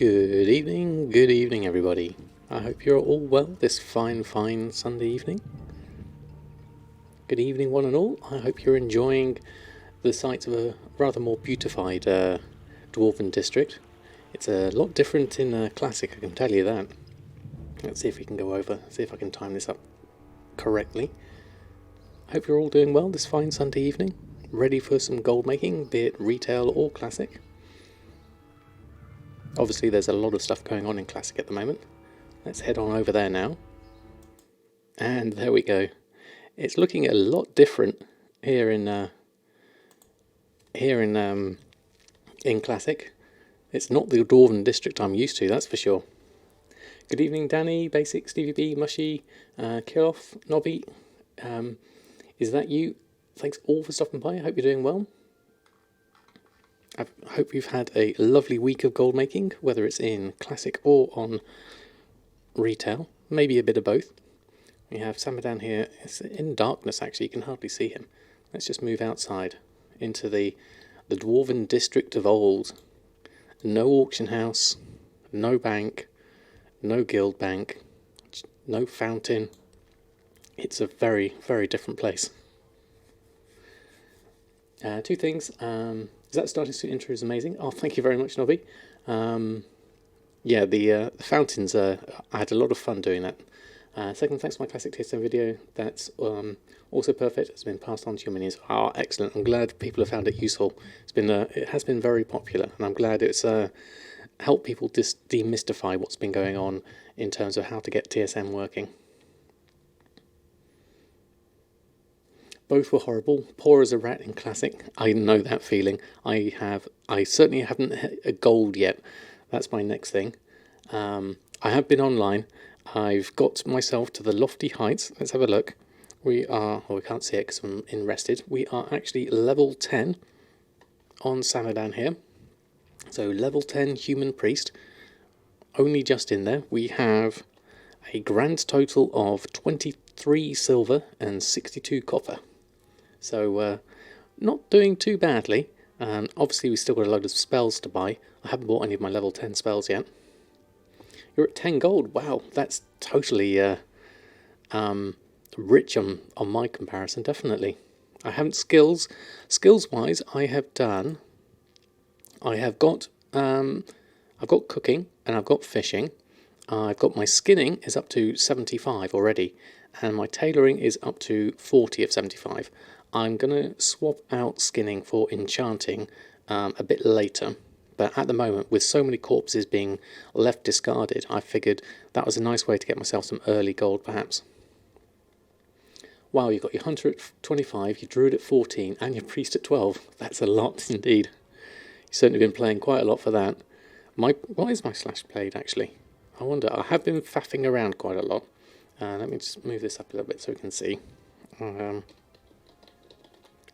Good evening everybody. I hope you're all well this fine Sunday evening. Good evening one and all. I hope you're enjoying the sights of a rather more beautified Dwarven district. It's a lot different in Classic, I can tell you that. Let's see if we can go over, see if I can time this up correctly. I hope you're all doing well this fine Sunday evening, ready for some gold making, be it retail or Classic. Obviously there's a lot of stuff going on in Classic at the moment. Let's head on over there now. And there we go. It's looking a lot different here in Classic. It's not the Dwarven district I'm used to, that's for sure. Good evening Danny, Basic, Stevie B, Mushy, Kiroff, Nobby. Is that you? Thanks all for stopping by. I hope you're doing well. I hope you've had a lovely week of gold making, whether it's in Classic or on retail, maybe a bit of both. We have Samadan here. It's in darkness actually, you can hardly see him. Let's just move outside into the Dwarven district of old. No auction house, no bank, no guild bank, no fountain. It's a very, very different place. Two things. That starting suit intro is amazing. Oh, thank you very much, Nobby. Yeah, the fountains, I had a lot of fun doing that. Second, thanks for my Classic TSM video. That's also perfect. It's been passed on to your minions. Ah, excellent. I'm glad people have found it useful. It has been very popular, and I'm glad it's helped people demystify what's been going on in terms of how to get TSM working. Both were horrible. Poor as a rat in Classic. I know that feeling. I certainly haven't hit a gold yet. That's my next thing. I have been online. I've got myself to the lofty heights. Let's have a look. We are, well, we can't see it because I'm in rested. We are actually level 10 on Samadan here. So level 10 human priest. Only just in there. We have a grand total of 23 silver and 62 copper. So not doing too badly. Obviously we still got a load of spells to buy. I haven't bought any of my level 10 spells yet. You're at 10 gold. Wow, that's totally rich on my comparison, definitely. I haven't skills wise. I've got cooking and I've got fishing. I've got my skinning is up to 75 already, and my tailoring is up to 40 of 75. I'm going to swap out skinning for enchanting a bit later, but at the moment, with so many corpses being left discarded, I figured that was a nice way to get myself some early gold, perhaps. Wow, you've got your hunter at 25, your druid at 14, and your priest at 12. That's a lot indeed. You've certainly been playing quite a lot for that. What is my slash played, actually? I wonder. I have been faffing around quite a lot. Let me just move this up a little bit so we can see.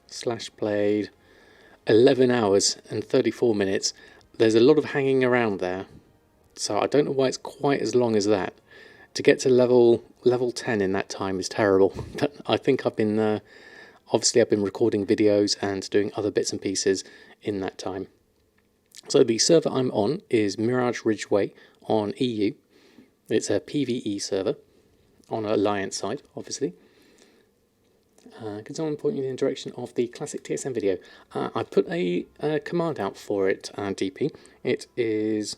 Slash played 11 hours and 34 minutes. There's a lot of hanging around there, so I don't know why it's quite as long as that. To get to level 10 in that time is terrible. But I think I've been obviously I've been recording videos and doing other bits and pieces in that time. So the server I'm on is Mirage Ridgeway on EU. It's a PvE server on Alliance side, obviously. Can someone point me in the direction of the Classic TSM video? I put a command out for it, DP. It is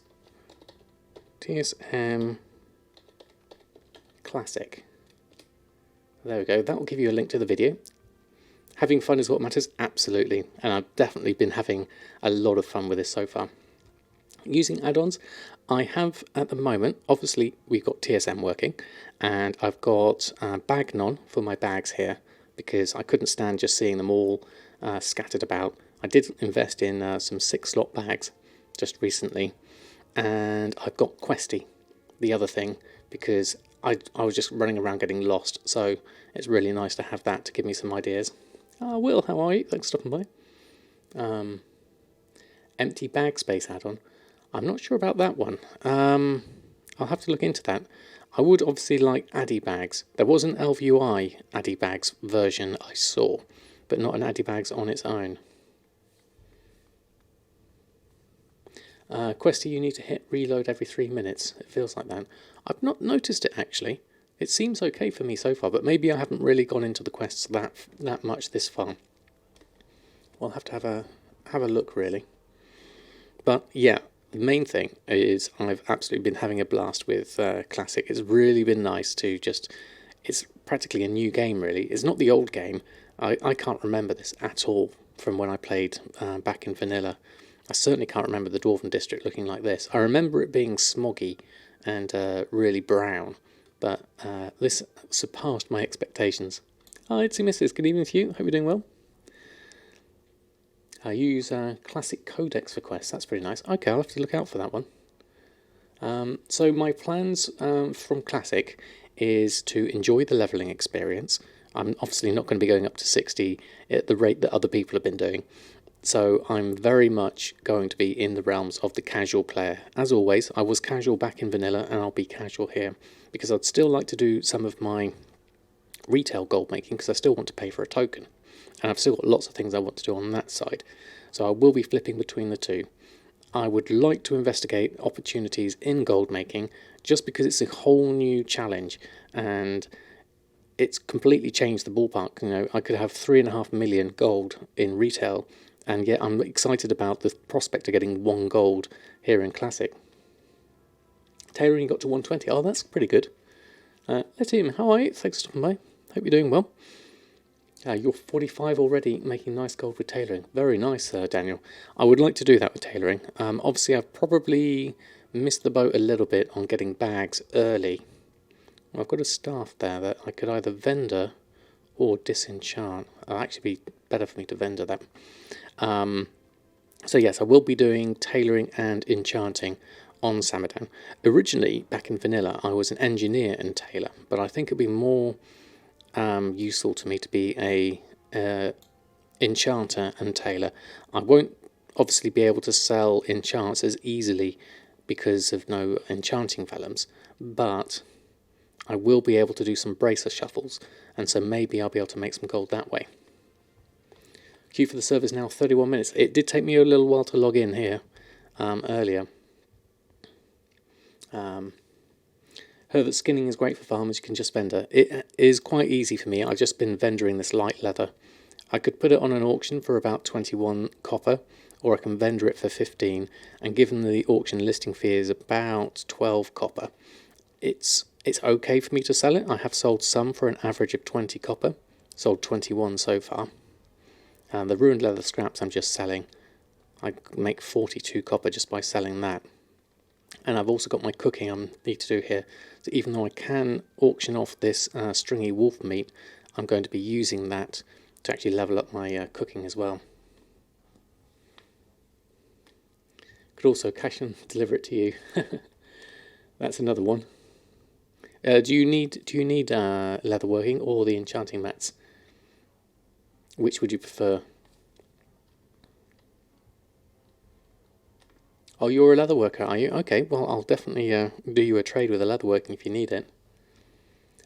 TSM Classic. There we go. That will give you a link to the video. Having fun is what matters, absolutely. And I've definitely been having a lot of fun with this so far. Using add-ons, I have at the moment, obviously we've got TSM working, and I've got Bagnon for my bags here, because I couldn't stand just seeing them all scattered about. I did invest in some 6-slot bags just recently, and I've got Questy, the other thing, because I was just running around getting lost, so it's really nice to have that to give me some ideas. Will, how are you? Thanks for stopping by. Empty bag space add-on. I'm not sure about that one. I'll have to look into that. I would obviously like Addy bags. There was an LVUI Addy bags version I saw, but not an Addy bags on its own. Questy, you need to hit reload every 3 minutes. It feels like that. I've not noticed it actually. It seems okay for me so far, but maybe I haven't really gone into the quests that much this far. We'll have to have a look really. But yeah, the main thing is I've absolutely been having a blast with Classic. It's really been nice to just... It's practically a new game really. It's not the old game. I can't remember this at all from when I played back in Vanilla. I certainly can't remember the Dwarven District looking like this. I remember it being smoggy and really brown, but this surpassed my expectations. Hi, it's Mrs. Good evening to you. Hope you're doing well. I use Classic Codex for quests. That's pretty nice. Okay, I'll have to look out for that one. So my plans from Classic is to enjoy the levelling experience. I'm obviously not going to be going up to 60 at the rate that other people have been doing. So I'm very much going to be in the realms of the casual player. As always, I was casual back in Vanilla and I'll be casual here, because I'd still like to do some of my retail gold making because I still want to pay for a token. And I've still got lots of things I want to do on that side. So I will be flipping between the two. I would like to investigate opportunities in gold making just because it's a whole new challenge and it's completely changed the ballpark. You know, I could have 3.5 million gold in retail, and yet I'm excited about the prospect of getting 1 gold here in Classic. Tailoring got to 120. Oh, that's pretty good. Let him. How are you? Thanks for stopping by. Hope you're doing well. You're 45 already, making nice gold with tailoring. Very nice, Daniel. I would like to do that with tailoring. Obviously, I've probably missed the boat a little bit on getting bags early. Well, I've got a staff there that I could either vendor or disenchant. It'll actually be better for me to vendor that. So yes, I will be doing tailoring and enchanting on Samadan. Originally, back in Vanilla, I was an engineer and tailor, but I think it'd be more useful to me to be a enchanter and tailor. I won't obviously be able to sell enchants as easily because of no enchanting vellums, but I will be able to do some bracer shuffles, and so maybe I'll be able to make some gold that way. Queue for the server is now 31 minutes. It did take me a little while to log in here earlier. Heard that skinning is great for farmers. You can just vendor. It is quite easy for me. I've just been vendoring this light leather. I could put it on an auction for about 21 copper, or I can vendor it for 15, and given the auction listing fee is about 12 copper, it's okay for me to sell it. I have sold some for an average of 20 copper, sold 21 so far. The ruined leather scraps I'm just selling. I make 42 copper just by selling that. And I've also got my cooking I need to do here. So even though I can auction off this stringy wolf meat, I'm going to be using that to actually level up my cooking as well. Could also cash and deliver it to you. That's another one. Do you need leatherworking or the enchanting mats? Which would you prefer? Oh, you're a leatherworker, are you? Okay, well, I'll definitely do you a trade with a leatherworking if you need it.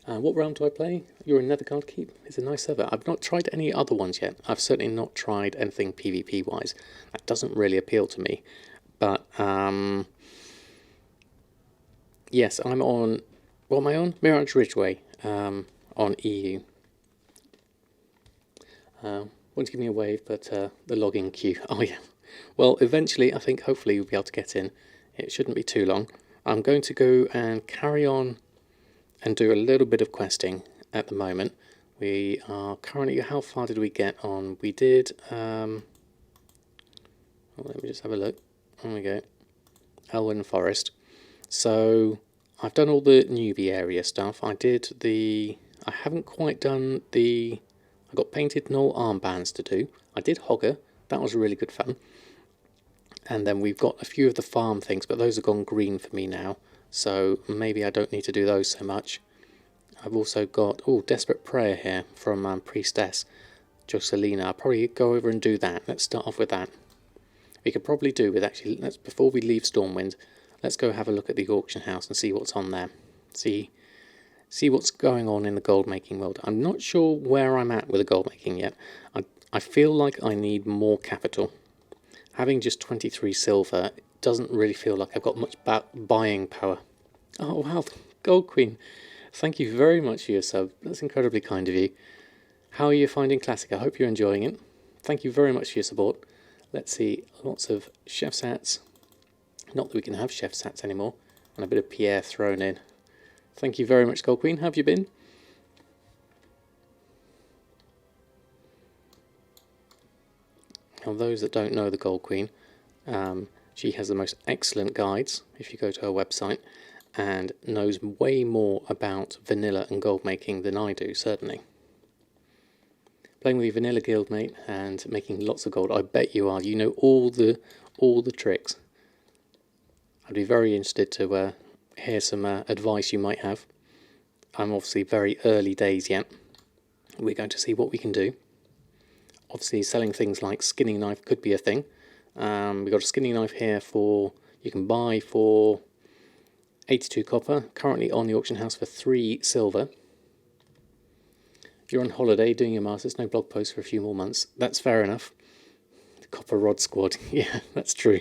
What realm do I play? You're in Netherguard Keep. It's a nice server. I've not tried any other ones yet. I've certainly not tried anything PvP-wise. That doesn't really appeal to me. But, yes, I'm on... What am I on? Mirage Ridgeway on EU. Want to give me a wave, but the login queue. Oh, yeah. Well, eventually, I think hopefully you'll be able to get in. It shouldn't be too long. I'm going to go and carry on and do a little bit of questing at the moment. We are currently... How far did we get on? We did... let me just have a look. There we go. Elwynn Forest. So, I've done all the newbie area stuff. I haven't quite done the... I got painted knoll armbands to do. I did Hogger. That was really good fun. And then we've got a few of the farm things, but those have gone green for me now. So maybe I don't need to do those so much. I've also got, Desperate Prayer here from Priestess Jocelina. I'll probably go over and do that. Let's start off with that. We could probably do with actually, before we leave Stormwind, let's go have a look at the auction house and see what's on there. See what's going on in the gold making world. I'm not sure where I'm at with the gold making yet. I feel like I need more capital. Having just 23 silver doesn't really feel like I've got much buying power. Oh wow, Gold Queen, thank you very much for your sub. That's incredibly kind of you. How are you finding Classic? I hope you're enjoying it. Thank you very much for your support. Let's see, lots of chef's hats. Not that we can have chef's hats anymore. And a bit of Pierre thrown in. Thank you very much, Gold Queen. How have you been? Now, those that don't know the Gold Queen, she has the most excellent guides if you go to her website, and knows way more about vanilla and gold making than I do, certainly. Playing with your vanilla guild mate and making lots of gold, I bet you are. You know all the tricks. I'd be very interested to hear some advice you might have. I'm obviously very early days yet. We're going to see what we can do. Obviously, selling things like skinning knife could be a thing. We've got a skinning knife here you can buy for 82 copper, currently on the auction house for 3 silver. You're on holiday doing your masters, no blog post for a few more months. That's fair enough. The Copper Rod Squad, yeah, that's true.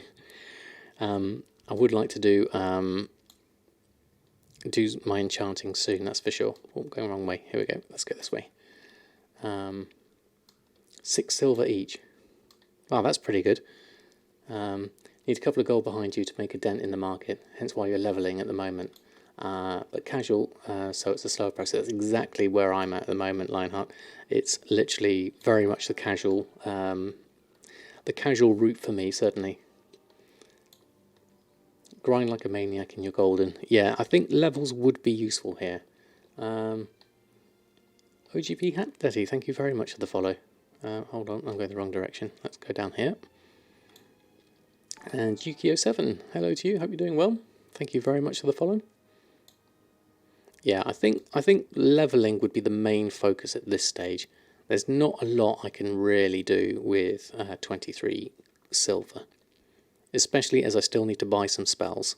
I would like to do my enchanting soon, that's for sure. Oh, going the wrong way. Here we go. Let's go this way. 6 silver each. Wow, that's pretty good. Need a couple of gold behind you to make a dent in the market, hence why you're levelling at the moment. But casual, so it's a slower process. That's exactly where I'm at the moment, Lionheart. It's literally very much the casual route for me, certainly. Grind like a maniac in your golden. Yeah, I think levels would be useful here. OGP Hat Daddy, thank you very much for the follow. Hold on, I'm going the wrong direction. Let's go down here. And Yukio7, hello to you. Hope you're doing well. Thank you very much for the follow. Yeah, I think leveling would be the main focus at this stage. There's not a lot I can really do with 23 silver, especially as I still need to buy some spells.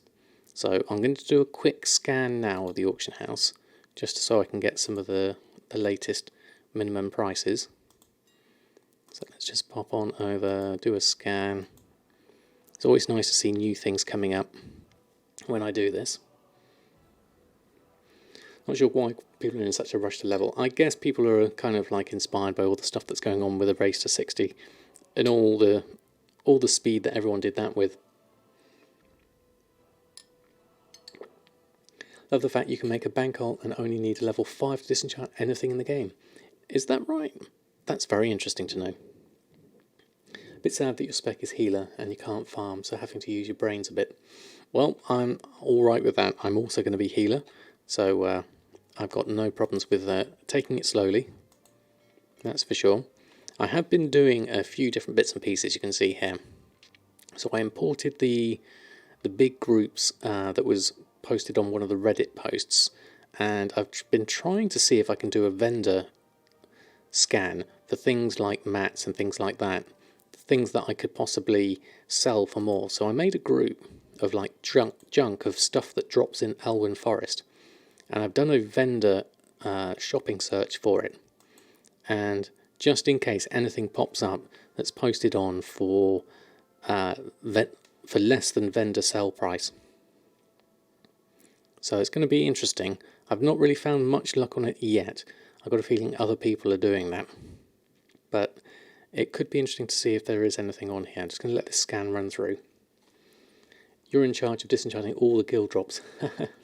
So I'm going to do a quick scan now of the auction house, just so I can get some of the latest minimum prices. So let's just pop on over, do a scan. It's always nice to see new things coming up when I do this. Not sure why people are in such a rush to level. I guess people are kind of like inspired by all the stuff that's going on with the race to 60 and all the speed that everyone did that with. Love the fact you can make a bank ult and only need a level 5 to disenchant anything in the game. Is that right? That's very interesting to know. A bit sad that your spec is healer and you can't farm, so having to use your brains a bit. Well, I'm alright with that. I'm also going to be healer, so I've got no problems with taking it slowly. That's for sure. I have been doing a few different bits and pieces, you can see here. So I imported the big groups that was posted on one of the Reddit posts, and I've been trying to see if I can do a vendor scan for things like mats and things like that, things that I could possibly sell for more. So I made a group of like junk of stuff that drops in Elwynn Forest, and I've done a vendor shopping search for it, and just in case anything pops up that's posted on for less than vendor sell price. So it's going to be interesting. I've not really found much luck on it yet. I've got a feeling other people are doing that. But it could be interesting to see if there is anything on here. I'm just going to let this scan run through. You're in charge of disenchanting all the guild drops.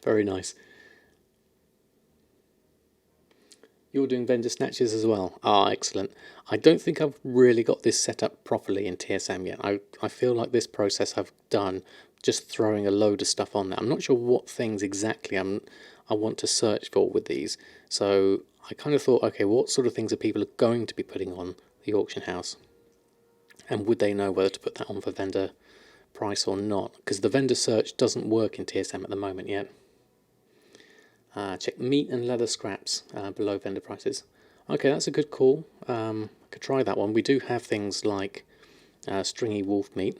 Very nice. You're doing vendor snatches as well. Ah, excellent. I don't think I've really got this set up properly in TSM yet. I feel like this process I've done just throwing a load of stuff on there. I'm not sure what things exactly I want to search for with these. So I kind of thought, okay, what sort of things are people going to be putting on the auction house? And would they know whether to put that on for vendor price or not? Because the vendor search doesn't work in TSM at the moment yet. Check meat and leather scraps below vendor prices. Okay, that's a good call. I could try that one. We do have things like stringy wolf meat.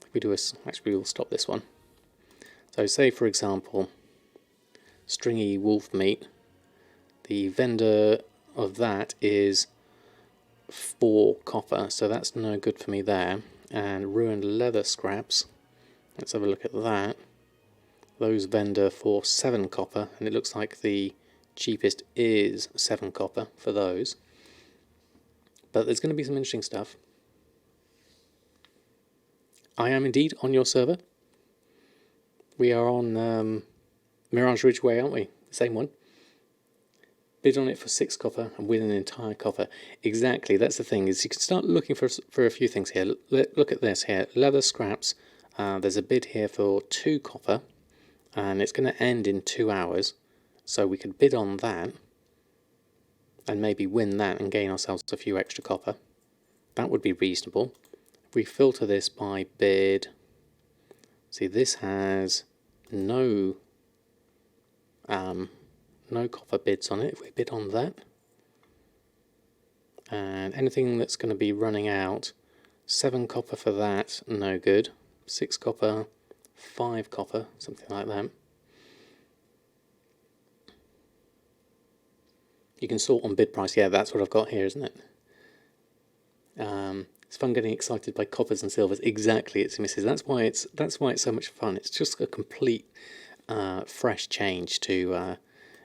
If we do actually we'll stop this one. So say for example, stringy wolf meat. The vendor of that is 4 copper, so that's no good for me there. And ruined leather scraps. Let's have a look at that. Those vendor for 7 copper, and it looks like the cheapest is 7 copper for those. But there's going to be some interesting stuff. I am indeed on your server. We are on Mirage Ridgeway, aren't we? The same one. Bid on it for 6 copper and win an entire copper. Exactly, that's the thing, is you can start looking for a few things here. Look at this here. Leather scraps. There's a bid here for 2 copper. And it's going to end in 2 hours. So we could bid on that. And maybe win that and gain ourselves a few extra copper. That would be reasonable. If we filter this by bid. See, this has no copper bids on it. If we bid on that, and anything that's going to be running out, 7 copper for that, no good. 6 copper, 5 copper, something like that. You can sort on bid price. Yeah, that's what I've got here, isn't it? It's fun getting excited by coppers and silvers. Exactly, it's misses. That's why it's so much fun. It's just a complete fresh change to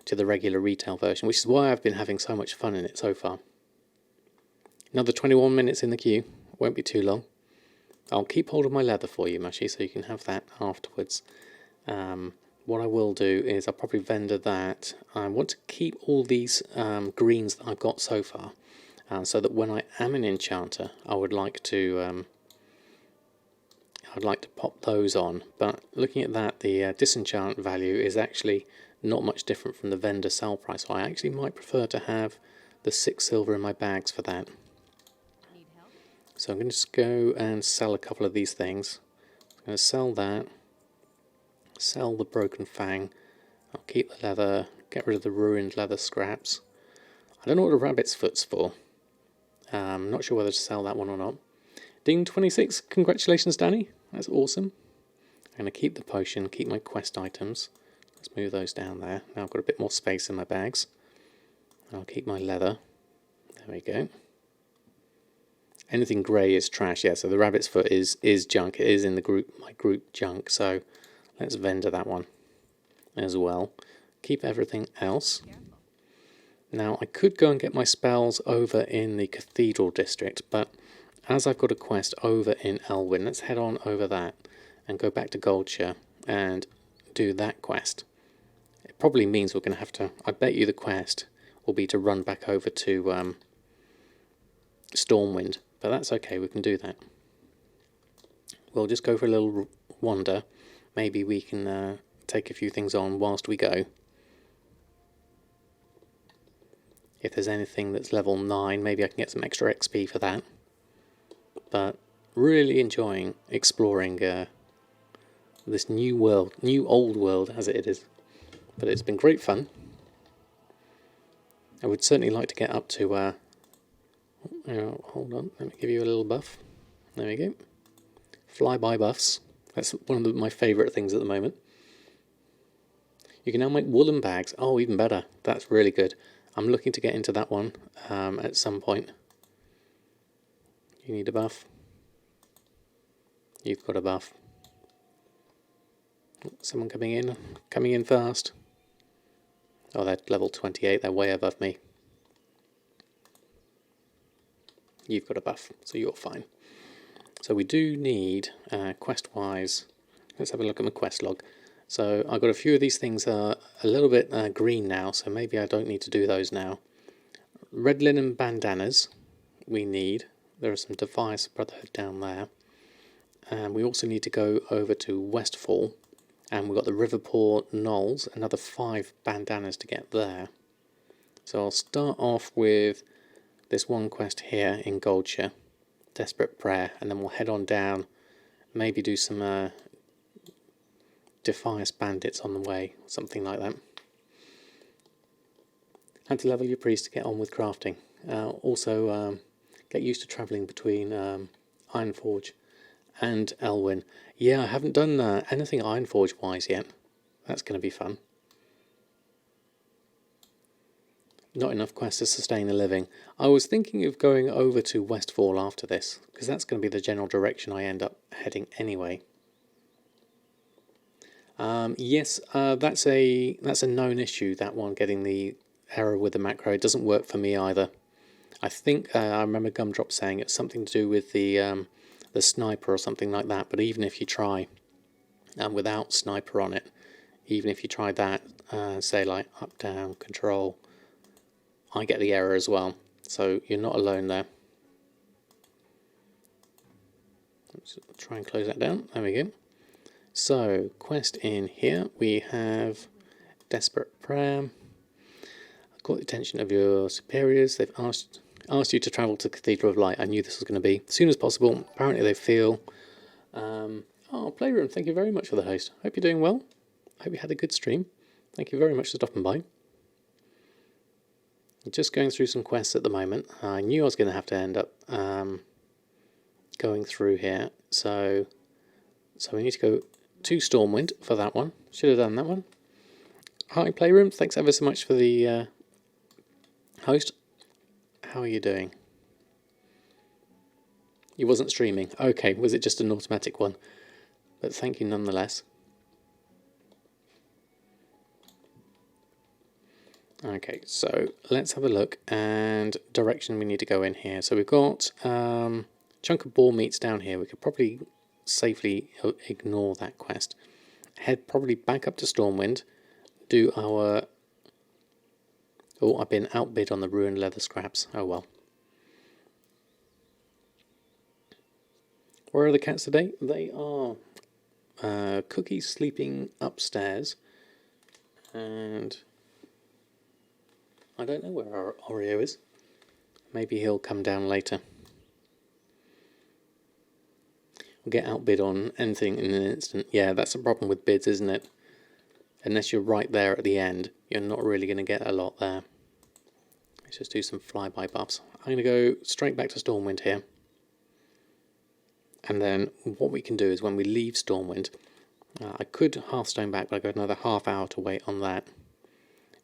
the regular retail version, which is why I've been having so much fun in it so far. Another 21 minutes in the queue. Won't be too long. I'll keep hold of my leather for you, Mushy, so you can have that afterwards. What I will do is I'll probably vendor that. I want to keep all these greens that I've got so far, so that when I am an enchanter, I would like to pop those on. But looking at that, the disenchant value is actually not much different from the vendor sell price. So I actually might prefer to have the 6 silver in my bags for that. So I'm going to just go and sell a couple of these things. I'm going to sell that, sell the broken fang. I'll keep the leather, get rid of the ruined leather scraps. I don't know what a rabbit's foot's for. I'm not sure whether to sell that one or not. Ding26, congratulations Danny, that's awesome. I'm going to keep the potion, keep my quest items. Let's move those down there. Now I've got a bit more space in my bags. I'll keep my leather. There we go. Anything grey is trash, yeah, so the rabbit's foot is junk. It is in the my group junk, so let's vendor that one as well. Keep everything else. Now I could go and get my spells over in the Cathedral District, but as I've got a quest over in Elwynn, let's head on over that and go back to Goldshire and do that quest. It probably means we're going to have to, I bet you the quest will be to run back over to Stormwind, but that's okay, we can do that. We'll just go for a little wander. Maybe we can take a few things on whilst we go. If there's anything that's level 9, maybe I can get some extra XP for that. But really enjoying exploring this new world, new old world as it is. But it's been great fun. I would certainly like to get up to, hold on, let me give you a little buff. There we go. Flyby buffs. That's one of my favourite things at the moment. You can now make woolen bags. Oh, even better. That's really good. I'm looking to get into that one at some point. You need a buff. You've got a buff. Someone coming in fast. Oh, they're level 28, they're way above me. You've got a buff, so you're fine. So we do need, quest-wise, let's have a look at my quest log. So I've got a few of these things a little bit green now, so maybe I don't need to do those now. Red linen bandanas we need. There are some Defiance Brotherhood down there. And we also need to go over to Westfall. And we've got the Riverport Knolls, another 5 bandanas to get there. So I'll start off with this one quest here in Goldshire, Desperate Prayer, and then we'll head on down, maybe do some Defiance Bandits on the way, something like that. Had to level your priest to get on with crafting. Also, get used to travelling between Ironforge and Elwynn. Yeah, I haven't done anything Ironforge wise yet. That's going to be fun. Not enough quests to sustain a living. I was thinking of going over to Westfall after this, because that's going to be the general direction I end up heading anyway. Yes, that's a known issue, that one, getting the error with the macro. It doesn't work for me either. I think I remember Gumdrop saying it's something to do with the sniper or something like that. But even if you try without sniper on it, even if you try that, say like up, down, control, I get the error as well. So you're not alone there. Let's try and close that down. There we go. So, quest in here, we have Desperate Prayer. Caught the attention of your superiors. They've asked you to travel to Cathedral of Light. I knew this was going to be as soon as possible. Apparently they feel... oh, Playroom, thank you very much for the host. Hope you're doing well. Hope you had a good stream. Thank you very much for stopping by. Just going through some quests at the moment. I knew I was going to have to end up going through here. So we need to go to Stormwind for that one. Should have done that one. Hi Playroom, thanks ever so much for the host. How are you doing? You wasn't streaming. Okay, was it just an automatic one? But thank you nonetheless. Okay, so let's have a look, and direction we need to go in here. So we've got chunk of boar meats down here. We could probably safely ignore that quest. Head probably back up to Stormwind, do our... Oh, I've been outbid on the ruined leather scraps. Oh well. Where are the cats today? They are Cookie's sleeping upstairs, and I don't know where our Oreo is. Maybe he'll come down later. We'll get outbid on anything in an instant. Yeah, that's the problem with bids, isn't it? Unless you're right there at the end, you're not really going to get a lot there. Let's just do some flyby buffs. I'm going to go straight back to Stormwind here. And then what we can do is when we leave Stormwind, I could Hearthstone back, but I've got another half hour to wait on that.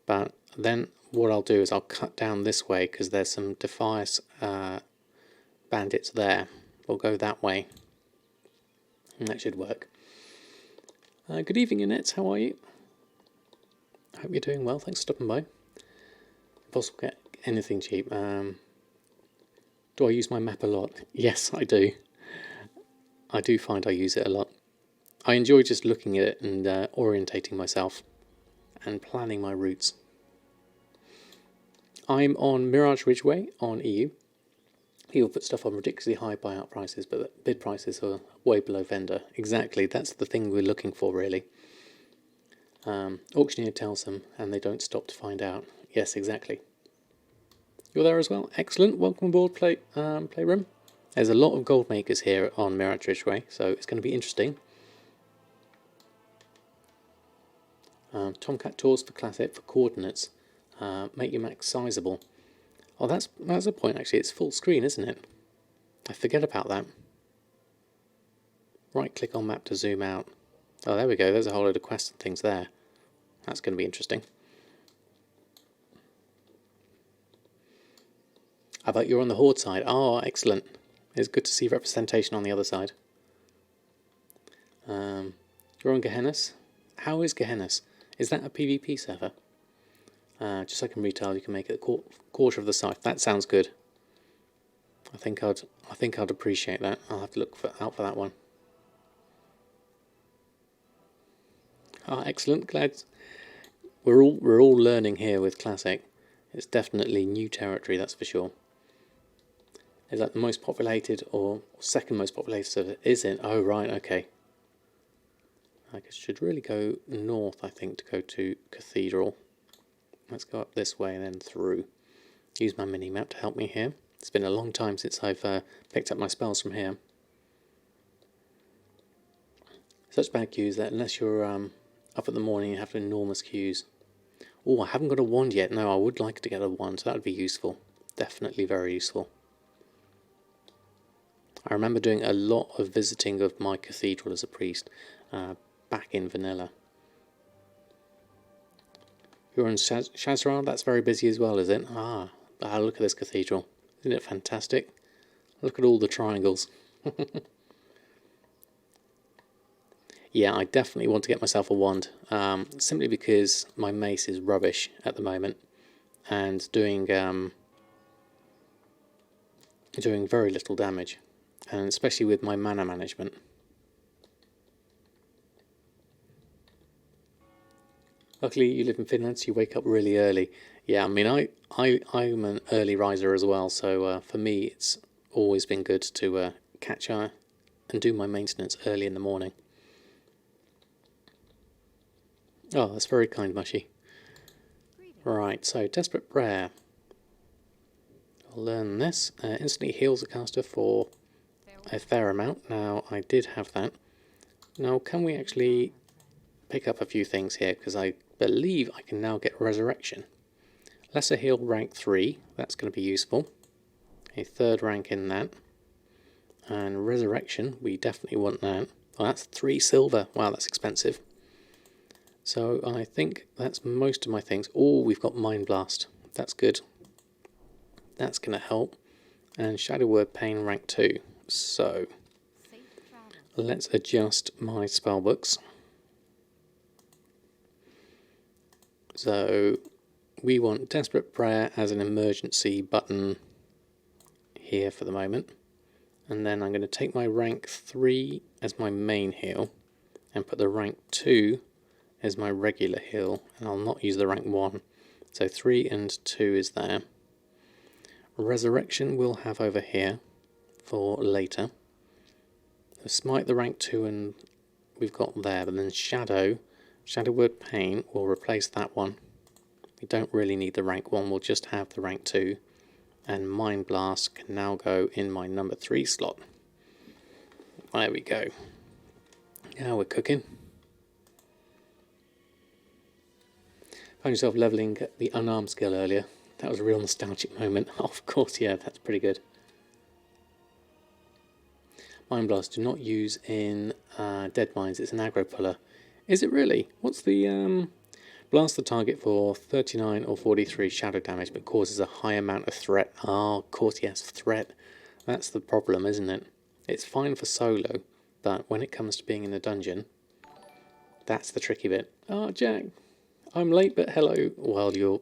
But then what I'll do is I'll cut down this way because there's some Defias bandits there. We'll go that way. And that should work. Good evening, Annette. How are you? Hope you're doing well. Thanks for stopping by. Possible get anything cheap. Do I use my map a lot? Yes, I do. I do find I use it a lot. I enjoy just looking at it and orientating myself and planning my routes. I'm on Mirage Ridgeway on EU. He'll put stuff on ridiculously high buyout prices, but the bid prices are way below vendor. Exactly, that's the thing we're looking for, really. Auctioneer tells them, and they don't stop to find out. Yes, exactly. You're there as well. Excellent. Welcome aboard, Playroom. There's a lot of Goldmakers here on Mirage Ridgeway, so it's going to be interesting. Tomcat tours for Classic for coordinates. Make your map sizable. Oh, that's a point actually. It's full screen, isn't it? I forget about that. Right click on map to zoom out. Oh, there we go. There's a whole load of quests and things there. That's going to be interesting. How about you're on the Horde side? Oh, excellent. It's good to see representation on the other side. You're on Gehenna's. How is Gehenna's? Is that a PvP server? Just like in retail, you can make it a quarter of the size. That sounds good. I think I'd appreciate that. I'll have to look out for that one. Ah, excellent. Glad we're all learning here with Classic. It's definitely new territory, that's for sure. Is that the most populated or second most populated server? Is it? Oh right, okay. I should really go north, I think, to go to Cathedral. Let's go up this way and then through. Use my mini-map to help me here. It's been a long time since I've picked up my spells from here. Such bad queues that unless you're up at the morning you have enormous queues. Oh, I haven't got a wand yet. No, I would like to get a wand, so that would be useful. Definitely very useful. I remember doing a lot of visiting of my cathedral as a priest back in vanilla. You're in Shazran, that's very busy as well, is it? Ah, look at this cathedral. Isn't it fantastic? Look at all the triangles. Yeah, I definitely want to get myself a wand, simply because my mace is rubbish at the moment, and doing very little damage, and especially with my mana management. Luckily you live in Finland, so you wake up really early. Yeah, I mean, I'm an early riser as well, so for me it's always been good to catch and do my maintenance early in the morning. Oh, that's very kind, Mushy. Right, so Desperate Prayer. I'll learn this. Instantly heals a caster for a fair amount. Now, I did have that. Now, can we actually pick up a few things here? Because I believe I can now get Resurrection. Lesser heal rank 3, that's going to be useful. A third rank in that. And Resurrection, we definitely want that. Oh, that's 3 silver. Wow, that's expensive. So I think that's most of my things. Oh, we've got Mind Blast. That's good. That's going to help. And Shadow Word Pain rank 2. So let's adjust my spellbooks. So we want Desperate Prayer as an emergency button here for the moment. And then I'm going to take my rank 3 as my main heal and put the rank 2 as my regular heal, and I'll not use the rank 1. So 3 and 2 is there. Resurrection we'll have over here for later. Smite the rank 2 and we've got there, but then Shadow Word Pain will replace that one. We don't really need the rank 1, we'll just have the rank 2. And Mind Blast can now go in my number 3 slot. There we go. Now we're cooking. Found yourself levelling the unarmed skill earlier. That was a real nostalgic moment. Oh, of course, yeah, that's pretty good. Mind Blast, do not use in Dead Mines. It's an aggro puller. Is it really? What's the... blast the target for 39 or 43 shadow damage, but causes a high amount of threat. Ah, of course, yes, threat. That's the problem, isn't it? It's fine for solo, but when it comes to being in a dungeon, that's the tricky bit. Oh, Jack, I'm late, but hello. Well, you're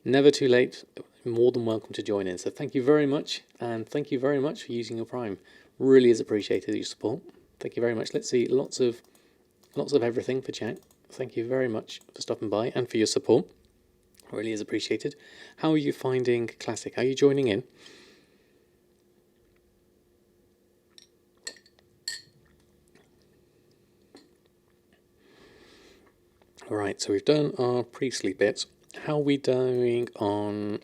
never too late. More than welcome to join in. So thank you very much, and thank you very much for using your Prime. Really is appreciated, your support. Thank you very much. Let's see, lots of everything for Jack. Thank you very much for stopping by and for your support. Really is appreciated. How are you finding Classic? Are you joining in? Right, so we've done our priestly bits. How are we doing on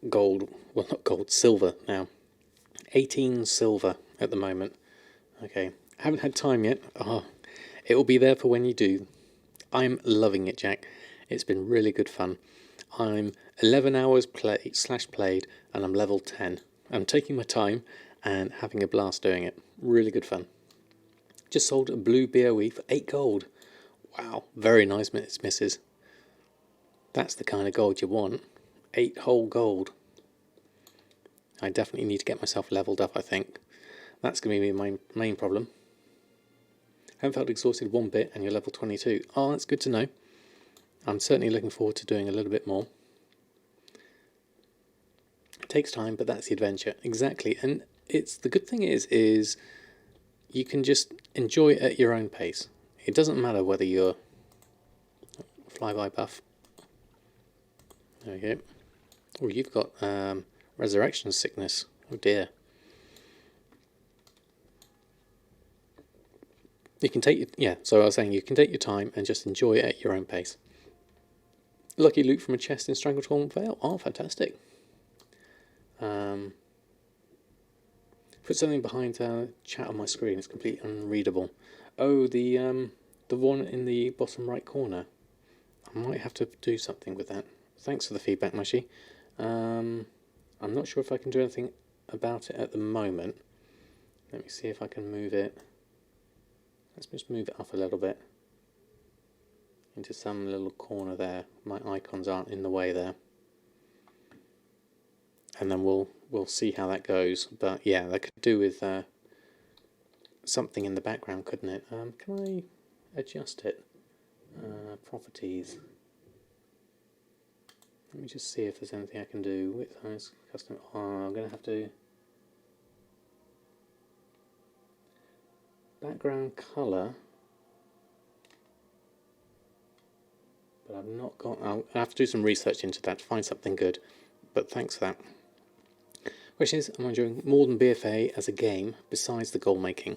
gold? Well, not gold, silver now. 18 silver at the moment. Okay, haven't had time yet. Oh, it will be there for when you do. I'm loving it, Jack. It's been really good fun. I'm 11 hours played and I'm level 10. I'm taking my time and having a blast doing it. Really good fun. Just sold a blue BOE for 8 gold. Wow, very nice, misses. That's the kind of gold you want. 8 whole gold. I definitely need to get myself leveled up, I think. That's going to be my main problem. Haven't felt exhausted one bit and you're level 22. Oh, that's good to know. I'm certainly looking forward to doing a little bit more. It takes time, but that's the adventure. Exactly. And it's the good thing is you can just enjoy it at your own pace. It doesn't matter whether you're flyby buff. There we go. Oh, you've got resurrection sickness. Oh dear. You can take so I was saying you can take your time and just enjoy it at your own pace. Lucky loot from a chest in Strangletorn Vale. Oh, fantastic. Put something behind chat on my screen. It's completely unreadable. Oh, the one in the bottom right corner. I might have to do something with that. Thanks for the feedback, Mushy. I'm not sure if I can do anything about it at the moment. Let me see if I can move it. Let's just move it up a little bit into some little corner there. My icons aren't in the way there. And then we'll see how that goes. But yeah, that could do with something in the background, couldn't it? Can I adjust it? Properties. Let me just see if there's anything I can do with those custom. Oh, I'm going to have to. Background colour. But I've not got. I'll have to do some research into that to find something good. But thanks for that. Question is, am I enjoying more than BFA as a game besides the goal making?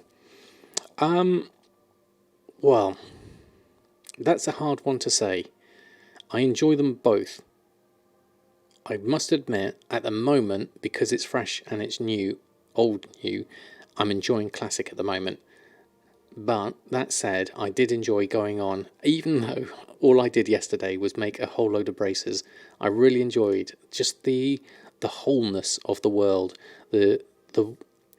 Well, that's a hard one to say. I enjoy them both. I must admit, at the moment, because it's fresh and it's new, old new, I'm enjoying Classic at the moment. But that said, I did enjoy going on, even though all I did yesterday was make a whole load of braces. I really enjoyed just the wholeness of the world. The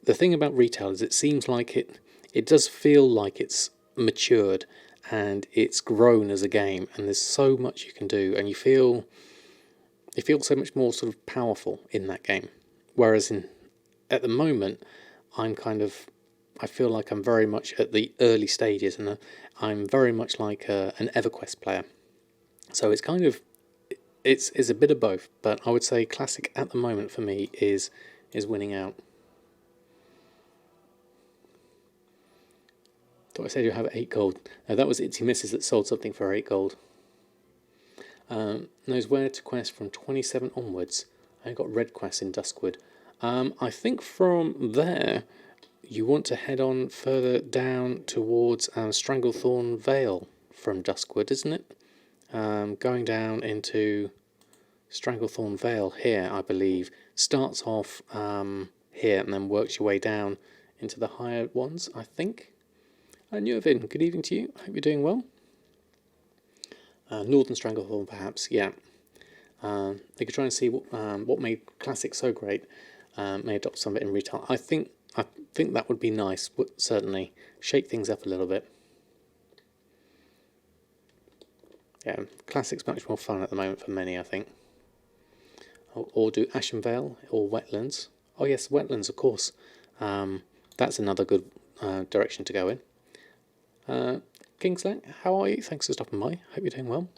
thing about retail is it seems like it does feel like it's matured and it's grown as a game, and there's so much you can do, and you feel so much more sort of powerful in that game. Whereas at the moment, I feel like I'm very much at the early stages, and I'm very much like an EverQuest player. So it's kind of it's a bit of both, but I would say Classic at the moment for me is winning out. Thought I said you have 8 gold. No, that was Itsy Misses that sold something for 8 gold. Knows where to quest from 27 onwards. I got red quests in Duskwood. I think from there you want to head on further down towards Stranglethorn Vale from Duskwood, isn't it? Going down into Stranglethorn Vale here, I believe, starts off here and then works your way down into the higher ones, I think. Elwynn, good evening to you. Hope you're doing well. Northern Stranglethorn, perhaps, yeah. You could try and see what made Classic so great. May adopt some of it in retail. I think that would be nice, certainly. Shake things up a little bit. Yeah, Classic's much more fun at the moment for many, I think. Or do Ashen Vale or Wetlands. Oh yes, Wetlands, of course. That's another good direction to go in. Kingslack, how are you? Thanks for stopping by. Hope you're doing well.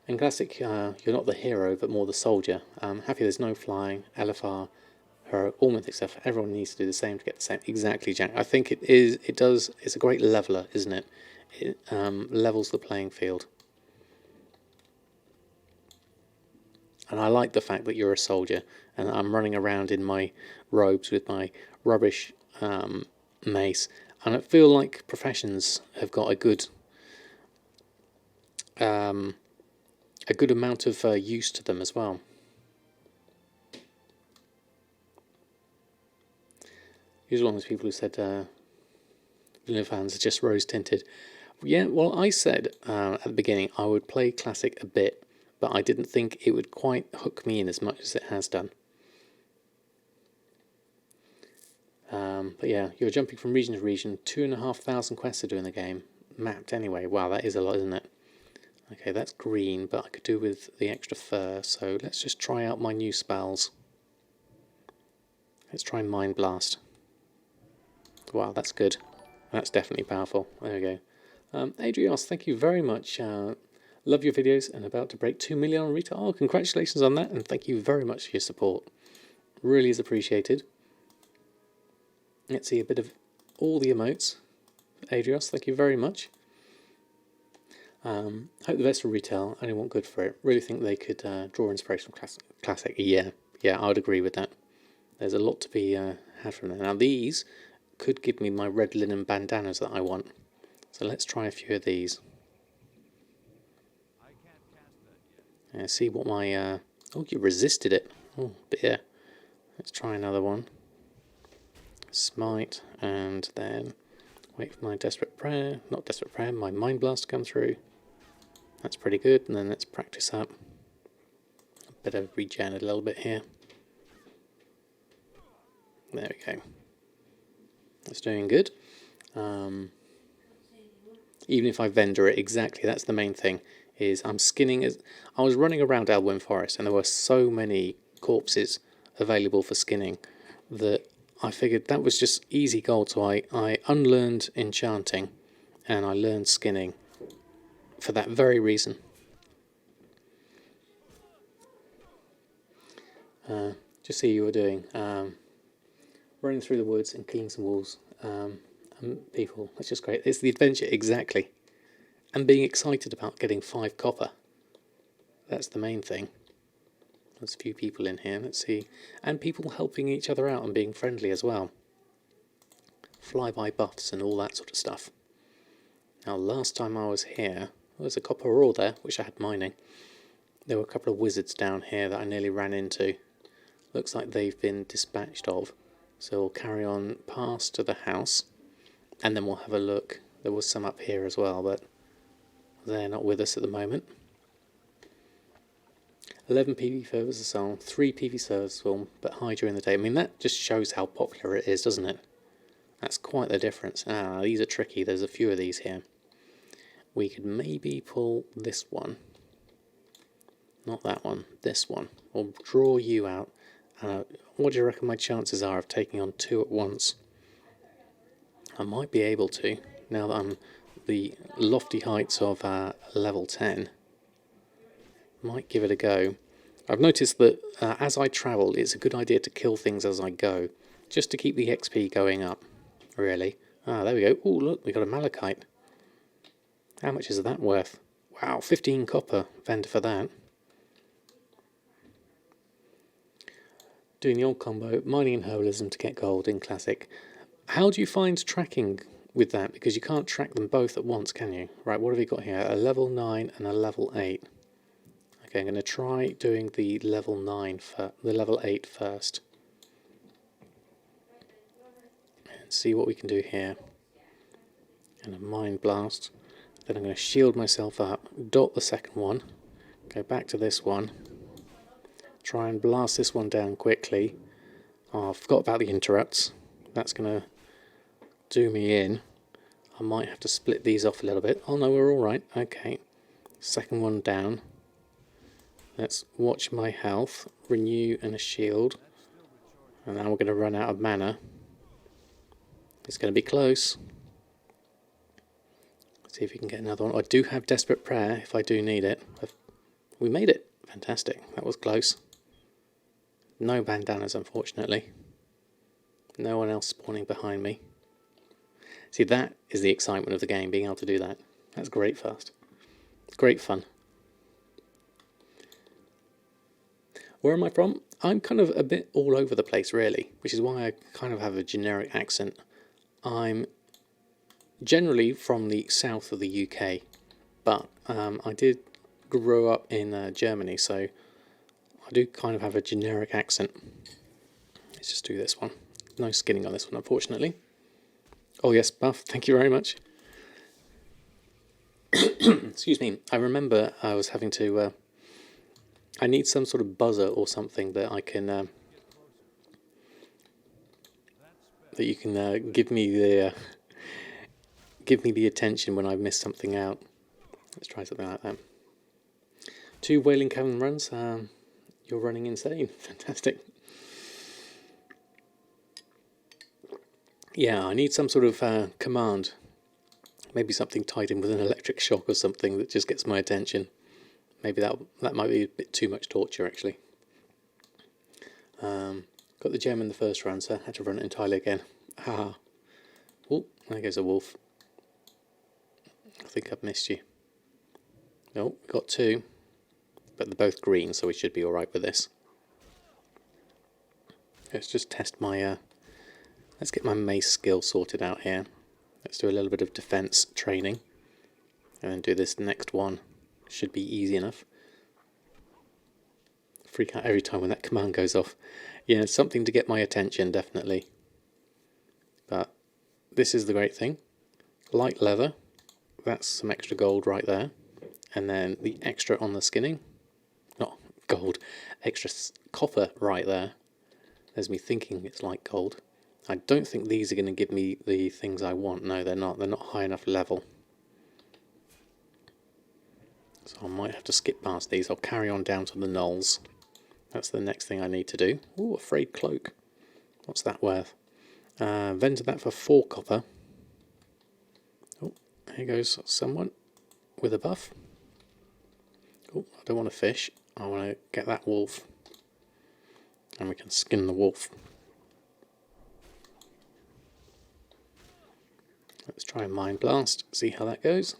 In Classic, you're not the hero, but more the soldier. Happy there's no flying, LFR, heroic, all mythic stuff. Everyone needs to do the same to get the same. Exactly, Jack. I think it's a great leveler, isn't it? It levels the playing field. And I like the fact that you're a soldier, and I'm running around in my robes with my rubbish mace. And I feel like professions have got a good amount of use to them as well. Usually almost people who said vanilla fans are just rose tinted. Yeah, well, I said at the beginning I would play Classic a bit, but I didn't think it would quite hook me in as much as it has done. But yeah, you're jumping from region to region. 2,500 quests to do in the game. Mapped anyway. Wow, that is a lot, isn't it? Okay, that's green, but I could do with the extra fur. So let's just try out my new spells. Let's try Mind Blast. Wow, that's good. That's definitely powerful. There we go. Adrios, thank you very much. Love your videos and about to break 2 million on retail. Oh, congratulations on that, and thank you very much for your support. Really is appreciated. Let's see a bit of all the emotes. Adrios, thank you very much. Hope the best for retail. Only want good for it. Really think they could draw inspiration from Classic. Yeah, I would agree with that. There's a lot to be had from there. Now these could give me my red linen bandanas that I want. So let's try a few of these. See what my... oh, you resisted it. Oh, but yeah. Let's try another one. Smite, and then wait for my Desperate Prayer. Not Desperate Prayer, my Mind Blast to come through. That's pretty good. And then let's practice up. A bit of regen a little bit here. There we go. That's doing good. Even if I vendor it, exactly, that's the main thing, is I'm skinning. I was running around Elwynn Forest and there were so many corpses available for skinning that I figured that was just easy gold, so I unlearned enchanting and I learned skinning for that very reason. Just see you were doing running through the woods and killing some wolves and people. That's just great. It's the adventure, exactly. And being excited about getting 5 copper. That's the main thing. There's a few people in here, let's see. And people helping each other out and being friendly as well. Flyby buffs and all that sort of stuff. Now, last time I was here, there was a copper ore there, which I had mining. There were a couple of wizards down here that I nearly ran into. Looks like they've been dispatched of. So we'll carry on past to the house, and then we'll have a look. There was some up here as well, but they're not with us at the moment. 11 PV servers are sold, 3 PV servers sold, but high during the day. I mean, that just shows how popular it is, doesn't it? That's quite the difference. These are tricky. There's a few of these here. We could maybe pull this one. Not that one, this one. We'll draw you out. What do you reckon my chances are of taking on 2 at once? I might be able to, now that I'm the lofty heights of level 10. Might give it a go. I've noticed that as I travel, it's a good idea to kill things as I go, just to keep the XP going up, really. There we go. Oh, look, we got a malachite. How much is that worth? Wow, 15 copper vendor for that. Doing the old combo, mining and herbalism to get gold in Classic. How do you find tracking with that? Because you can't track them both at once, can you? Right, what have we got here? A level 9 and a level 8. Okay, I'm going to try doing the level 9 for the level 8 first. And see what we can do here. And a mind blast. Then I'm going to shield myself up, dot the second one, go back to this one, try and blast this one down quickly. I forgot about the interrupts. That's going to do me in. I might have to split these off a little bit. Oh no, we're alright. Okay. Second one down. Let's watch my health. Renew and a shield. And now we're going to run out of mana. It's going to be close. Let's see if we can get another one. I do have Desperate Prayer if I do need it. We made it. Fantastic. That was close. No bandanas, unfortunately. No one else spawning behind me. See, that is the excitement of the game, being able to do that. That's great fast. Great fun. Where am I from? I'm kind of a bit all over the place, really, which is why I kind of have a generic accent. I'm generally from the south of the UK, but I did grow up in Germany, so I do kind of have a generic accent. Let's just do this one. No skinning on this one, unfortunately. Oh yes, buff, thank you very much. Excuse me, I remember I was having to... I need some sort of buzzer or something that I can... that you can give me the attention when I've missed something out. Let's try something like that. 2 Wailing Cavern runs. You're running insane. Fantastic. Yeah, I need some sort of command. Maybe something tied in with an electric shock or something that just gets my attention. Maybe that might be a bit too much torture, actually. Got the gem in the first run, so I had to run it entirely again. Haha. Oh, there goes a wolf. I think I've missed you. No, got 2. But they're both green, so we should be alright with this. Let's just test my... let's get my mace skill sorted out here. Let's do a little bit of defense training. And then do this next one. Should be easy enough. Freak out every time when that command goes off. Yeah, something to get my attention, definitely. But this is the great thing. Light leather. That's some extra gold right there. And then the extra on the skinning. Not gold. Extra copper right there. There's me thinking it's like gold. I don't think these are going to give me the things I want. No, they're not. They're not high enough level. So I might have to skip past these. I'll carry on down to the knolls. That's the next thing I need to do. Ooh, a frayed cloak. What's that worth? Vendor that for 4 copper. Oh, Here goes someone with a buff. Oh, I don't want to fish. I want to get that wolf. And we can skin the wolf. Let's try a Mind Blast, see how that goes.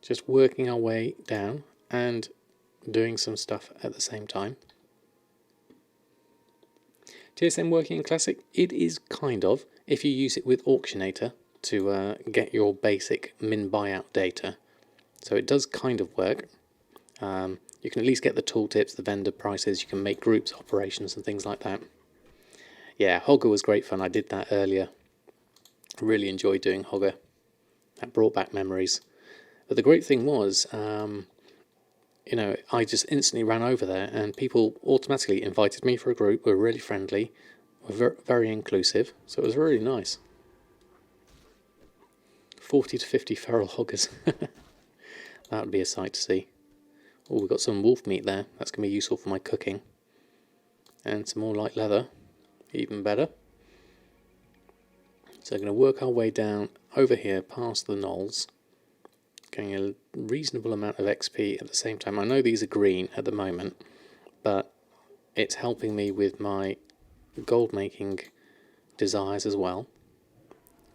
Just working our way down and doing some stuff at the same time. TSM working in Classic, it is kind of, if you use it with Auctionator to get your basic min buyout data. So it does kind of work. You can at least get the tooltips, the vendor prices, you can make groups, operations and things like that. Yeah, Hogger was great fun, I did that earlier. Really enjoyed doing Hogger. That brought back memories. But the great thing was, you know, I just instantly ran over there and people automatically invited me for a group, were really friendly, were very inclusive, so it was really nice. 40 to 50 feral hoggers. That would be a sight to see. Oh, we've got some wolf meat there, that's going to be useful for my cooking. And some more light leather, even better. So we're going to work our way down over here past the knolls, getting a reasonable amount of XP at the same time. I know these are green at the moment, but it's helping me with my gold making desires as well.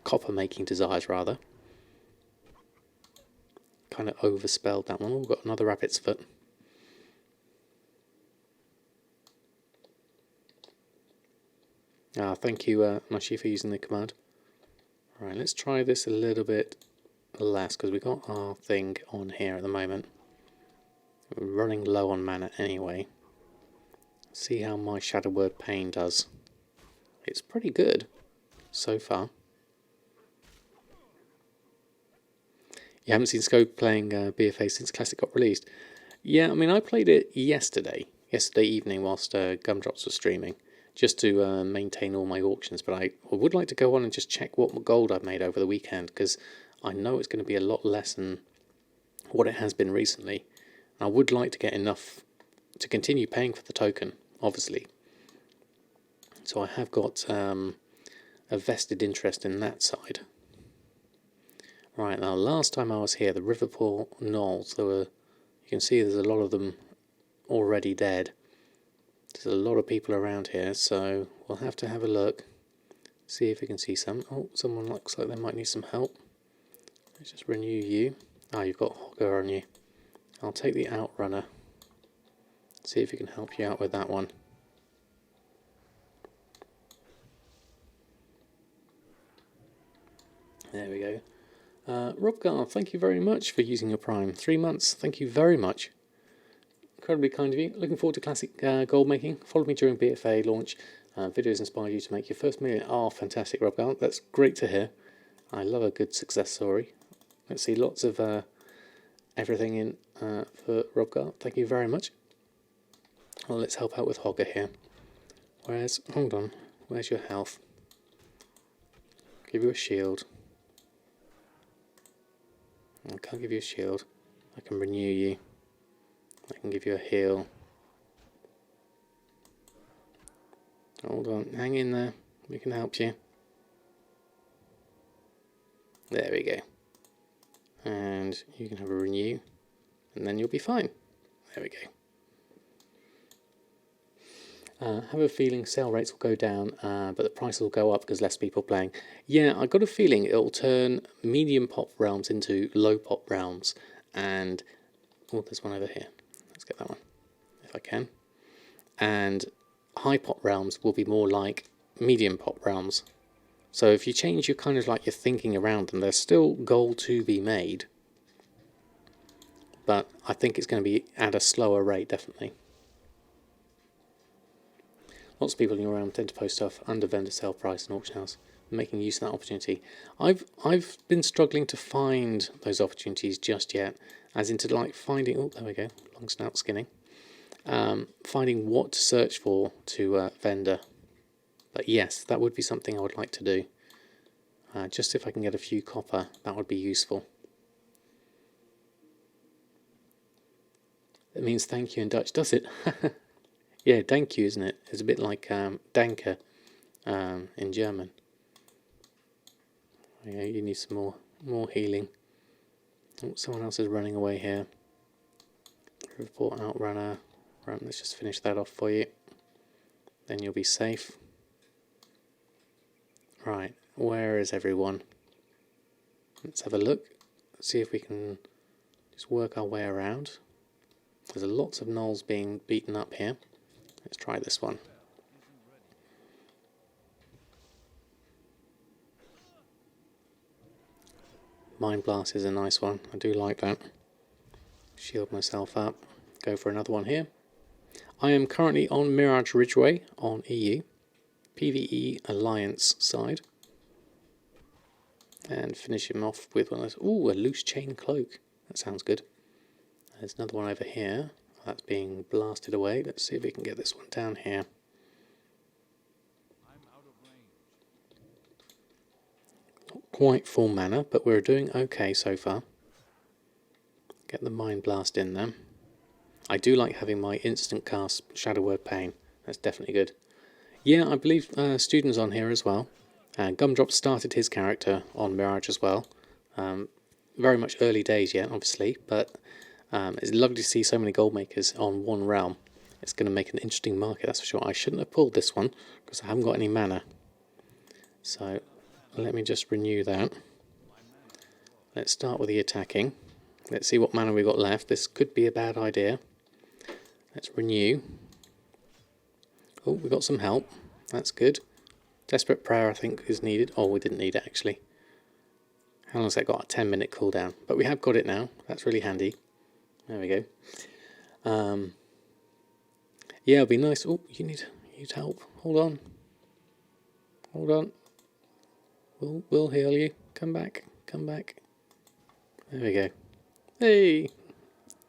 Copper making desires rather. Kind of overspelled that one. Oh, we've got another rabbit's foot. Thank you, Nashi, for using the command. Right, let's try this a little bit less, because we've got our thing on here at the moment. We're running low on mana anyway. See how my Shadow Word Pain does. It's pretty good so far. You haven't seen Scope playing BFA since Classic got released? Yeah, I mean, I played it yesterday evening whilst Gumdrops was streaming, just to maintain all my auctions, but I would like to go on and just check what gold I've made over the weekend, because I know it's going to be a lot less than what it has been recently. I would like to get enough to continue paying for the token, obviously. So I have got a vested interest in that side. Right, now last time I was here, the Riverpool Knolls, you can see there's a lot of them already dead. There's a lot of people around here, so we'll have to have a look, see if we can see some. Oh, someone looks like they might need some help. Let's just renew you. You've got Hogger on you. I'll take the Outrunner. See if we can help you out with that one. There we go. Robgar, thank you very much for using your Prime. 3 months, thank you very much. Incredibly kind of you. Looking forward to classic gold making. Followed me during BFA launch. Videos inspired you to make your first million. Oh, fantastic, Robgar. That's great to hear. I love a good success story. Let's see lots of everything in for Robgar. Thank you very much. Well, let's help out with Hogger here. Hold on, where's your health? Give you a shield. I can't give you a shield. I can renew you. I can give you a heal. Hold on, hang in there. We can help you. There we go. And you can have a renew. And then you'll be fine. There we go. Have a feeling sale rates will go down, but the prices will go up because less people playing. Yeah, I got a feeling it'll turn medium pop realms into low pop realms, and oh, there's one over here. Let's get that one if I can. And high pop realms will be more like medium pop realms. So if you change your kind of like your thinking around them, there's still gold to be made, but I think it's going to be at a slower rate, definitely. Lots of people in your realm tend to post stuff under vendor sale price and auction house, making use of that opportunity. I've been struggling to find those opportunities just yet, as into like finding, oh there we go, long snout skinning, finding what to search for to vendor. But yes, that would be something I would like to do. Just if I can get a few copper, that would be useful. It means thank you in Dutch, does it? Yeah, thank you, isn't it? It's a bit like danker in German. Yeah, you need some more healing. Oh, someone else is running away here. Report outrunner. Right, let's just finish that off for you. Then you'll be safe. Right, where is everyone? Let's have a look. See if we can just work our way around. There's lots of gnolls being beaten up here. Let's try this one. Mind Blast is a nice one. I do like that. Shield myself up. Go for another one here. I am currently on Mirage Ridgeway on EU. PvE Alliance side. And finish him off with one of those. Ooh, a loose chain cloak. That sounds good. There's another one over here. That's being blasted away. Let's see if we can get this one down here. Not quite full mana, but we're doing okay so far. Get the Mind Blast in there. I do like having my instant cast Shadow Word Pain. That's definitely good. Yeah, I believe Student's on here as well. Gumdrop started his character on Mirage as well. Very much early days yet, obviously, but it's lovely to see so many Goldmakers on one realm. It's going to make an interesting market, that's for sure. I shouldn't have pulled this one because I haven't got any mana. So let me just renew that. Let's start with the attacking. Let's see what mana we've got left. This could be a bad idea. Let's renew. Oh, we got some help. That's good. Desperate Prayer, I think, is needed. Oh, we didn't need it, actually. How long has that got? A 10-minute cooldown. But we have got it now. That's really handy. There we go. Yeah, it'll be nice. Oh, you need help. Hold on. Hold on. We'll heal you. Come back. Come back. There we go. Hey!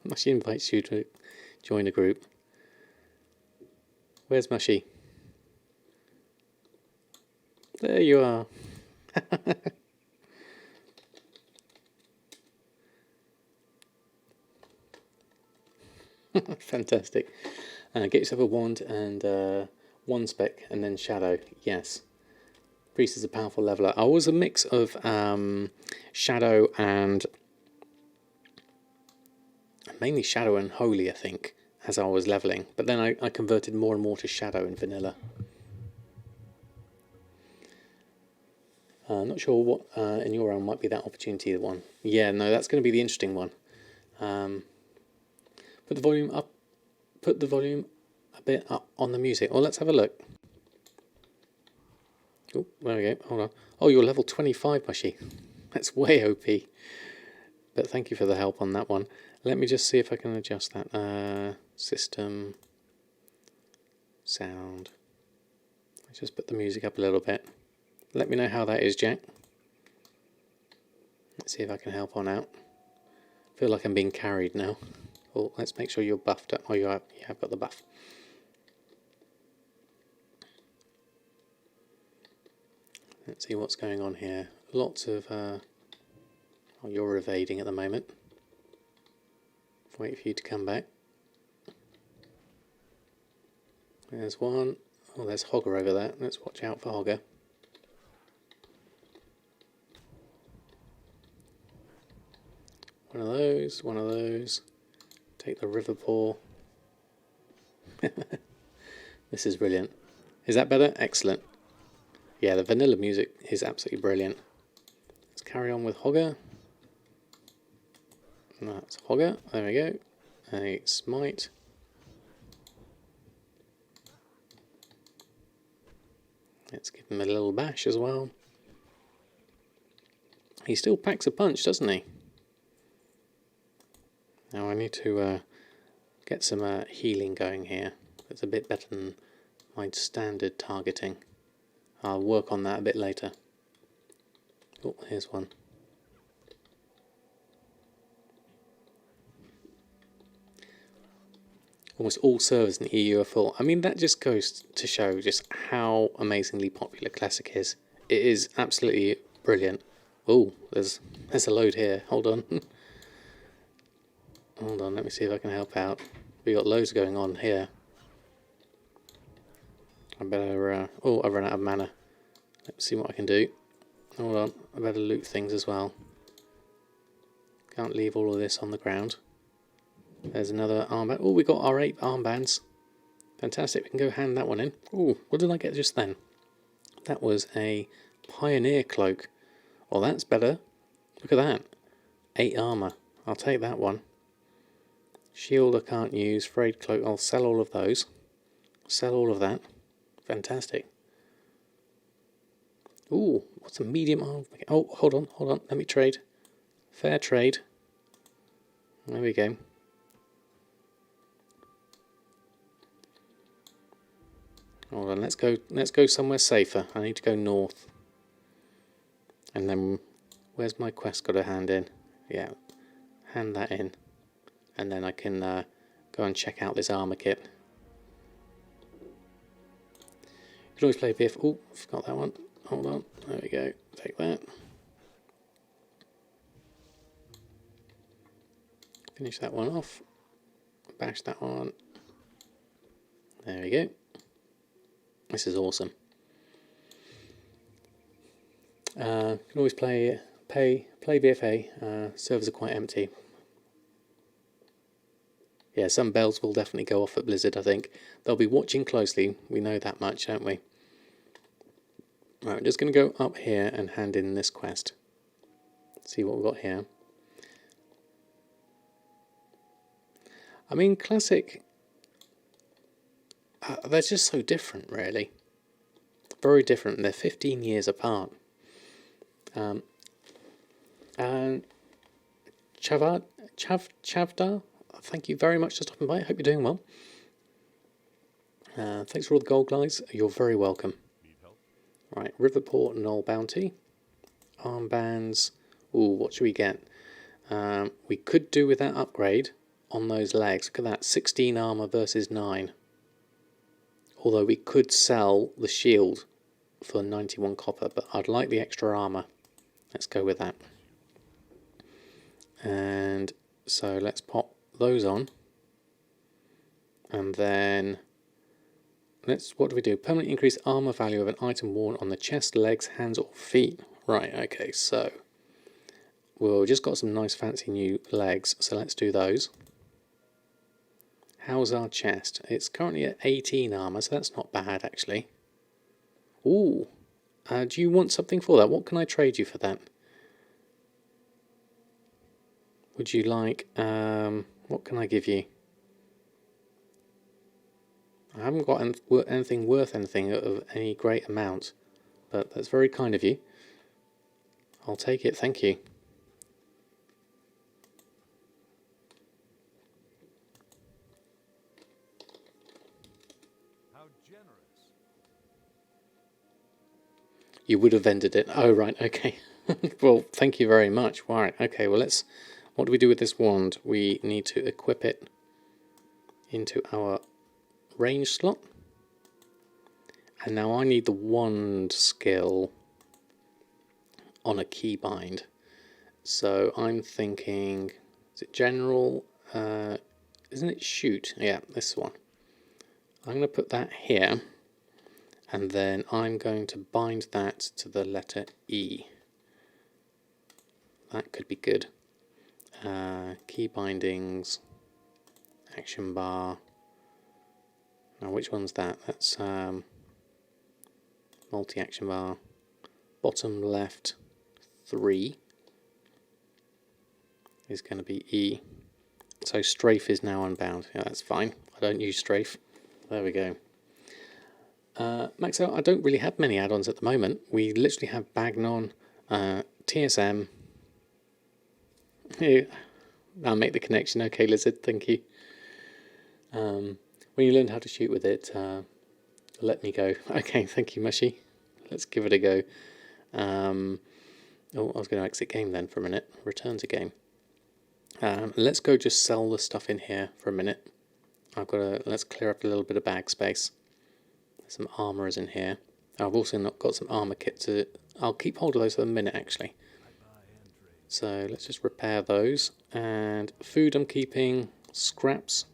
Mushy invites you to join a group. Where's Mushy? There you are. Fantastic. Get yourself a wand and one spec and then shadow. Yes. Priest is a powerful leveler. I was a mix of shadow and mainly shadow and holy, I think, as I was leveling. But then I converted more and more to shadow in vanilla. Not sure what in your realm might be that opportunity one. Yeah, no, that's going to be the interesting one. Put the volume up. Put the volume a bit up on the music. Well, let's have a look. Oh, there we go. Hold on. Oh, you're level 25, Mushy. That's way OP. But thank you for the help on that one. Let me just see if I can adjust that. System. Sound. Let's just put the music up a little bit. Let me know how that is, Jack. Let's see if I can help on out. I feel like I'm being carried now. Oh, let's make sure you're buffed up. Oh, you have got the buff. Let's see what's going on here. Lots of... oh, you're evading at the moment. Wait for you to come back. There's one. Oh, there's Hogger over there. Let's watch out for Hogger. One of those, one of those. Take the river paw. This is brilliant. Is that better? Excellent. Yeah, the vanilla music is absolutely brilliant. Let's carry on with Hogger. That's Hogger. There we go. A smite. Let's give him a little bash as well. He still packs a punch, doesn't he? Now I need to get some healing going here. It's a bit better than my standard targeting. I'll work on that a bit later. Oh, here's one. Almost all servers in the EU are full. I mean, that just goes to show just how amazingly popular Classic is. It is absolutely brilliant. Oh, there's a load here. Hold on. Hold on, let me see if I can help out. We got loads going on here. I better... oh, I've run out of mana. Let's see what I can do. Hold on, I better loot things as well. Can't leave all of this on the ground. There's another armband. Oh, we got our 8 armbands. Fantastic, we can go hand that one in. Oh, what did I get just then? That was a Pioneer Cloak. Well, that's better. Look at that. 8 armour. I'll take that one. Shield I can't use. Frayed Cloak, I'll sell all of those. Sell all of that. Fantastic. Ooh, what's a medium arm? Oh, hold on. Let me trade. Fair trade. There we go. Hold on, let's go somewhere safer. I need to go north. And then, where's my quest got to hand in? Yeah, hand that in. And then I can go and check out this armour kit. You can always play BF. Oh, forgot that one. Hold on, there we go. Take that. Finish that one off. Bash that one. There we go. This is awesome. You can always play BFA. Servers are quite empty. Yeah, some bells will definitely go off at Blizzard, I think. They'll be watching closely. We know that much, don't we? Right, I'm just going to go up here and hand in this quest. See what we've got here. I mean, Classic... they're just so different, really. Very different. They're 15 years apart. And Chavdar, thank you very much for stopping by. I hope you're doing well. Thanks for all the gold, guys. You're very welcome. Right, Riverport Knoll Bounty. Armbands. Ooh, what should we get? We could do with that upgrade on those legs. Look at that, 16 armour versus 9. Although we could sell the shield for 91 copper, but I'd like the extra armour. Let's go with that. And so let's pop those on. And then what do we do? Permanently increase armour value of an item worn on the chest, legs, hands or feet. Right, okay, so we've just got some nice fancy new legs, so let's do those. How's our chest? It's currently at 18 armour, so that's not bad actually. Ooh, do you want something for that? What can I trade you for that? Would you like, what can I give you? I haven't got anything worth anything of any great amount, but that's very kind of you. I'll take it, thank you. How generous. You would have vended it. Oh, right, okay. Well, thank you very much. Right, okay, well, what do we do with this wand? We need to equip it into our range slot. And now I need the wand skill on a keybind. So I'm thinking, is it general? Isn't it shoot? Yeah, this one. I'm going to put that here. And then I'm going to bind that to the letter E. That could be good. Key bindings, action bar. Now which one's that? That's multi-action bar. Bottom left 3 is going to be E. So strafe is now unbound. Yeah, that's fine. I don't use strafe. There we go. Max out, I don't really have many add-ons at the moment. We literally have Bagnon, TSM. Yeah, I'll make the connection. Okay, Lizard, thank you. When you learn how to shoot with it, let me go. Okay, thank you, Mushy. Let's give it a go. Oh, I was going to exit game then for a minute. Return to game. Let's go just sell the stuff in here for a minute. Let's clear up a little bit of bag space. There's some armourers in here. I've also not got some armour kit to... I'll keep hold of those for a minute actually. So let's just repair those. And food I'm keeping, scraps.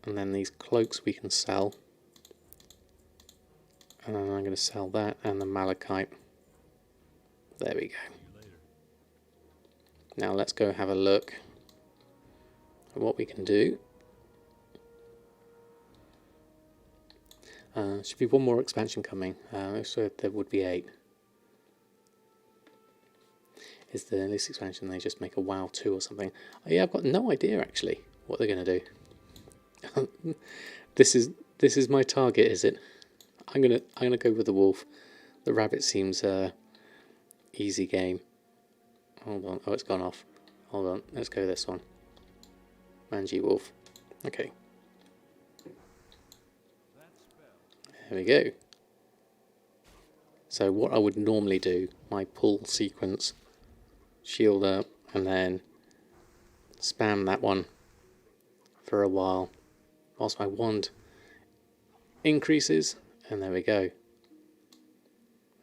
And then these cloaks we can sell. And then I'm going to sell that and the malachite. There we go. Now let's go have a look at what we can do. Should be one more expansion coming. So there would be 8. Is this expansion they just make a WoW 2 or something? Oh, yeah, I've got no idea actually what they're going to do. This is my target, is it? I'm gonna go with the wolf. The rabbit seems easy game. Hold on. Oh, it's gone off. Hold on. Let's go this one. Mangy wolf. Okay. There we go. So what I would normally do, my pull sequence, shield up, and then spam that one for a while whilst my wand increases, and there we go.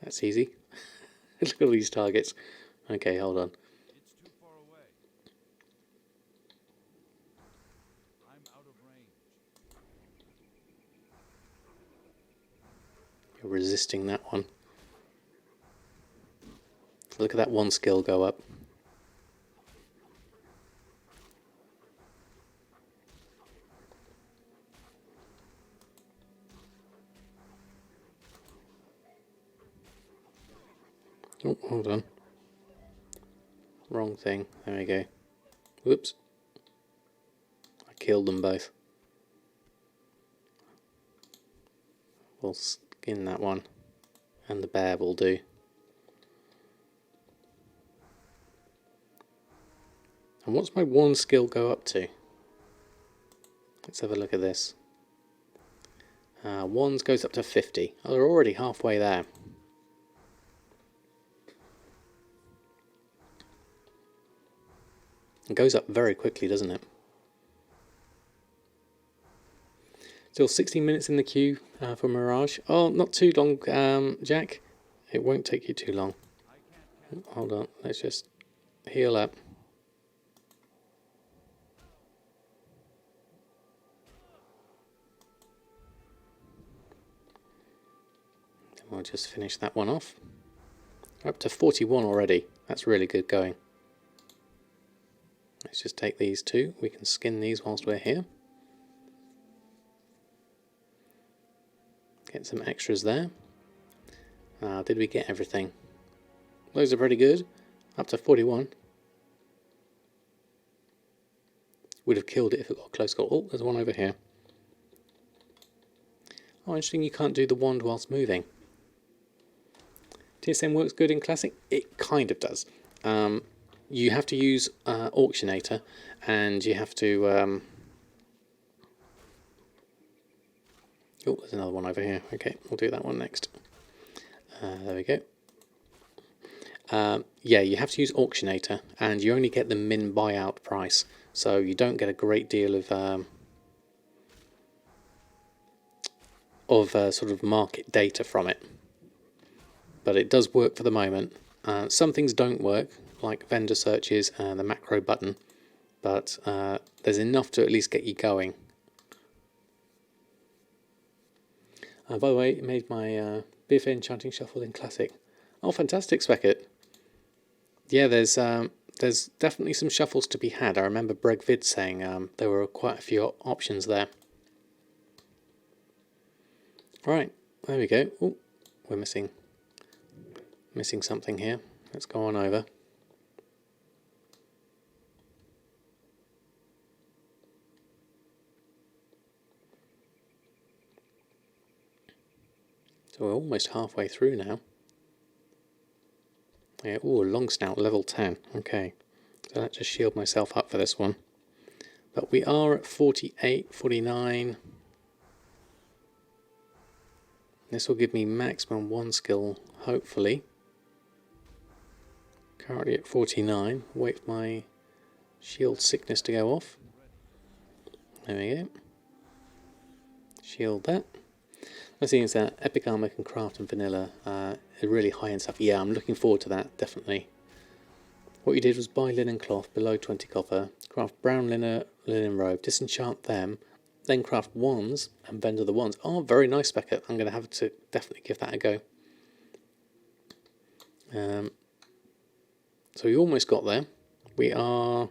That's easy. Look at all these targets. Okay, hold on. It's too far away. I'm out of range. You're resisting that one. Look at that one skill go up. Oh, hold on. Wrong thing. There we go. Whoops. I killed them both. We'll skin that one. And the bear will do. And what's my one skill go up to? Let's have a look at this. Ones goes up to 50. Oh, they're already halfway there. It goes up very quickly, doesn't it? Still 16 minutes in the queue for Mirage. Oh, not too long, Jack. It won't take you too long. Hold on, let's just heal up. Then we'll just finish that one off. We're up to 41 already. That's really good going. Let's just take these two. We can skin these whilst we're here. Get some extras there. Did we get everything? Those are pretty good. Up to 41. Would have killed it if it got a close call. Oh, there's one over here. Oh, interesting, you can't do the wand whilst moving. TSM works good in Classic? It kind of does. You have to use Auctionator, and you have to... Oh, there's another one over here. Okay, we'll do that one next. There we go. Yeah, you have to use Auctionator, and you only get the min buyout price, so you don't get a great deal of sort of market data from it. But it does work for the moment. Some things don't work, like vendor searches and the macro button, but there's enough to at least get you going. By the way, it made my BFA Enchanting Shuffle in Classic. Oh, fantastic, Speckett. Yeah, there's definitely some shuffles to be had. I remember Bregvid saying there were quite a few options there. Right, there we go. Oh, we're missing something here. Let's go on over. So we're almost halfway through now. Yeah, ooh, long snout, level 10. Okay, so let's just shield myself up for this one. But we are at 48, 49. This will give me maximum one skill, hopefully. Currently at 49. Wait for my shield sickness to go off. There we go. Shield that. The thing is that Epic Armor can craft and vanilla are really high end stuff. Yeah, I'm looking forward to that, definitely. What you did was buy linen cloth below 20 copper, craft brown linen robe, disenchant them, then craft wands and vendor the wands. Oh, very nice, Beckett. I'm going to have to definitely give that a go. So we almost got there. We are,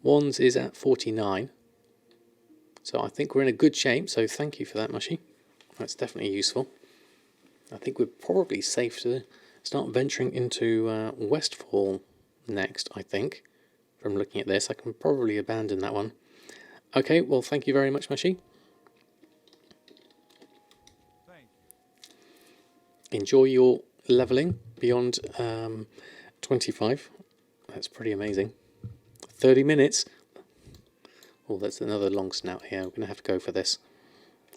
wands is at 49. So I think we're in a good shape. So thank you for that, Mushy. That's definitely useful. I think we're probably safe to start venturing into Westfall next, I think. From looking at this, I can probably abandon that one. Okay, well, thank you very much, Mushy. Thank you. Enjoy your levelling beyond 25. That's pretty amazing. 30 minutes. Oh, that's another long snout here. We're going to have to go for this.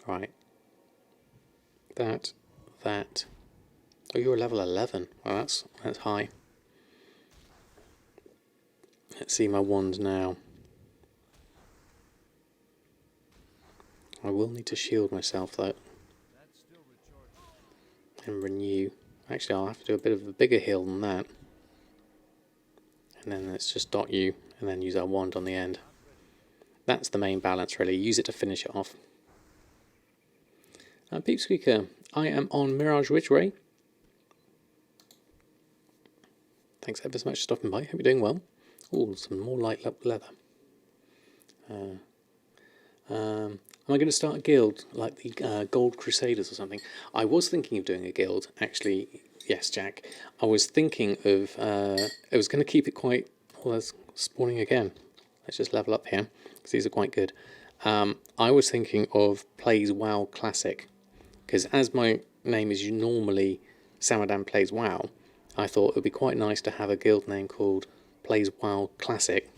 Right. That. Oh, you're level 11. Well, that's high. Let's see my wand now. I will need to shield myself though. That's still recharging. And renew. Actually, I'll have to do a bit of a bigger heal than that. And then let's just dot you and then use our wand on the end. That's the main balance really. Use it to finish it off. Peep Squeaker, I am on Mirage Ridgeway. Thanks ever so much for stopping by. Hope you're doing well. Oh, some more light leather. Am I going to start a guild like the Gold Crusaders or something? I was thinking of doing a guild, actually. Yes, Jack. I was thinking of... I was going to keep it quite... Well, that's spawning again. Let's just level up here, because these are quite good. I was thinking of Plays WoW Classic, because as my name is normally Samadan Plays WoW, I thought it would be quite nice to have a guild name called Plays WoW Classic,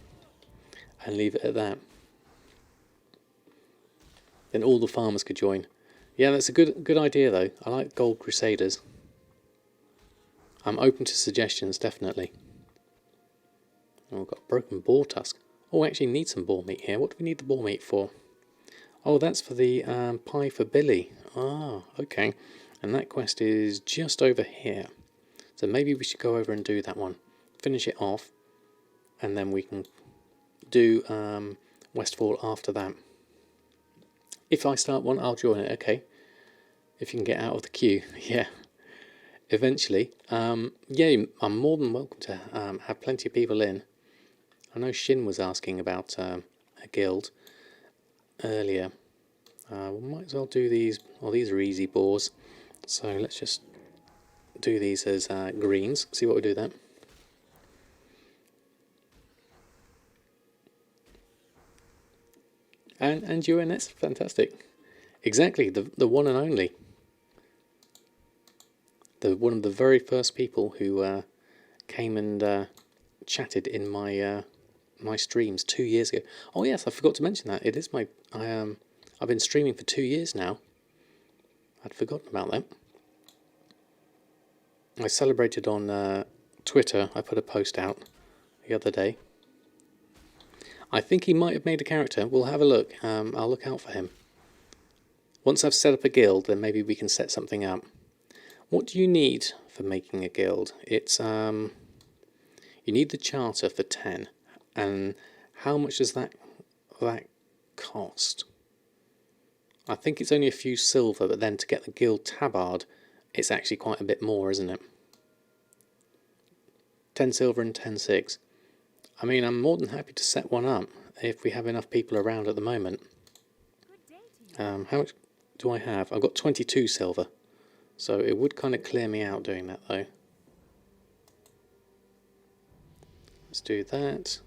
and leave it at that. Then all the farmers could join. Yeah, that's a good idea though. I like Gold Crusaders. I'm open to suggestions, definitely. Oh, we've got broken boar tusk. Oh, we actually need some boar meat here. What do we need the boar meat for? Oh, that's for the pie for Billy. Ah, okay. And that quest is just over here. So maybe we should go over and do that one. Finish it off. And then we can do Westfall after that. If I start one, I'll join it. Okay. If you can get out of the queue. Yeah. Eventually. Yeah, I'm more than welcome to have plenty of people in. I know Shin was asking about a guild earlier. We might as well do these. Well, these are easy boars. So let's just do these as greens. See what we do then. And UNS, fantastic. Exactly, the one and only. One of the very first people who came and chatted in my my streams 2 years ago. Oh yes, I forgot to mention that. It is I've been streaming for 2 years now. I'd forgotten about that. I celebrated on Twitter. I put a post out the other day. I think he might have made a character. We'll have a look. I'll look out for him. Once I've set up a guild, then maybe we can set something up. What do you need for making a guild? It's you need the charter for 10. And how much does that cost? I think it's only a few silver, but then to get the guild tabard, it's actually quite a bit more, isn't it? 10 silver and 10.6. I mean, I'm more than happy to set one up if we have enough people around at the moment. How much do I have? I've got 22 silver. So it would kind of clear me out doing that though. Let's do that.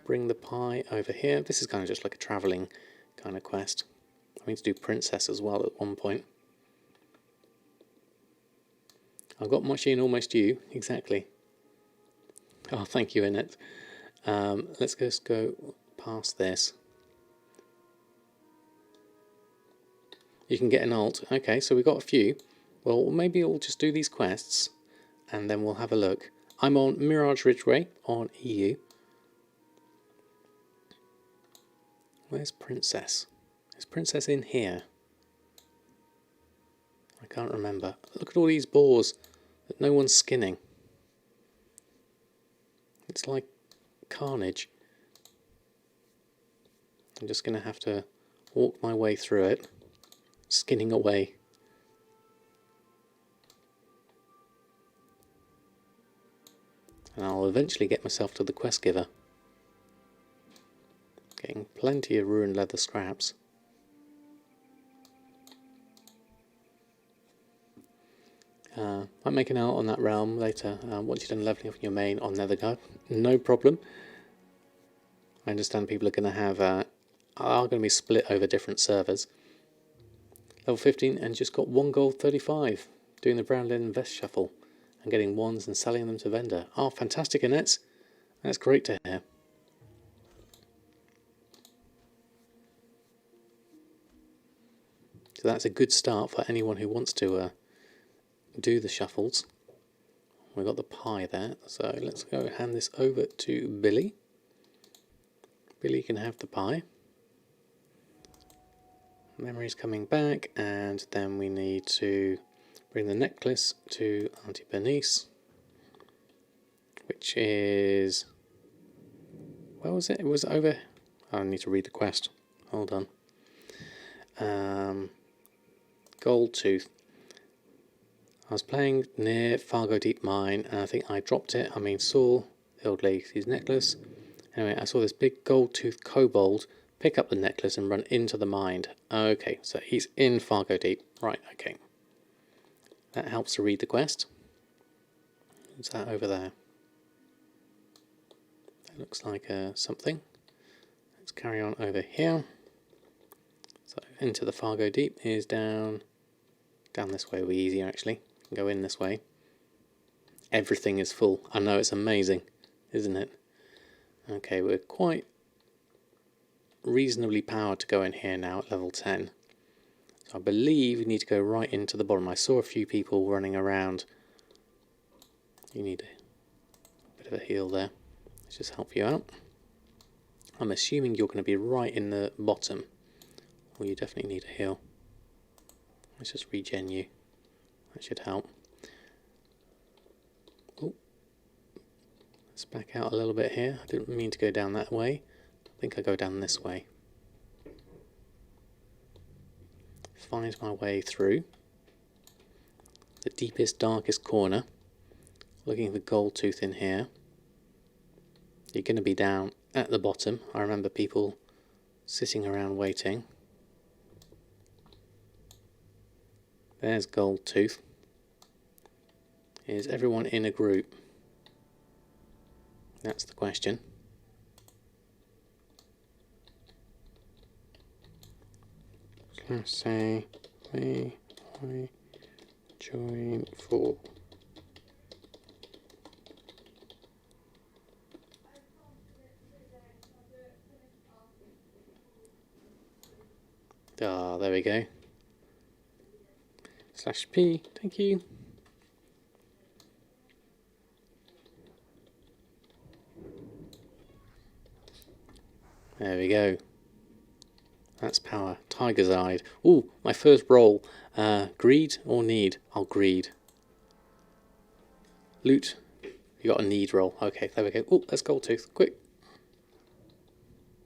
Bring the pie over here. This is kind of just like a travelling kind of quest. I need to do princess as well at one point. I've got Mochi and almost you, exactly. Oh, thank you, Annette. Let's just go past this. You can get an alt. Okay, so we've got a few. Well, maybe we'll just do these quests, and then we'll have a look. I'm on Mirage Ridgeway on EU. Where's Princess? Is Princess in here? I can't remember. Look at all these boars that no one's skinning. It's like carnage. I'm just going to have to walk my way through it, skinning away. And I'll eventually get myself to the quest giver. Getting plenty of ruined leather scraps. Might make an out on that realm later, once you've done leveling up in your main on Netherguard. No problem. I understand people are going to have are going to be split over different servers. Level 15 and just got 1 gold 35 doing the brown linen vest shuffle and getting wands and selling them to vendor. Oh, fantastic, Annette. That's great to hear. So that's a good start for anyone who wants to do the shuffles. We've got the pie there, so let's go hand this over to Billy. Billy can have the pie. Memories coming back, and then we need to bring the necklace to Auntie Bernice, which is, where was it? It was over, I need to read the quest, hold on. Gold Tooth. I was playing near Fargo Deep Mine, and I think I dropped it. Saw the old lady's necklace. Anyway, I saw this big gold tooth kobold pick up the necklace and run into the mine. Okay, so he's in Fargo Deep. Right, okay. That helps to read the quest. What's that over there? That looks like something. Let's carry on over here. So into the Fargo Deep is down this way will be easier actually. Go in this way. Everything is full. I know, it's amazing, isn't it? Okay, we're quite reasonably powered to go in here now at level 10. So I believe we need to go right into the bottom. I saw a few people running around. You need a bit of a heal there. Let's just help you out. I'm assuming you're going to be right in the bottom. Well, you definitely need a heal. Let's just regen you. That should help. Oh, let's back out a little bit here. I didn't mean to go down that way. I think I go down this way. Find my way through the deepest, darkest corner. Looking for gold tooth in here. You're going to be down at the bottom. I remember people sitting around waiting. There's gold tooth. Is everyone in a group? That's the question. Let's say I join for. Ah, there we go. /P, thank you. There we go. That's power. Tiger's Eye. Ooh, my first roll. Greed or need? I'll greed. Loot. You got a need roll. Okay, there we go. Oh, that's gold tooth. Quick.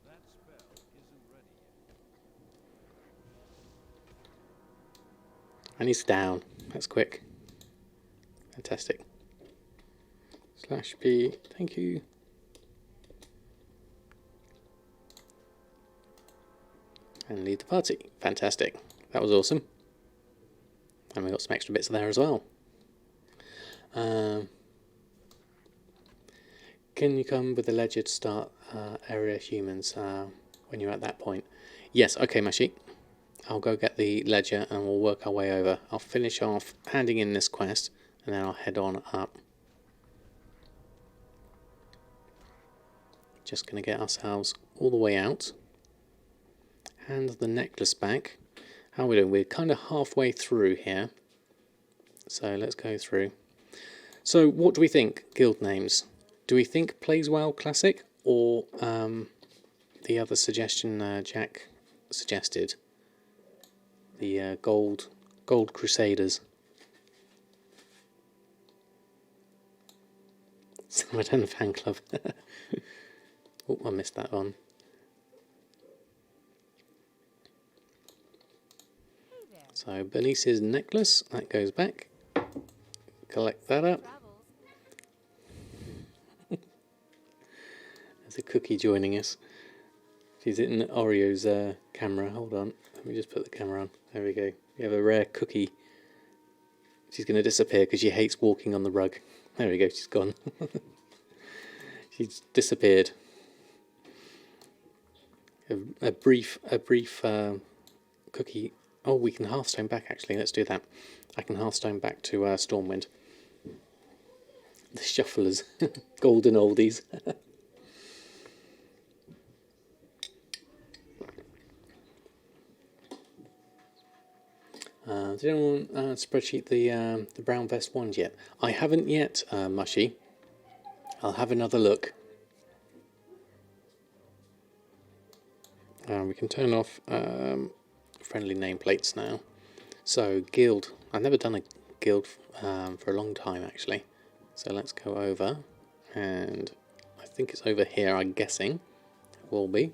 That spell isn't ready yet. And he's down. That's quick. Fantastic. /P, thank you. And lead the party. Fantastic. That was awesome. And we got some extra bits there as well. Can you come with the ledger to start area humans when you're at that point? Yes, okay, Mashi. I'll go get the ledger and we'll work our way over. I'll finish off handing in this quest and then I'll head on up. Just going to get ourselves all the way out. Hand the necklace back. How are we doing? We're kind of halfway through here. So let's go through. So what do we think, guild names? Do we think Plays WoW Classic or the other suggestion Jack suggested? The Gold Crusaders. Samadan fan club. Oh, I missed that one. So Bernice's necklace, that goes back. Collect that up. There's a cookie joining us. She's in Oreo's camera. Hold on. Let me just put the camera on. There we go. We have a rare cookie. She's going to disappear because she hates walking on the rug. There we go. She's gone. She's disappeared. A brief cookie. Oh, we can Hearthstone back actually. Let's do that. I can Hearthstone back to Stormwind. The shufflers, golden oldies. Did anyone spreadsheet the brown vest wand yet? I haven't yet, Mushy. I'll have another look. We can turn off friendly nameplates now. So guild. I've never done a guild for a long time actually. So let's go over, and I think it's over here. I'm guessing it will be.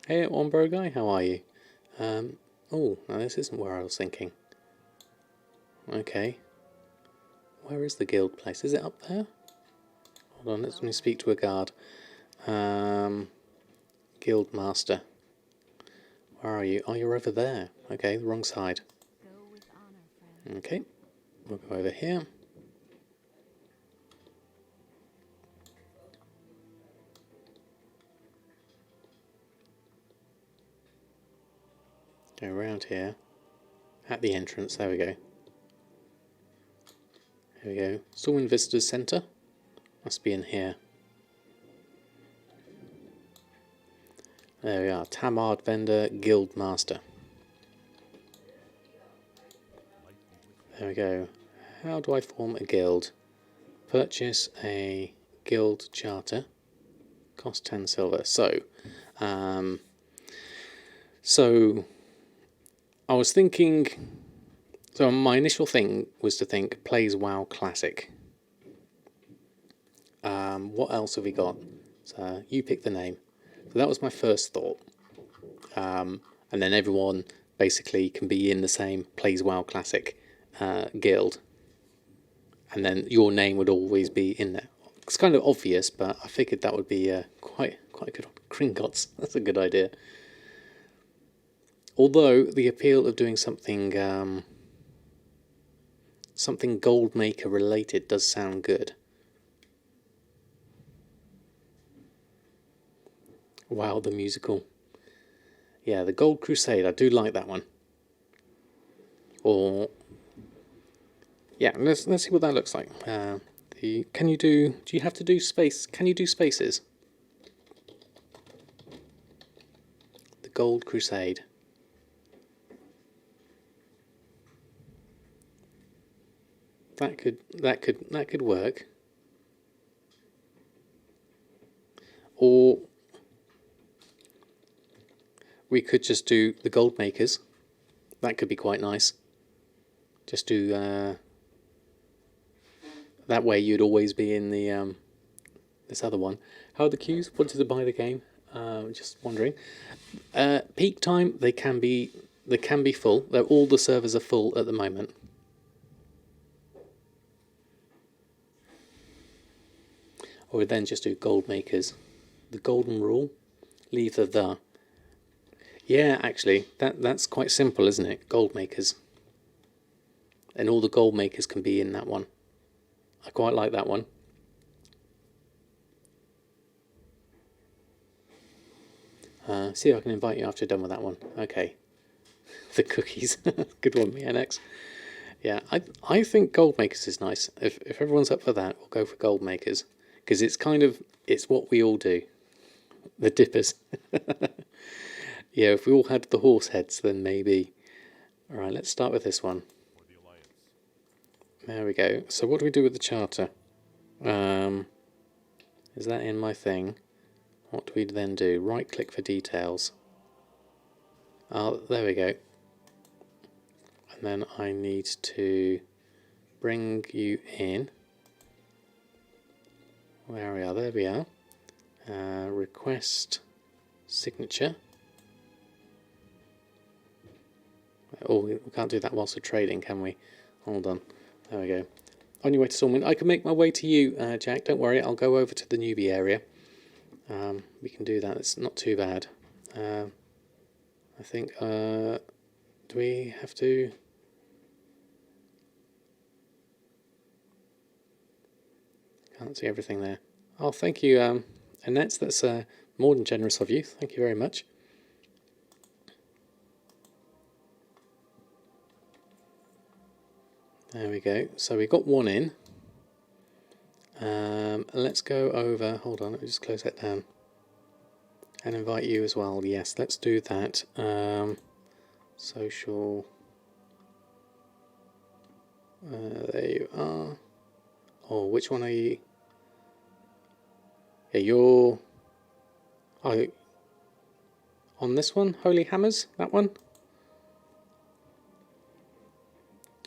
Hey, Wombro guy, how are you? Oh, no, this isn't where I was thinking. Okay. Where is the guild place? Is it up there? Hold on, let me speak to a guard. Guild master. Where are you? Oh, you're over there. Okay, the wrong side. Okay, we'll go over here. Go around here. At the entrance, there we go. Here we go. Stormwind Visitors Centre. Must be in here. There we are. Tamard Vendor Guild Master. There we go. How do I form a guild? Purchase a guild charter. Cost 10 silver. So I was thinking. So my initial thing was to think plays WoW Classic. What else have we got? So you pick the name. So that was my first thought. And then everyone basically can be in the same plays WoW Classic guild. And then your name would always be in there. It's kind of obvious, but I figured that would be quite good. Gringotts, that's a good idea. Although the appeal of doing something Goldmaker related does sound good. Wow, the musical. Yeah, the Gold Crusade. I do like that one. Or yeah, let's see what that looks like. Can you do? Do you have to do space? Can you do spaces? The Gold Crusade. That could work. Or we could just do the Goldmakers. That could be quite nice. Just do that way. You'd always be in the this other one. How are the queues? Wanted to buy the game. Just wondering. Peak time. They can be full. All the servers are full at the moment. Or then just do Goldmakers. The golden rule. Leave the. Yeah, actually, that's quite simple, isn't it? Goldmakers. And all the Goldmakers can be in that one. I quite like that one. See if I can invite you after you're done with that one. Okay. The cookies. Good one, MeNX. Yeah, I think Goldmakers is nice. If everyone's up for that, we'll go for Goldmakers. Because it's what we all do. The dippers. Yeah, if we all had the horse heads, then maybe. Alright, let's start with this one. There we go. So what do we do with the charter? Is that in my thing? What do we then do? Right click for details. Oh, there we go. And then I need to bring you in. Where we are? There we are. Request signature. Oh, we can't do that whilst we're trading, can we? Hold on. There we go. On your way to Stormwind. I can make my way to you, Jack. Don't worry. I'll go over to the newbie area. We can do that. It's not too bad. I think... do we have to... Can't see everything there. Oh, thank you, Annette. That's more than generous of you. Thank you very much. There we go. So we got one in. Let's go over. Hold on, let me just close that down. And invite you as well. Yes, let's do that. Social. There you are. Oh, which one are you? Yeah, you're... Oh, on this one? Holy Hammers? That one?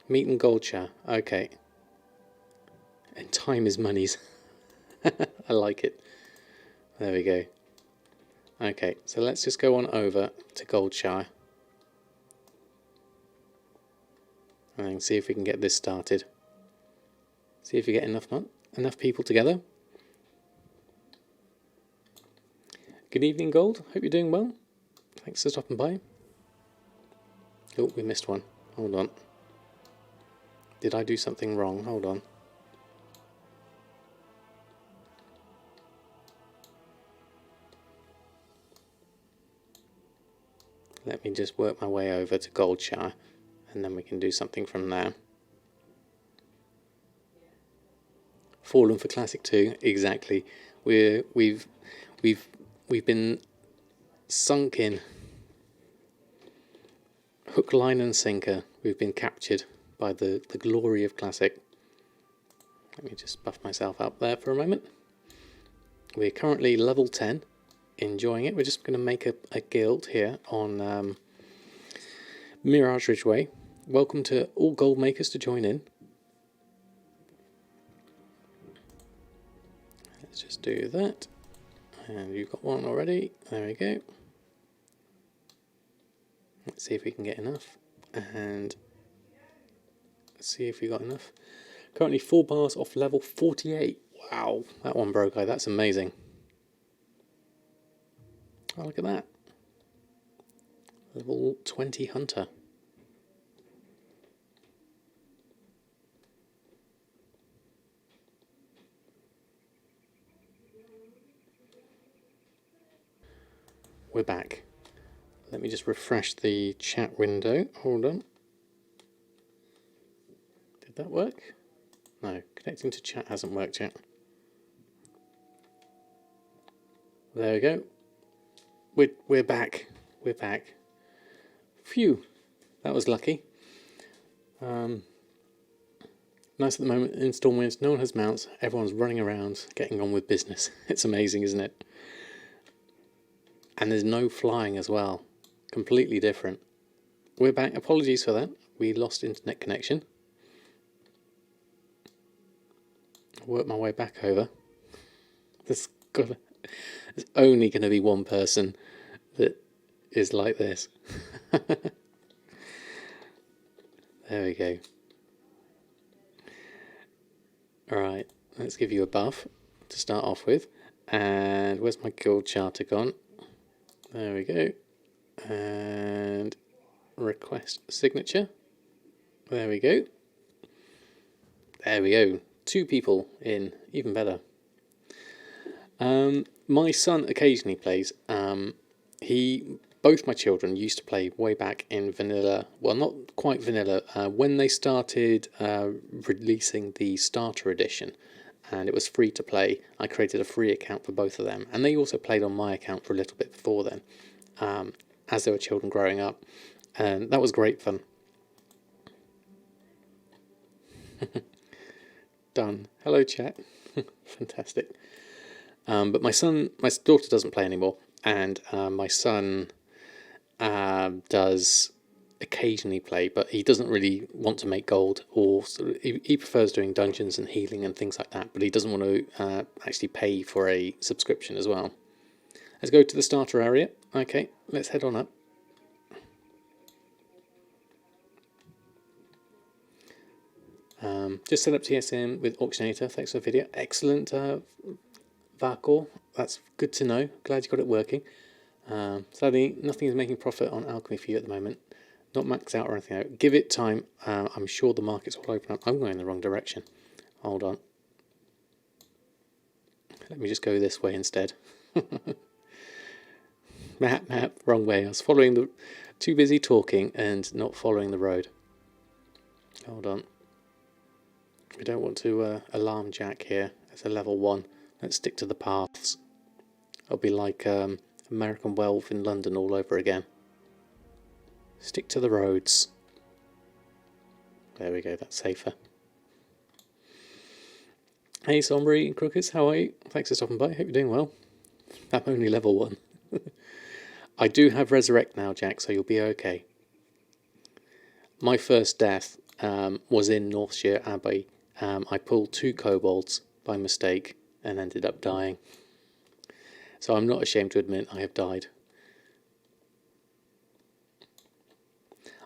Meat and gold share. Okay. And time is monies. I like it. There we go. Okay, so let's just go on over to Goldshire. And see if we can get this started. See if we get enough people together. Good evening, Gold. Hope you're doing well. Thanks for stopping by. Oh, we missed one. Hold on. Did I do something wrong? Hold on. Let me just work my way over to Goldshire, and then we can do something from there. Fallen for Classic 2, exactly. We've been sunk in. Hook, line and sinker. We've been captured by the glory of Classic. Let me just buff myself up there for a moment. We're currently level 10, enjoying it. We're just going to make a guild here on Mirage Ridgeway. Welcome to all Goldmakers to join in. Let's just do that. And you've got one already. There we go. Let's see if we can get enough. And let's see if we got enough. Currently 4 bars off level 48. Wow, that one broke. That's amazing. Oh, look at that. Level 20 hunter. We're back. Let me just refresh the chat window. Hold on. Did that work? No, connecting to chat hasn't worked yet. There we go. We're back. We're back. Phew, that was lucky. Nice at the moment in Stormwind. No one has mounts. Everyone's running around, getting on with business. It's amazing, isn't it? And there's no flying as well. Completely different. We're back. Apologies for that. We lost internet connection. Work my way back over. There's only going to be one person that is like this. There we go. Alright, let's give you a buff to start off with. And where's my guild charter gone? There we go. And request signature. There we go. There we go. 2 people in, even better. My son occasionally plays. Both my children used to play way back in vanilla. Well, not quite vanilla. When they started releasing the starter edition, and it was free to play, I created a free account for both of them, and they also played on my account for a little bit before then, as they were children growing up, and that was great fun. Done. Hello, chat. Fantastic. But my daughter doesn't play anymore, and my son does occasionally play, but he doesn't really want to make gold, or sort of, he prefers doing dungeons and healing and things like that, but he doesn't want to actually pay for a subscription as well. Let's go to the starter area. Okay, let's head on up. Just set up TSM with Auctionator. Thanks for the video. Excellent, Varkor. That's good to know. Glad you got it working. Sadly, nothing is making profit on alchemy for you at the moment. Not maxed out or anything. Give it time. I'm sure the markets will open up. I'm going in the wrong direction. Hold on. Let me just go this way instead. Map, wrong way. I was following the... Too busy talking and not following the road. Hold on. We don't want to alarm Jack here. It's a level 1. Let's stick to the paths. It'll be like American Wealth in London all over again. Stick to the roads. There we go, that's safer. Hey Sombry and Crookers, how are you? Thanks for stopping by, hope you're doing well. I'm only level 1. I do have Resurrect now, Jack, so you'll be okay. My first death was in Northshire Abbey. I pulled 2 kobolds by mistake and ended up dying. So I'm not ashamed to admit I have died.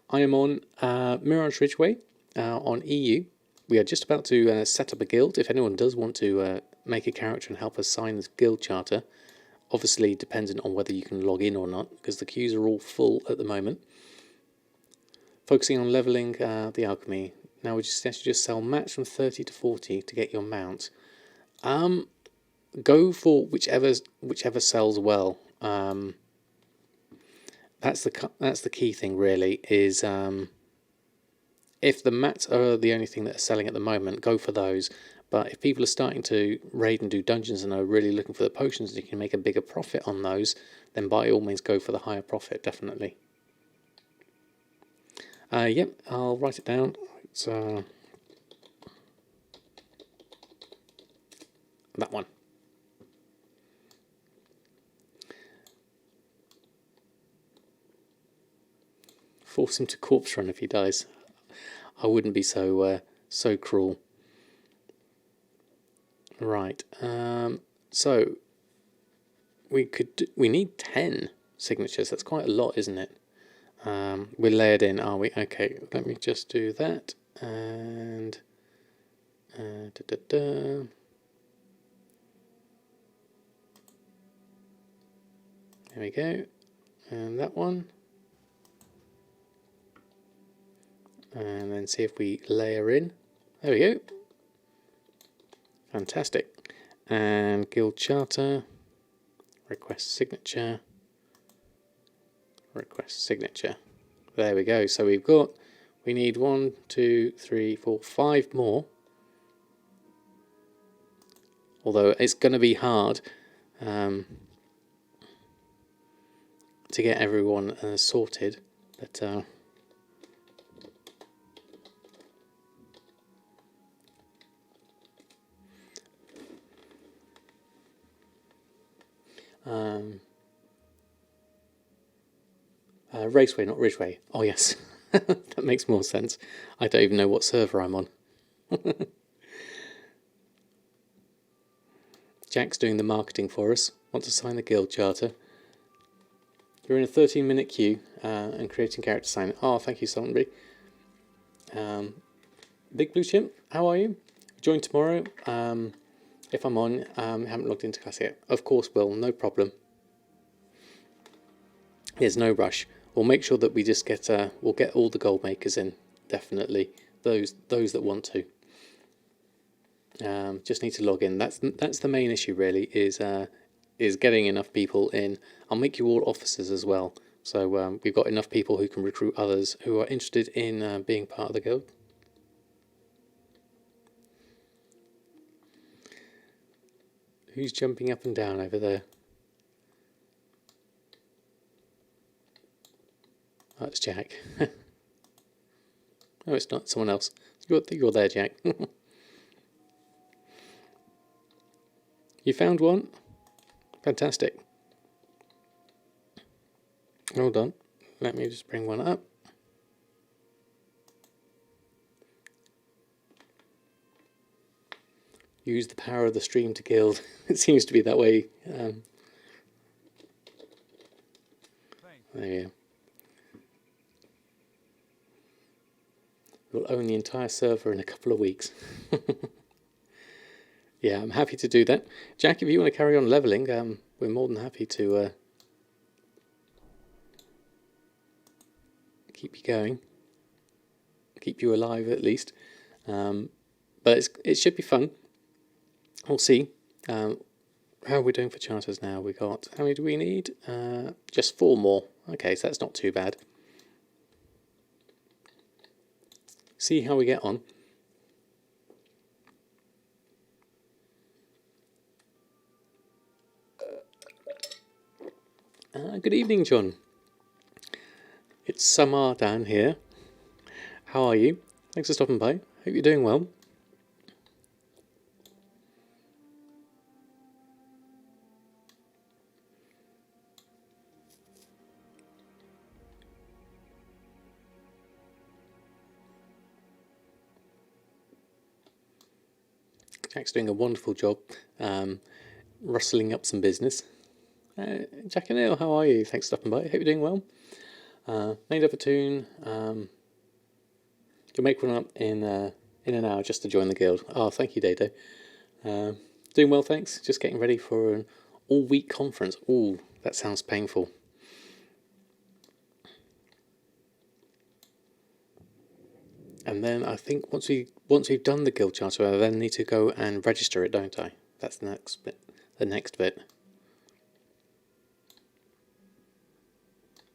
I am on Mirage Ridgeway on EU. We are just about to set up a guild. If anyone does want to make a character and help us sign this guild charter, obviously dependent on whether you can log in or not, because the queues are all full at the moment. Focusing on leveling the alchemy. Now we just sell mats from 30 to 40 to get your mount. Go for whichever sells well. That's the key thing really, is if the mats are the only thing that are selling at the moment, go for those. But if people are starting to raid and do dungeons and are really looking for the potions and you can make a bigger profit on those, then by all means go for the higher profit, definitely. Yep, I'll write it down. It's that one. Force him to corpse run if he dies. I wouldn't be so so cruel. Right. So we need 10 signatures. That's quite a lot, isn't it? We're layered in, are we? Okay. Let me just do that and there we go. And that one. And then see if we layer in. There we go. Fantastic. And guild charter. Request signature. Request signature. There we go. So we need 1, 2, 3, 4, 5 more. Although it's going to be hard to get everyone sorted, but Raceway, not Ridgeway. Oh yes, that makes more sense. I don't even know what server I'm on. Jack's doing the marketing for us. Want to sign the guild charter. You're in a 13-minute queue and creating character sign. Oh, thank you, Sonbury. Big Blue Chimp, how are you? Join tomorrow. If I'm on, haven't logged into class yet. Of course will, no problem. There's no rush. We'll make sure that we just get we'll get all the Goldmakers in, definitely. Those that want to. Just need to log in. That's the main issue really, is getting enough people in. I'll make you all officers as well. So we've got enough people who can recruit others who are interested in being part of the guild. Who's jumping up and down over there? Oh, it's Jack. No, it's not. Someone else. You're there, Jack. You found one? Fantastic. Hold on. Let me just bring one up. use the power of the stream to guild. It seems to be that way. Thank you. There you go. We'll own the entire server in a couple of weeks. Yeah, I'm happy to do that. Jack, if you want to carry on leveling, we're more than happy to keep you going. Keep you alive at least. But it should be fun. We'll see. How are we doing for charters now? We got, how many do we need? Just 4 more. Okay, so that's not too bad. See how we get on. Good evening, John. It's Samadan here. How are you? Thanks for stopping by. Hope you're doing well. Jack's doing a wonderful job rustling up some business. Jack and Neil, how are you? Thanks for stopping by. Hope you're doing well. Made up a tune. You'll make one up in an hour just to join the guild. Oh, thank you, Dado. Doing well, thanks. Just getting ready for an all-week conference. Ooh, that sounds painful. And then I think once we've done the guild charter, I then need to go and register it, don't I? That's the next bit. The next bit.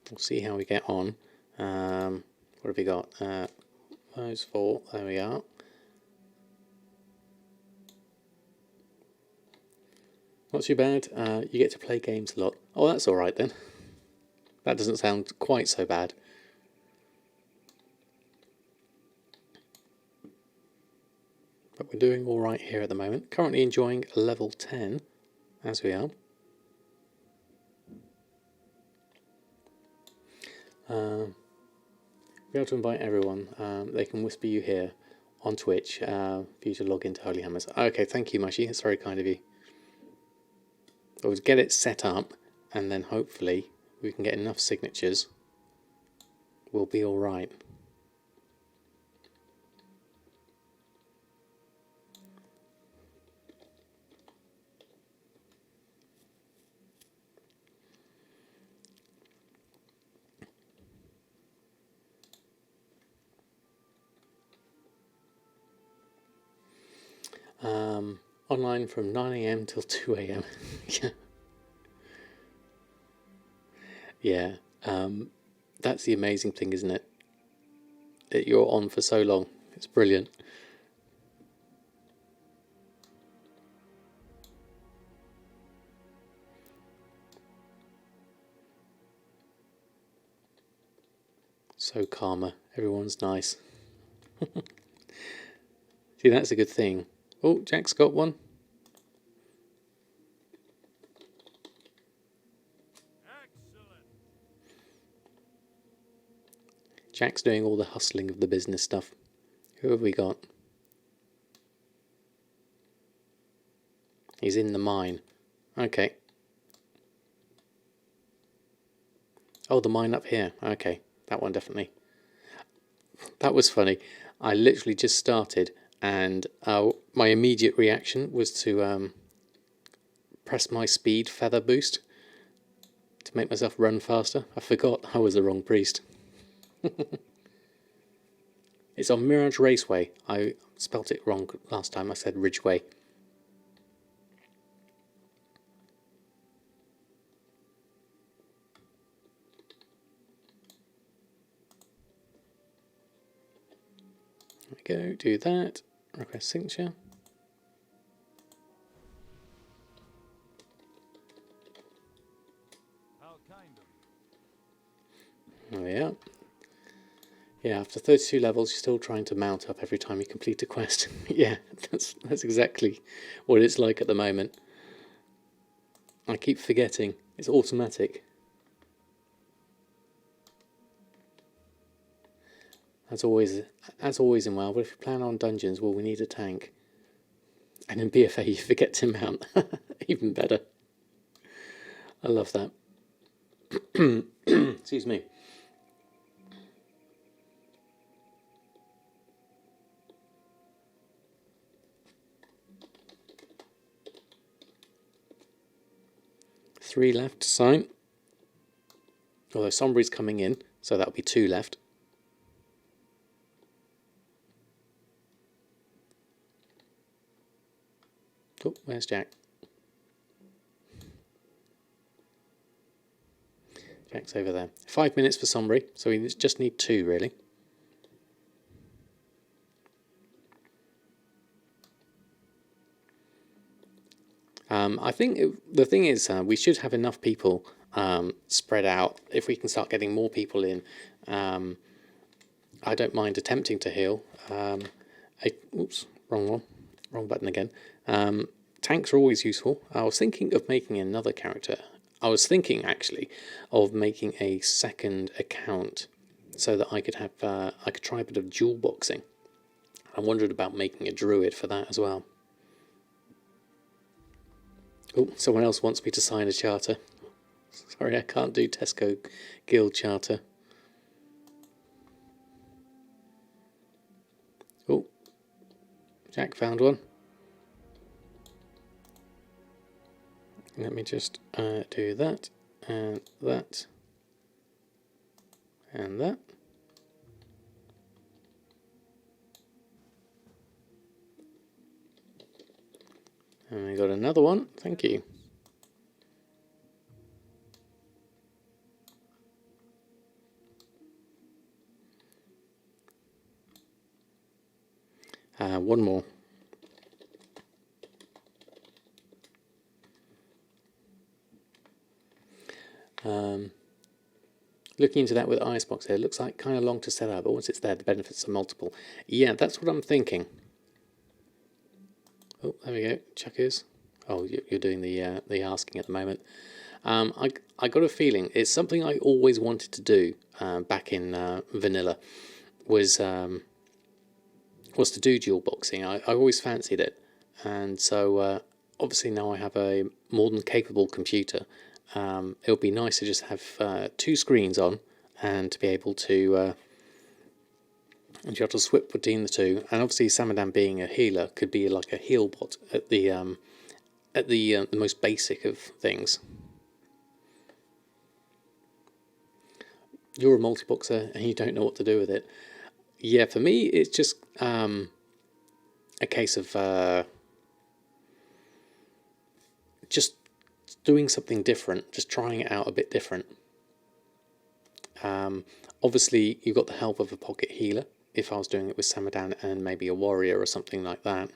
We'll see how we get on. What have we got? Those 4. There we are. Not too bad. You get to play games a lot. Oh, that's all right then. That doesn't sound quite so bad. But we're doing all right here at the moment. Currently enjoying level 10, as we are. Be able to invite everyone. They can whisper you here on Twitch for you to log into Holy Hammers. Okay, thank you, Mushy. That's very kind of you. We'll get it set up, and then hopefully we can get enough signatures. We'll be all right. Online from 9 AM till 2 AM. Yeah. That's the amazing thing, isn't it? That you're on for so long. It's brilliant. So calmer. Everyone's nice. See, that's a good thing. Oh, Jack's got one. Excellent. Jack's doing all the hustling of the business stuff. Who have we got? He's in the mine. Okay. Oh, the mine up here. Okay, that one definitely. That was funny. I literally just started, and my immediate reaction was to press my speed feather boost to make myself run faster. I forgot I was the wrong priest. It's on Mirage Raceway. I spelt it wrong last time. I said Ridgeway. There we go. Do that. Request signature. How kind of There you. we are. Yeah, after 32 levels, you're still trying to mount up every time you complete a quest. Yeah, that's exactly what it's like at the moment. I keep forgetting. It's automatic. As always in WoW, but if you plan on dungeons, well, we need a tank. And in BFA you forget to mount. Even better. I love that. Excuse me. Three left to sign. Although Sombre's coming in, so that'll be two left. Oh, where's Jack? Jack's over there. 5 minutes for Sombre, so we just need two, really. I think the thing is, we should have enough people spread out. If we can start getting more people in, I don't mind attempting to heal. Oops, wrong one. Wrong button again. Tanks are always useful. I was thinking of making another character. I was thinking, actually, of making a second account so that I could have I could try a bit of dual boxing. I wondered about making a druid for that as well. Oh, someone else wants me to sign a charter. Sorry, I can't do Tesco Guild charter. Oh, Jack found one. Let me just do that, and that, and that. And we got another one, thank you. One more. Looking into that with Icebox here, looks like kind of long to set up, but once it's there, the benefits are multiple. Yeah, that's what I'm thinking. Oh, there we go, Chuckers. Oh, you're doing the asking at the moment. I got a feeling it's something I always wanted to do back in vanilla was to do dual boxing. I always fancied it, and so obviously now I have a more than capable computer. It would be nice to just have two screens on and to be able to swap between the two. And obviously Samadan being a healer could be like a heal bot at the most basic of things. You're a multi-boxer and you don't know what to do with it. Yeah, for me it's just a case of just doing something different, just trying it out a bit different. Obviously you've got the help of a pocket healer if I was doing it with Samadan and maybe a warrior or something like that.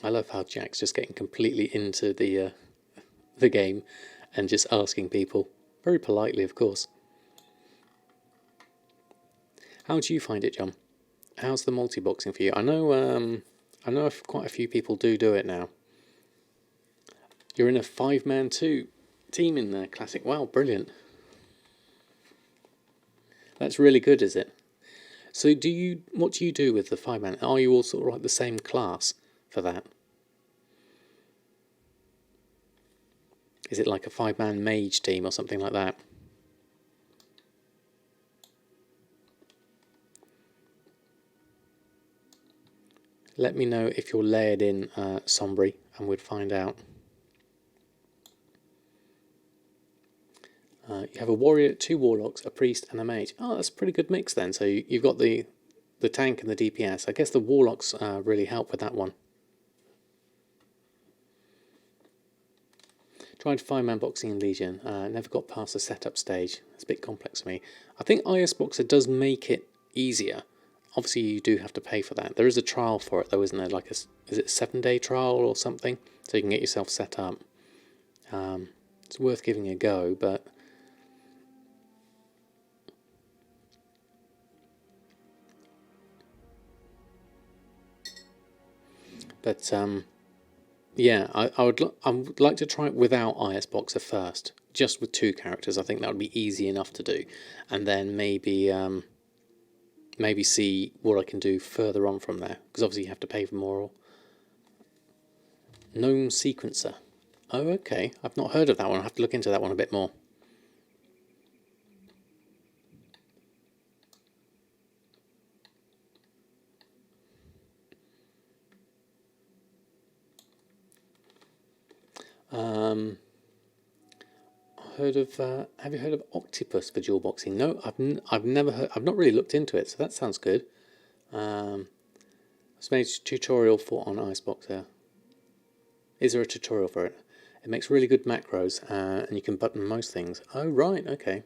I love how Jack's just getting completely into the game and just asking people, very politely of course. How do you find it, John? How's the multi-boxing for you? I know quite a few people do it now. You're in a 5-man 2 team in there, Classic. Wow, brilliant. That's really good, is it? So what do you do with the 5-man? Are you all sort of like the same class for that? Is it like a 5-man mage team or something like that? Let me know if you're layered in Sombre and we'd find out. You have a warrior, 2 warlocks, a priest and a mage. Oh, that's a pretty good mix then. So you've got the tank and the DPS. I guess the warlocks really help with that one. Tried 5-man boxing in Legion. Never got past the setup stage. It's a bit complex for me. I think IS Boxer does make it easier. Obviously you do have to pay for that. There is a trial for it though, isn't there? Like is it a 7-day trial or something? So you can get yourself set up. It's worth giving a go, but yeah, I would like to try it without IS Boxer first, just with 2 characters. I think that would be easy enough to do, and then maybe maybe see what I can do further on from there, because obviously you have to pay for more. Gnome sequencer. Oh, okay. I've not heard of that one. I'll have to look into that one a bit more. Heard of? Have you heard of Octopus for dual boxing? No, I've never heard. I've not really looked into it, so that sounds good. It's made a tutorial for on Iceboxer. Is there a tutorial for it? It makes really good macros, and you can button most things. Oh, right, okay.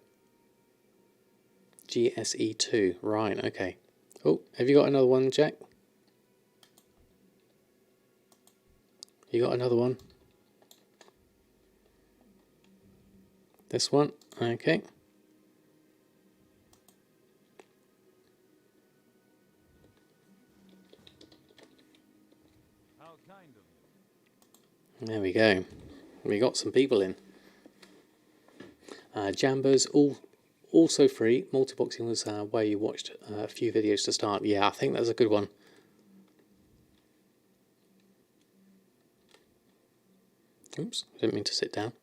GSE2, right, okay. Oh, have you got another one, Jack? You got another one? This one, okay. How kind of you. There we go. We got some people in. Jambers, also free. Multiboxing was where you watched a few videos to start. Yeah, I think that's a good one. Oops, didn't mean to sit down.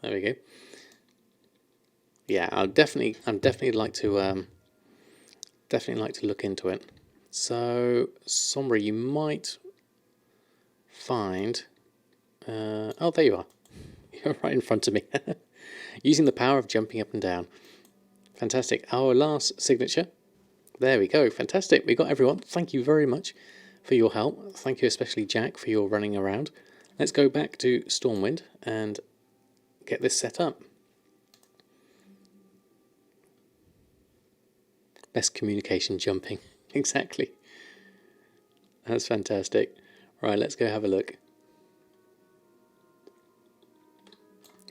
There we go. Yeah, I'm definitely like to look into it. So, Sombra, you might find. Oh, there you are. You're right in front of me. Using the power of jumping up and down. Fantastic. Our last signature. There we go. Fantastic. We got everyone. Thank you very much for your help. Thank you especially, Jack, for your running around. Let's go back to Stormwind and get this set up. Best communication jumping. Exactly. That's fantastic. Right, let's go have a look.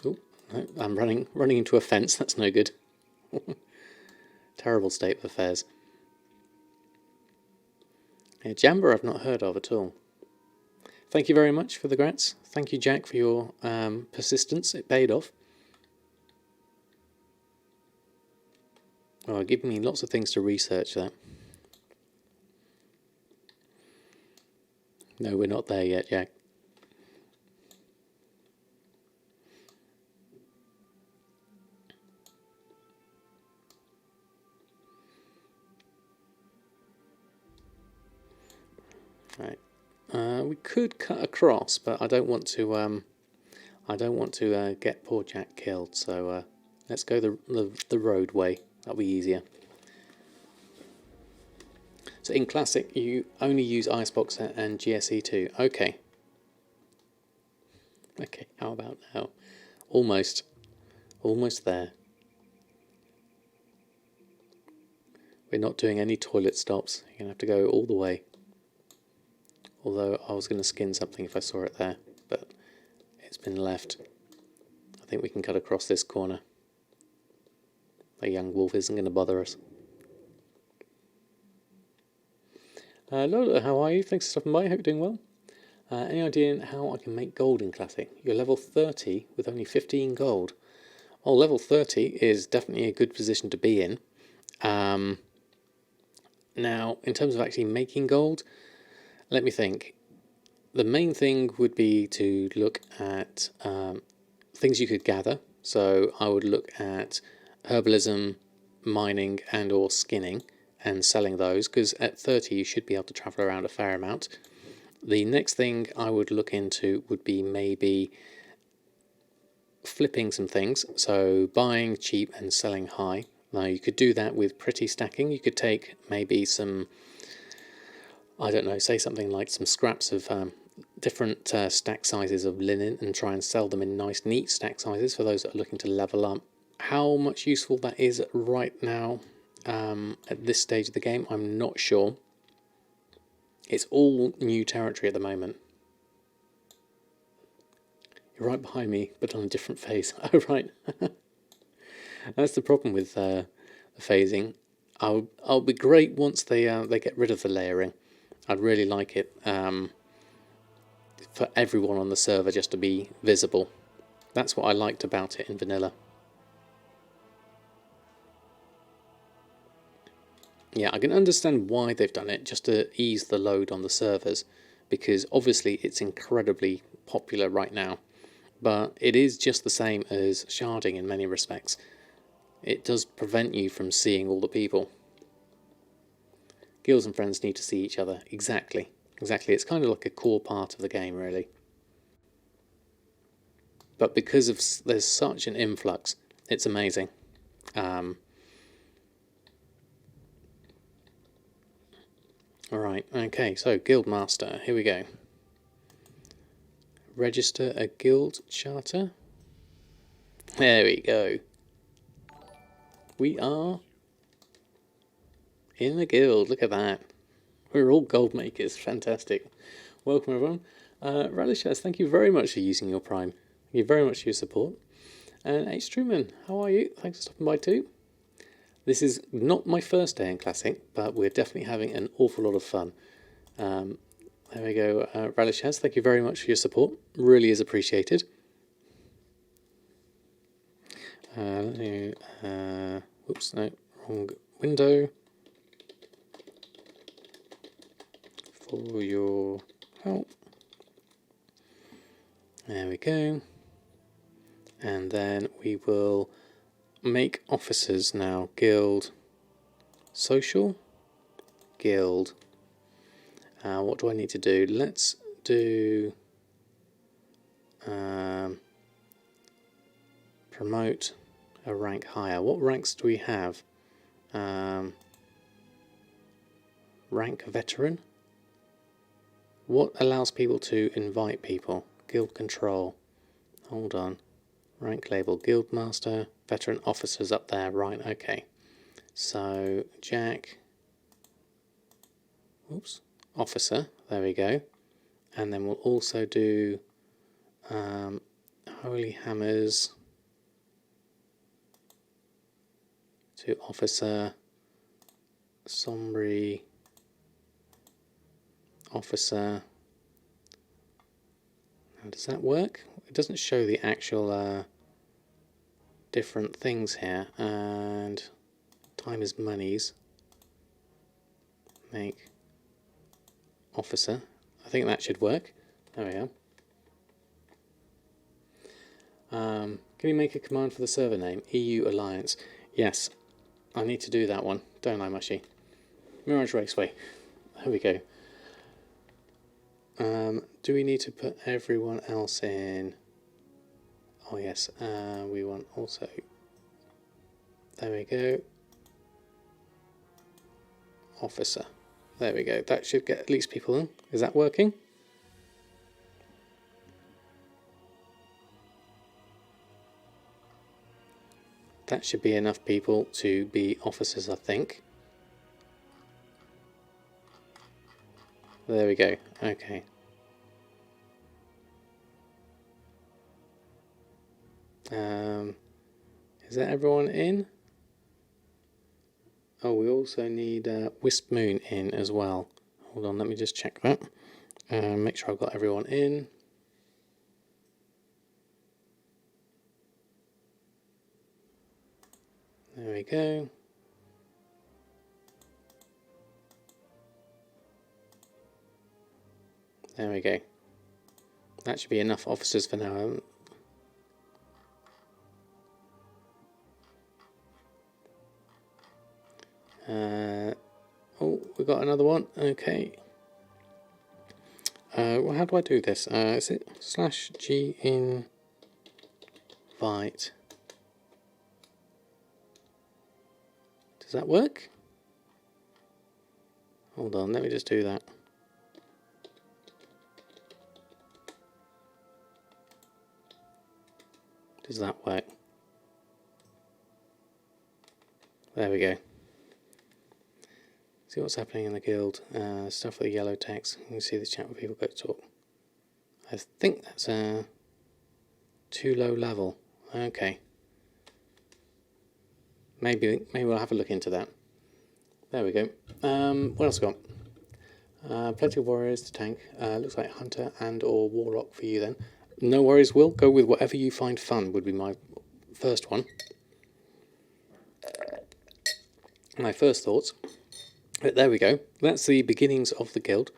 Oh, no, I'm running into a fence. That's no good. Terrible state of affairs. Yeah, Jamber I've not heard of at all. Thank you very much for the grants. Thank you, Jack, for your persistence. It paid off. Oh, giving me lots of things to research there. No, we're not there yet, Jack. Right. We could cut across, but I don't want to. Get poor Jack killed. So let's go the road way. That'll be easier. So in Classic, you only use Iceboxer and GSE2. Okay. Okay, how about now? Almost there. We're not doing any toilet stops. You're going to have to go all the way. Although I was going to skin something if I saw it there, but it's been left. I think we can cut across this corner. A young wolf isn't going to bother us. Lola, how are you? Thanks for stopping by. Hope you're doing well. Any idea how I can make gold in Classic? You're level 30 with only 15 gold. Well, level 30 is definitely a good position to be in. Now, in terms of actually making gold, let me think. The main thing would be to look at things you could gather. So I would look at herbalism, mining and or skinning and selling those, because at 30 you should be able to travel around a fair amount. The next thing I would look into would be maybe flipping some things, so buying cheap and selling high. Now you could do that with pretty stacking. You could take maybe some, I don't know, say something like some scraps of different stack sizes of linen and try and sell them in nice neat stack sizes for those that are looking to level up. How much useful that is right now at this stage of the game, I'm not sure. It's all new territory at the moment. You're right behind me, but on a different phase. Oh, right. That's the problem with the phasing. I'll be great once they get rid of the layering. I'd really like it for everyone on the server just to be visible. That's what I liked about it in vanilla. Yeah, I can understand why they've done it, just to ease the load on the servers, because obviously it's incredibly popular right now, but it is just the same as sharding in many respects. It does prevent you from seeing all the people. Guilds and friends need to see each other. Exactly. It's kind of like a core part of the game, really. But because there's such an influx, it's amazing. Alright, okay, so Guild Master, here we go. Register a guild charter. There we go. We are in the guild, look at that. We're all Goldmakers, fantastic. Welcome everyone. Relishers, thank you very much for using your Prime. Thank you very much for your support. And H. Truman, how are you? Thanks for stopping by too. This is not my first day in Classic, but we're definitely having an awful lot of fun. There we go, Relishers, thank you very much for your support. Really is appreciated. Oops, no, wrong window. For your help. There we go. And then we will make officers now. Guild. Social. Guild. What do I need to do? Let's do promote a rank higher. What ranks do we have? Rank veteran. What allows people to invite people? Guild control. Hold on. Rank label. Guild master. Veteran officers up there. Right, okay. So, Jack. Oops. Officer. There we go. And then we'll also do Holy Hammers to officer. Sombry. Officer. Now, does that work? It doesn't show the actual different things here. And time is monies. Make officer. I think that should work. There we are. Can you make a command for the server name? EU Alliance. Yes, I need to do that one, don't I, Mushy? Mirage Raceway. There we go. Do we need to put everyone else in? Oh yes, we want also. There we go. Officer. There we go. That should get at least people in. Is that working? That should be enough people to be officers, I think. There we go. Okay. Is that everyone in? Oh, we also need Wisp Moon in as well. Hold on, let me just check that. Make sure I've got everyone in. There we go. There we go. That should be enough officers for now. Oh, we got another one. Okay. Well, how do I do this? Is it /G invite? Does that work? Hold on, let me just do that. Does that work? There we go. See what's happening in the guild. Stuff with the yellow text. You can see the chat where people go to talk. I think that's too low level. Okay. Maybe we'll have a look into that. There we go. What else we got? Plenty of warriors to tank. Looks like hunter and or warlock for you then. No worries, Will. Go with whatever you find fun would be my first one. My first thoughts But there we go. That's the beginnings of the guild.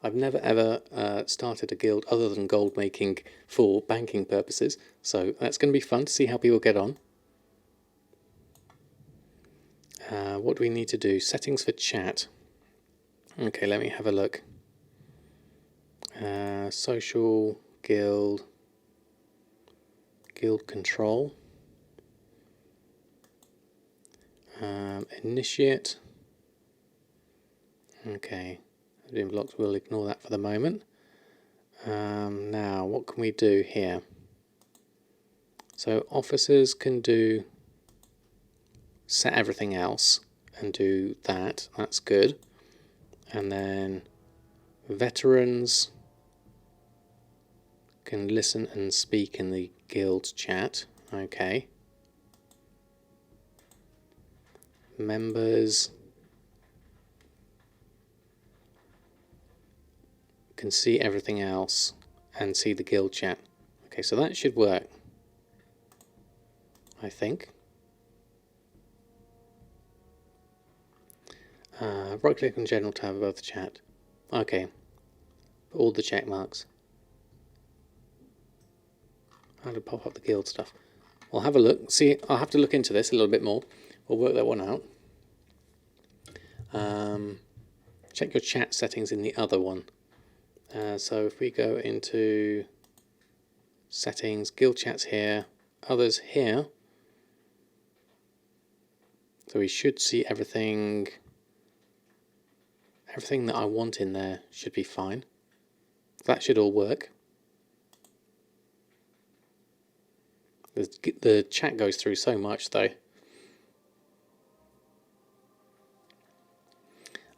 I've never ever started a guild other than gold making for banking purposes, so that's going to be fun to see how people get on. What do we need to do? Settings for chat. Okay, let me have a look. Social, guild control, initiate. Okay, it's been blocked. We'll ignore that for the moment. Now, what can we do here? So officers can do set everything else and do that. That's good. And then veterans can listen and speak in the guild chat. Okay. Members can see everything else and see the guild chat. Okay, so that should work, I think. Right click on general tab above the chat. Okay, all the check marks. How to pop up the guild stuff? We'll have a look. See, I'll have to look into this a little bit more. We'll work that one out. Check your chat settings in the other one. So if we go into settings, guild chats here, others here. So we should see everything that I want in there should be fine. That should all work. The chat goes through so much though.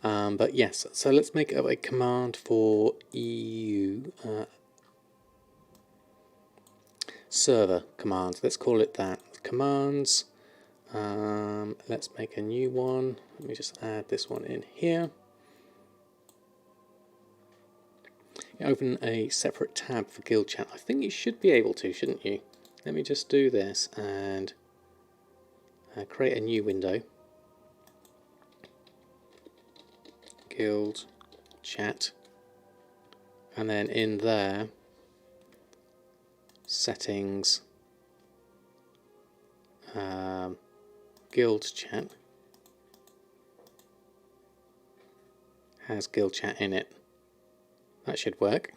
But yes, so let's make a command for EU server commands. Let's call it that. Commands. Let's make a new one. Let me just add this one in here. Open a separate tab for guild chat. I think you should be able to, shouldn't you? Let me just do this and create a new window. Guild chat, and then in there, settings, guild chat has guild chat in it. That should work.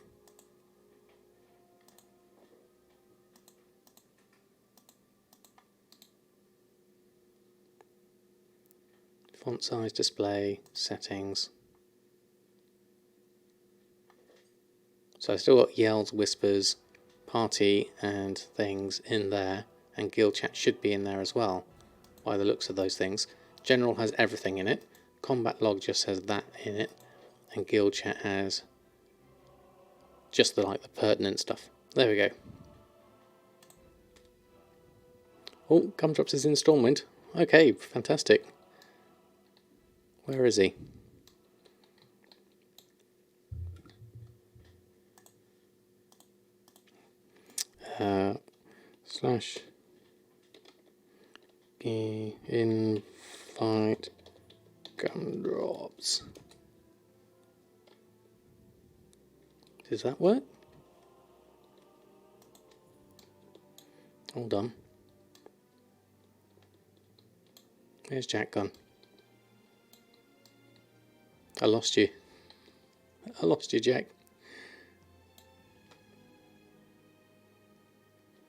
Font size, display, settings. So I've still got yells, whispers, party and things in there, and guild chat should be in there as well by the looks of those things. General has everything in it, combat log just has that in it, and guild chat has just the pertinent stuff. There we go. Oh, Gumdrops is in Stormwind. Okay, fantastic. Where is he? Slash invite Gumdrops. Does that work? Hold on. Where's Jack gone? I lost you. I lost you, Jack.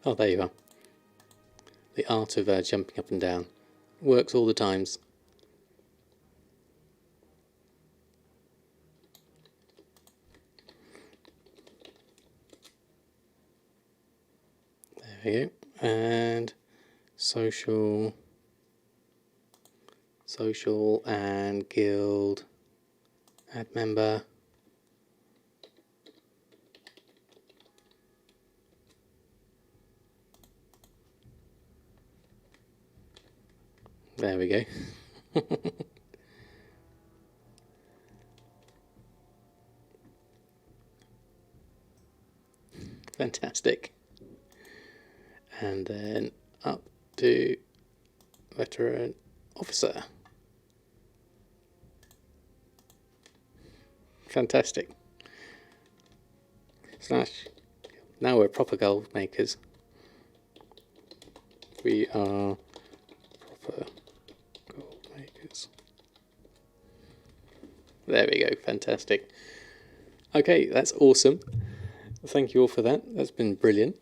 Oh, there you are. The art of jumping up and down. Works all the times. There we go. And social and guild, add member. There we go. Fantastic. And then up to veteran officer. Fantastic. Slash. Now we're proper gold makers. We are proper gold makers. There we go. Fantastic. Okay, that's awesome. Thank you all for that. That's been brilliant.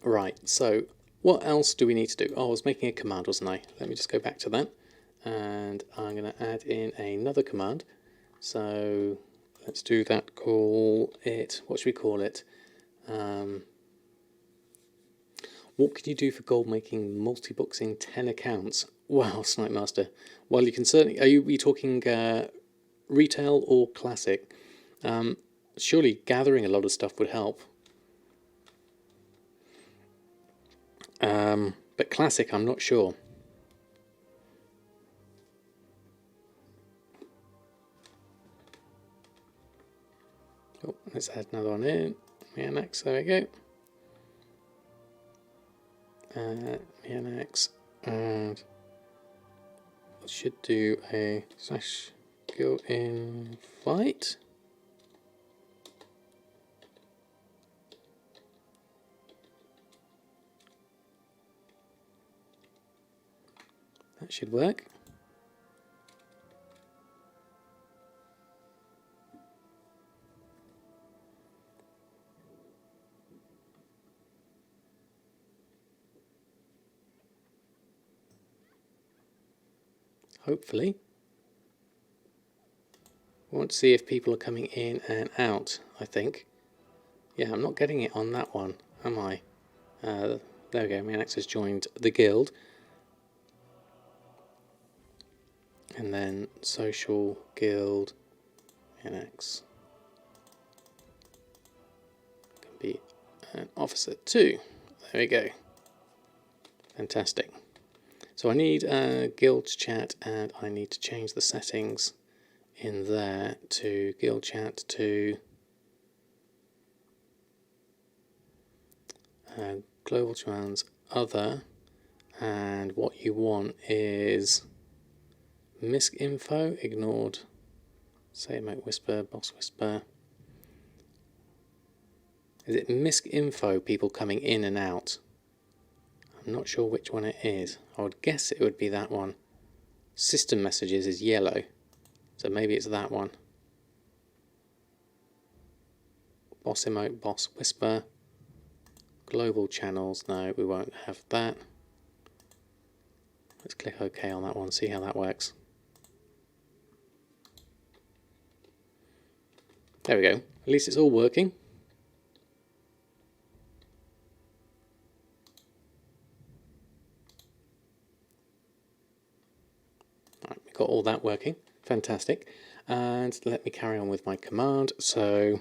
Right, so what else do we need to do? Oh, I was making a command, wasn't I? Let me just go back to that. And I'm going to add in another command. So let's do that. Call it, what should we call it? What can you do for gold making multi-books in 10 accounts? Wow, Snipe Master. Well, you can certainly, are you talking retail or classic? Surely gathering a lot of stuff would help. But classic, I'm not sure. Oh, let's add another one in. Mianax, there we go. Mianax, and I should do a slash guild invite. That should work. Hopefully. I want to see if people are coming in and out, I think. Yeah, I'm not getting it on that one, am I? There we go, Mianax has joined the guild. And then social guild Mianax can be an officer too. There we go. Fantastic. So I need guild chat, and I need to change the settings in there to guild chat to global trans other, and what you want is misc info ignored, say mate whisper, boss whisper. Is it misc info people coming in and out? I'm not sure which one it is. I would guess it would be that one. System messages is yellow, so maybe it's that one. Boss emote, boss whisper. Global channels, no, we won't have that. Let's click OK on that one, see how that works. There we go. At least it's all working. Right, we've got all that working. Fantastic. And let me carry on with my command. So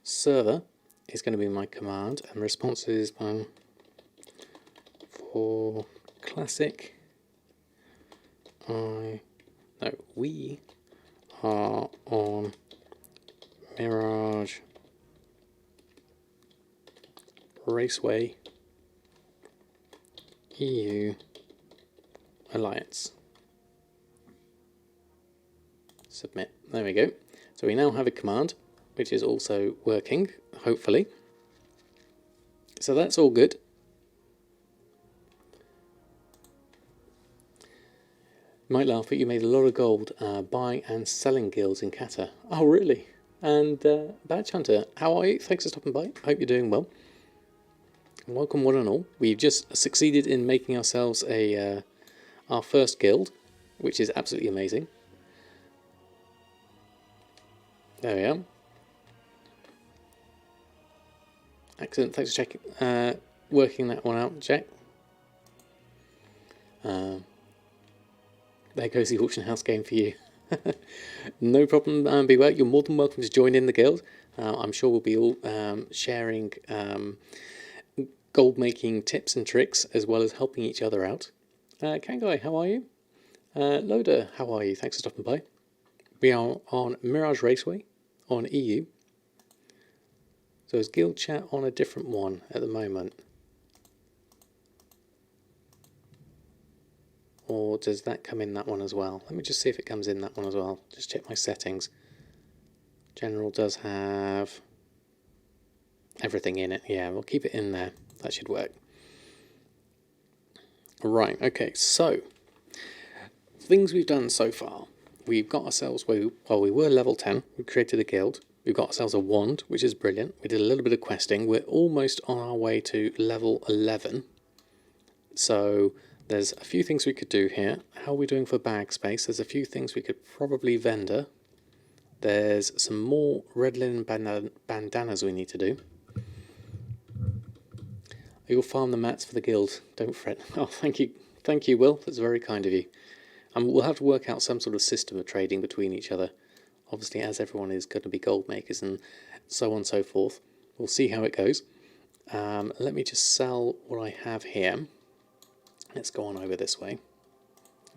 server is going to be my command, and response is for classic. We are on Mirage Raceway EU Alliance. Submit. There we go. So we now have a command which is also working, hopefully. So that's all good. You might laugh, but you made a lot of gold buying and selling guilds in Qatar. Oh, really? And Badge Hunter, how are you? Thanks for stopping by. Hope you're doing well. Welcome one and all. We've just succeeded in making ourselves a our first guild, which is absolutely amazing. There we are. Excellent. Thanks for checking, working that one out, Jack. There goes the auction house game for you. No problem, Beware. You're more than welcome to join in the guild. I'm sure we'll be all sharing gold making tips and tricks, as well as helping each other out. Kangai, how are you? Loader, how are you? Thanks for stopping by. We are on Mirage Raceway on EU. So is guild chat on a different one at the moment? or does that come in that one as well? Let me just see if it comes in that one as well. Just check my settings. General does have everything in it. Yeah, we'll keep it in there. That should work. Right, okay, so things we've done so far. We've got ourselves, we were level 10, we created a guild. We've got ourselves a wand, which is brilliant. We did a little bit of questing. We're almost on our way to level 11. So there's a few things we could do here. How are we doing for bag space? There's a few things we could probably vendor. There's some more red linen bandanas we need to do. You'll farm the mats for the guild. Don't fret. Oh, thank you, Will. That's very kind of you. We'll have to work out some sort of system of trading between each other. Obviously, as everyone is going to be gold makers and so on and so forth. We'll see how it goes. Let me just sell what I have here. Let's go on over this way.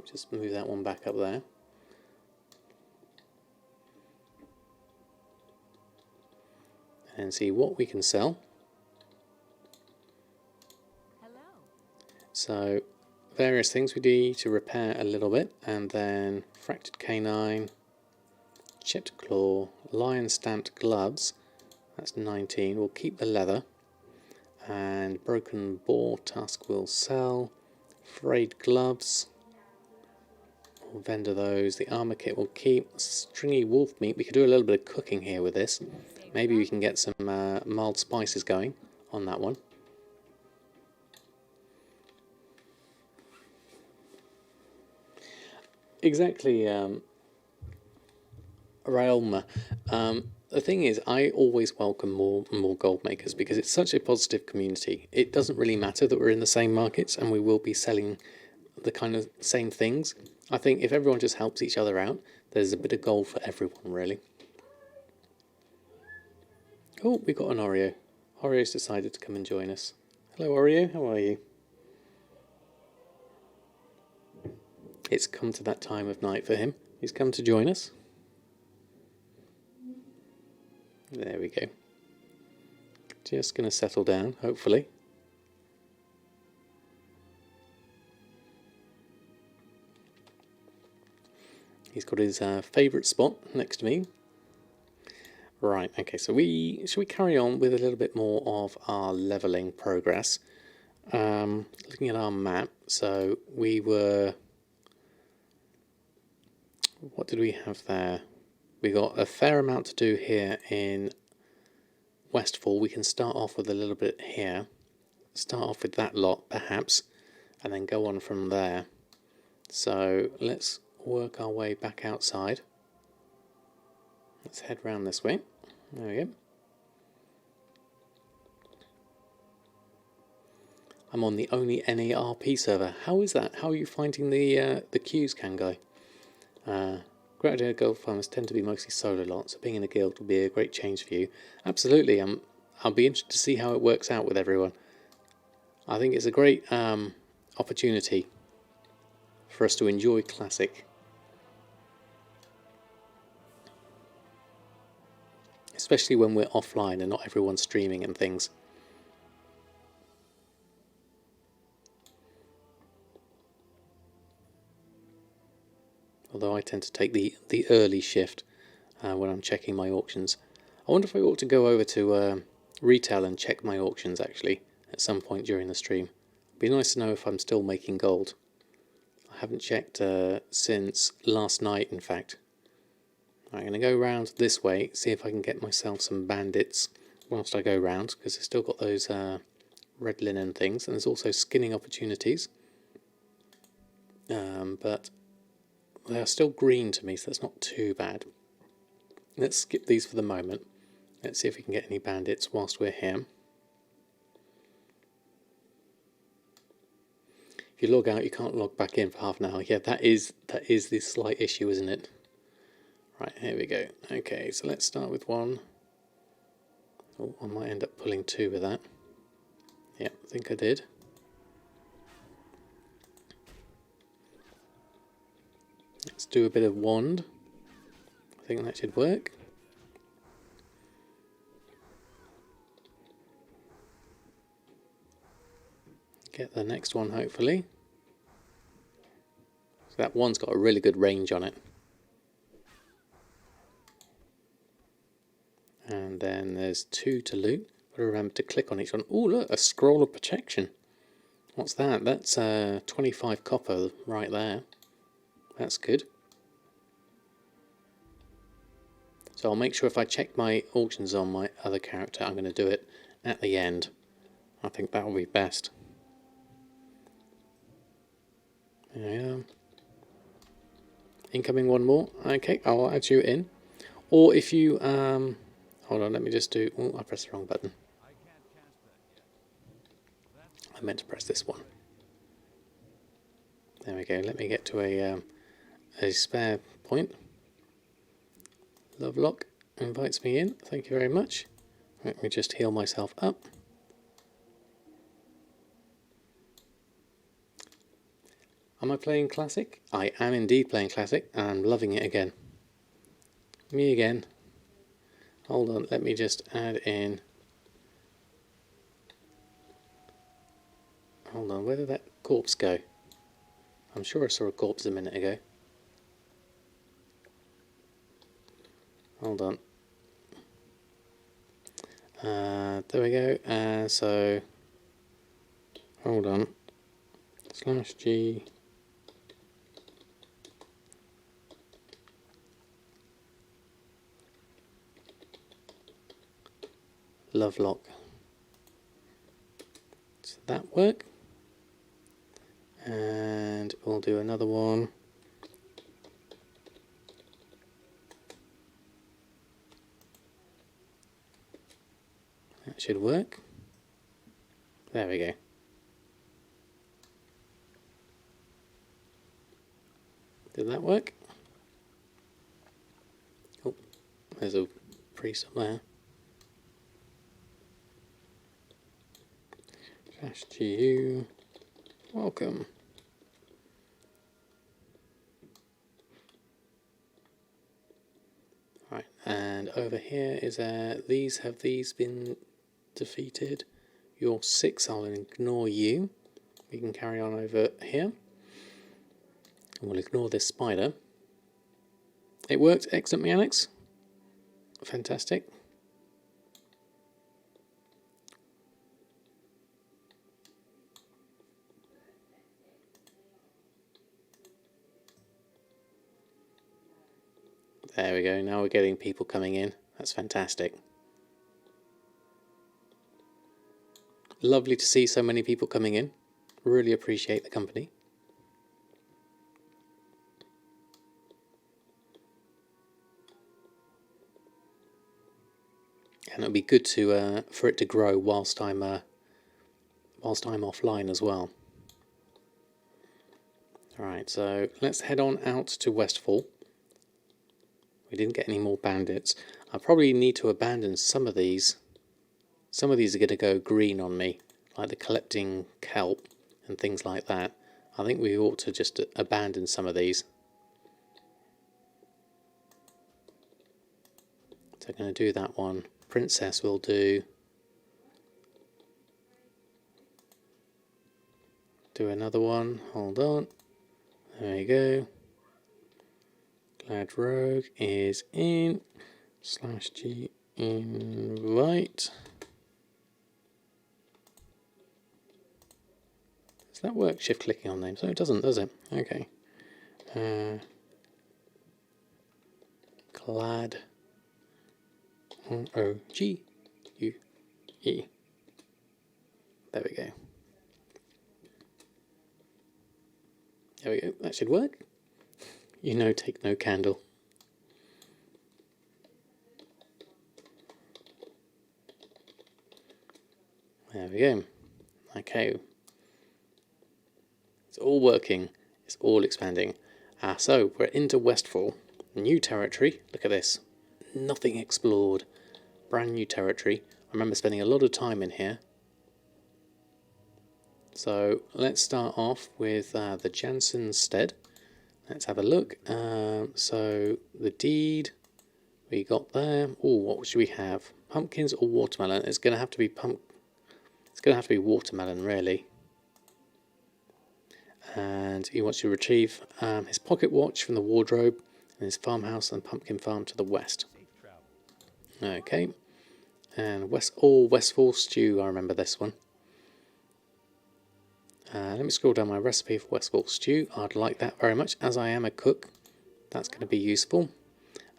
Just move that one back up there. And see what we can sell. So, various things we need to repair a little bit, and then fractured canine, chipped claw, lion stamped gloves, that's 19, we'll keep the leather, and broken boar tusk we'll sell, frayed gloves, we'll vendor those, the armor kit we'll keep, stringy wolf meat, we could do a little bit of cooking here with this, maybe we can get some mild spices going on that one. Exactly, Raelma. The thing is, I always welcome more gold makers because it's such a positive community. It doesn't really matter that we're in the same markets and we will be selling the kind of same things. I think if everyone just helps each other out, there's a bit of gold for everyone, really. Oh, we got an Oreo. Oreo's decided to come and join us. Hello, Oreo. How are you? It's come to that time of night for him. He's come to join us. There we go. Just going to settle down, hopefully. He's got his favourite spot next to me. Right, okay, so should we carry on with a little bit more of our levelling progress? Looking at our map, so we were... What did we have there? We got a fair amount to do here in Westfall. We can start off with a little bit here. Start off with that lot, perhaps, and then go on from there. So let's work our way back outside. Let's head round this way. There we go. I'm on the only NARP server. How is that? How are you finding the queues, Kangai? Great idea, gold farmers tend to be mostly solo lots, so being in a guild will be a great change for you. Absolutely, I'll be interested to see how it works out with everyone. I think it's a great opportunity for us to enjoy Classic. Especially when we're offline and not everyone's streaming and things. Although I tend to take the early shift when I'm checking my auctions. I wonder if I ought to go over to retail and check my auctions actually at some point during the stream. It'd be nice to know if I'm still making gold. I haven't checked since last night, in fact. I'm going to go round this way, see if I can get myself some bandits whilst I go round, because I've still got those red linen things, and there's also skinning opportunities. But they are still green to me, so that's not too bad. Let's skip these for the moment. Let's see if we can get any bandits whilst we're here. If you log out, you can't log back in for half an hour. Yeah, that is the slight issue, isn't it? Right, here we go. Okay, so let's start with one. Oh, I might end up pulling two with that. Yeah, I think I did. Let's do a bit of wand. I think that should work. Get the next one, hopefully. That one's got a really good range on it. And then there's 2 to loot. Got to remember to click on each one. Oh look, a scroll of protection. What's that? That's 25 copper right there. That's good. So I'll make sure if I check my auctions on my other character, I'm going to do it at the end. I think that will be best. There we are. Incoming one more. Okay, I'll add you in. Or if you, hold on, let me just do, oh, I pressed the wrong button. I meant to press this one. There we go, let me get to a spare point. Lovelock invites me in, thank you very much. Let me just heal myself up. Am I playing Classic? I am indeed playing Classic, and I'm loving it again. Me again. Hold on, let me just add in... Hold on, where did that corpse go? I'm sure I saw a corpse a minute ago. Hold on. There we go. So, hold on. /G. Lovelock. Does that work? And we'll do another one. That should work. There we go. Did that work? Oh, there's a priest up there. /GU, welcome. Right, and over here is have these been defeated? You're 6, I'll ignore you. We can carry on over here. And we'll ignore this spider. It worked, excellent mechanics. Fantastic. There we go, now we're getting people coming in. That's fantastic. Lovely to see so many people coming in. Really appreciate the company. And it'll be good to for it to grow whilst I'm offline as well. Alright, so let's head on out to Westfall. We didn't get any more bandits. I probably need to abandon some of these. Some of these are going to go green on me, like the collecting kelp and things like that. I think we ought to just abandon some of these. So I'm going to do that one. Princess will do. Do another one. Hold on. There you go. Glad Rogue is in. /G invite. Does that work? Shift clicking on names? So it doesn't, does it? Okay. Glad ROGUE. There we go. There we go. That should work. You know, take no candle. There we go. Okay. It's all working. It's all expanding. So we're into Westfall. New territory. Look at this. Nothing explored. Brand new territory. I remember spending a lot of time in here. So let's start off with the Jansen Stead. Let's have a look. So the deed we got there. Oh, what should we have? Pumpkins or watermelon? It's going to have to be It's going to have to be watermelon, really. and he wants you to retrieve his pocket watch from the wardrobe and his farmhouse and pumpkin farm to the west. Okay, and Westfall stew, I remember this one. Let me scroll down my recipe for Westfall stew. I'd like that very much, as I am a cook. That's going to be useful.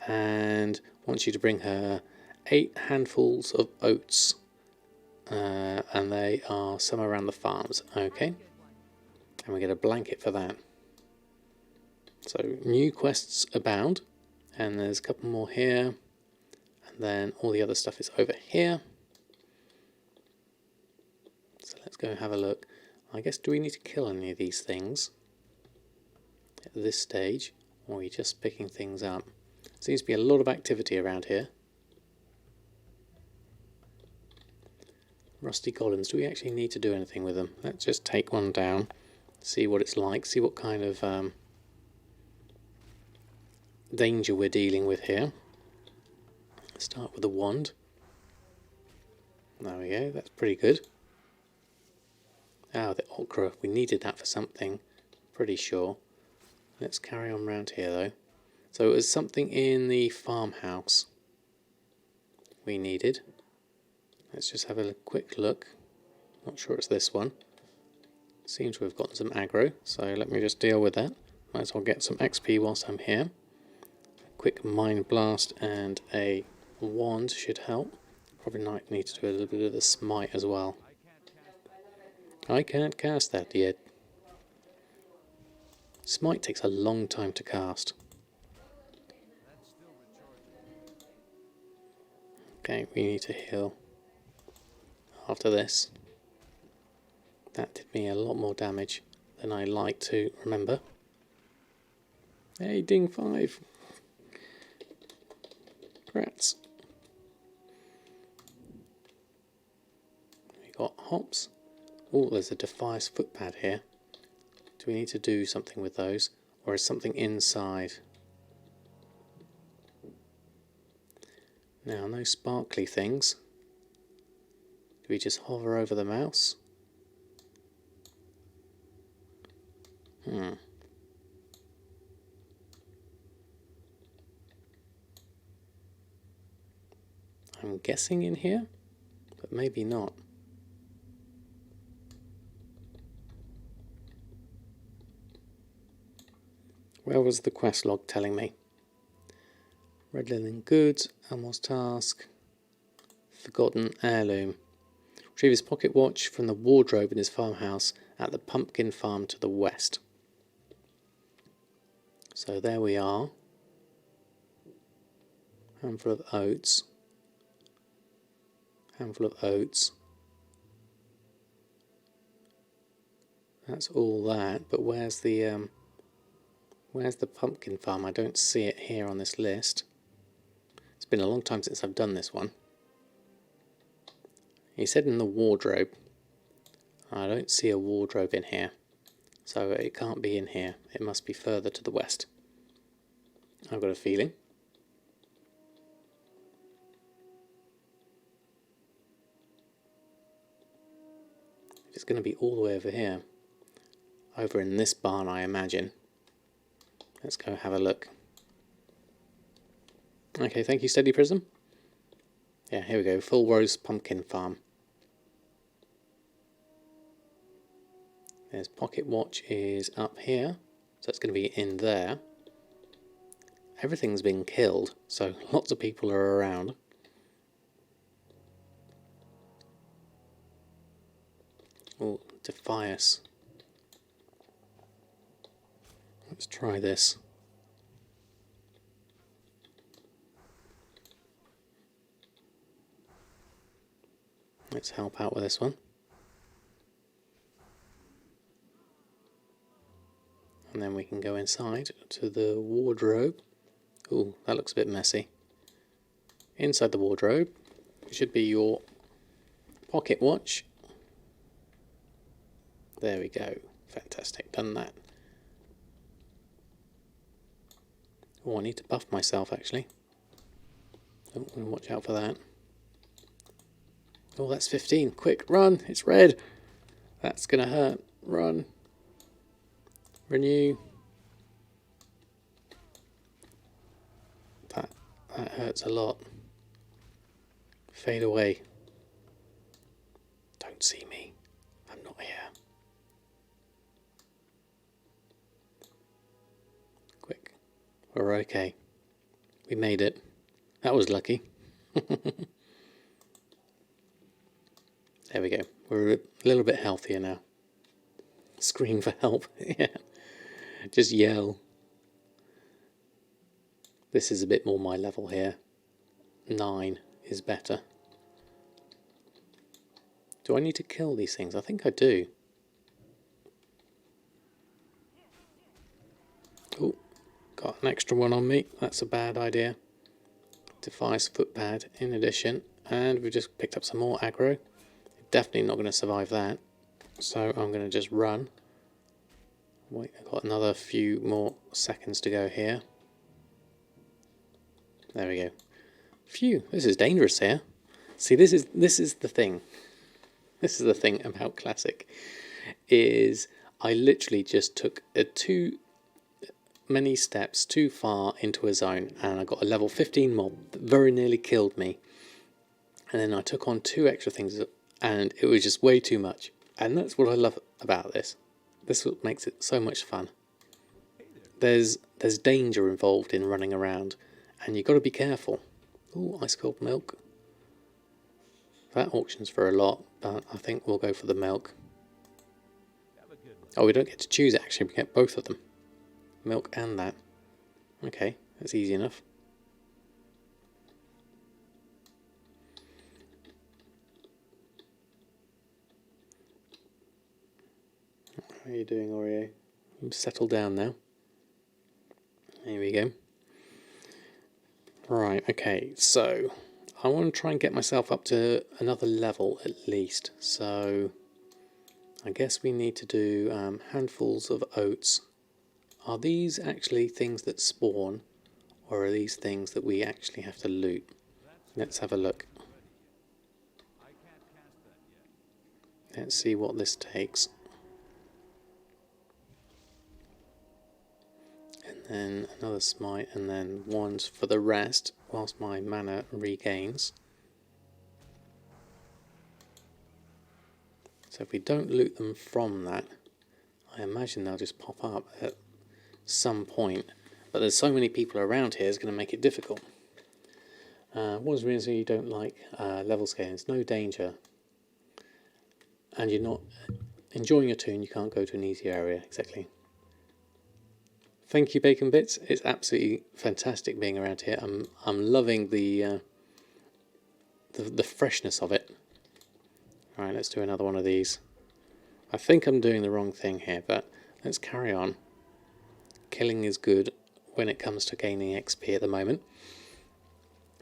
And wants you to bring her 8 handfuls of oats, and they are somewhere around the farms. Okay, and we get a blanket for that. So new quests abound, and there's a couple more here, and then all the other stuff is over here. So let's go have a look. I guess, do we need to kill any of these things at this stage, or are we just picking things up? Seems to be a lot of activity around here. Rusty golems, do we actually need to do anything with them? Let's just take one down, see what it's like, see what kind of danger we're dealing with here. Let's start with the wand. There we go, that's pretty good. Ah, the ochre, we needed that for something, pretty sure. Let's carry on round here though. So it was something in the farmhouse we needed. Let's just have a quick look. Not sure it's this one. Seems to have gotten some aggro, so let me just deal with that. Might as well get some XP whilst I'm here. A quick mind blast and a wand should help. Probably might need to do a little bit of the smite as well. I can't cast that yet. Smite takes a long time to cast. Okay, we need to heal after this. That did me a lot more damage than I like to remember. Hey, ding 5. Rats. We got hops. Oh, there's a Defias footpad here. Do we need to do something with those? Or is something inside? Now, no sparkly things. Do we just hover over the mouse? I'm guessing in here, but maybe not. Where was the quest log telling me? Red linen goods, Elmo's task, forgotten heirloom. Retrieve his pocket watch from the wardrobe in his farmhouse at the pumpkin farm to the west. So there we are. Handful of oats. Handful of oats. That's all that, but where's the pumpkin farm? I don't see it here on this list. It's been a long time since I've done this one. He said in the wardrobe. I don't see a wardrobe in here. So it can't be in here. It must be further to the west. I've got a feeling. It's going to be all the way over here. Over in this barn, I imagine. Let's go have a look. Okay, thank you, Steady Prism. Yeah, here we go. Full Rose Pumpkin Farm. There's Pocket Watch is up here. So it's going to be in there. Everything's been killed, so lots of people are around. Oh, Defias. Let's try this. Let's help out with this one. And then we can go inside to the wardrobe. Ooh, that looks a bit messy. Inside the wardrobe should be your pocket watch. There we go. Fantastic. Done that. Oh, I need to buff myself actually. Oh, watch out for that. Oh, that's 15. Quick, run. It's red. That's going to hurt. Run. Renew. That hurts a lot. Fade away. Don't see me. I'm not here. Quick. We're okay. We made it. That was lucky. There we go. We're a little bit healthier now. Scream for help. Yeah. Just yell. This is a bit more my level here. 9 is better. Do I need to kill these things? I think I do. Oh, got an extra one on me. That's a bad idea. Defies footpad in addition. And we've just picked up some more aggro. Definitely not going to survive that. So I'm going to just run. Wait, I've got another few more seconds to go here. There we go. Phew, this is dangerous here. See, this is the thing. This is the thing about Classic. Is I literally just took too many steps too far into a zone, and I got a level 15 mob that very nearly killed me. And then I took on 2 extra things, and it was just way too much. And that's what I love about this. This is what makes it so much fun. There's danger involved in running around, and you've got to be careful. Ooh, ice cold milk. That auctions for a lot, but I think we'll go for the milk. Oh, we don't get to choose actually, we get both of them. Milk and that. Okay, that's easy enough. How are you doing, Oreo? Settle down now. There we go. Right, okay, so I want to try and get myself up to another level at least. So I guess we need to do handfuls of oats. Are these actually things that spawn, or are these things that we actually have to loot? Let's have a look. Let's see what this takes. And then another smite, and then ones for the rest, whilst my mana regains. So if we don't loot them from that, I imagine they'll just pop up at some point. But there's so many people around here, it's going to make it difficult. What is the reason you don't like level scaling? It's no danger. And you're not enjoying a tune, you can't go to an easy area, exactly. Thank you, Bacon Bits. It's absolutely fantastic being around here. I'm loving the freshness of it. All right, let's do another one of these. I think I'm doing the wrong thing here, but let's carry on. Killing is good when it comes to gaining XP at the moment.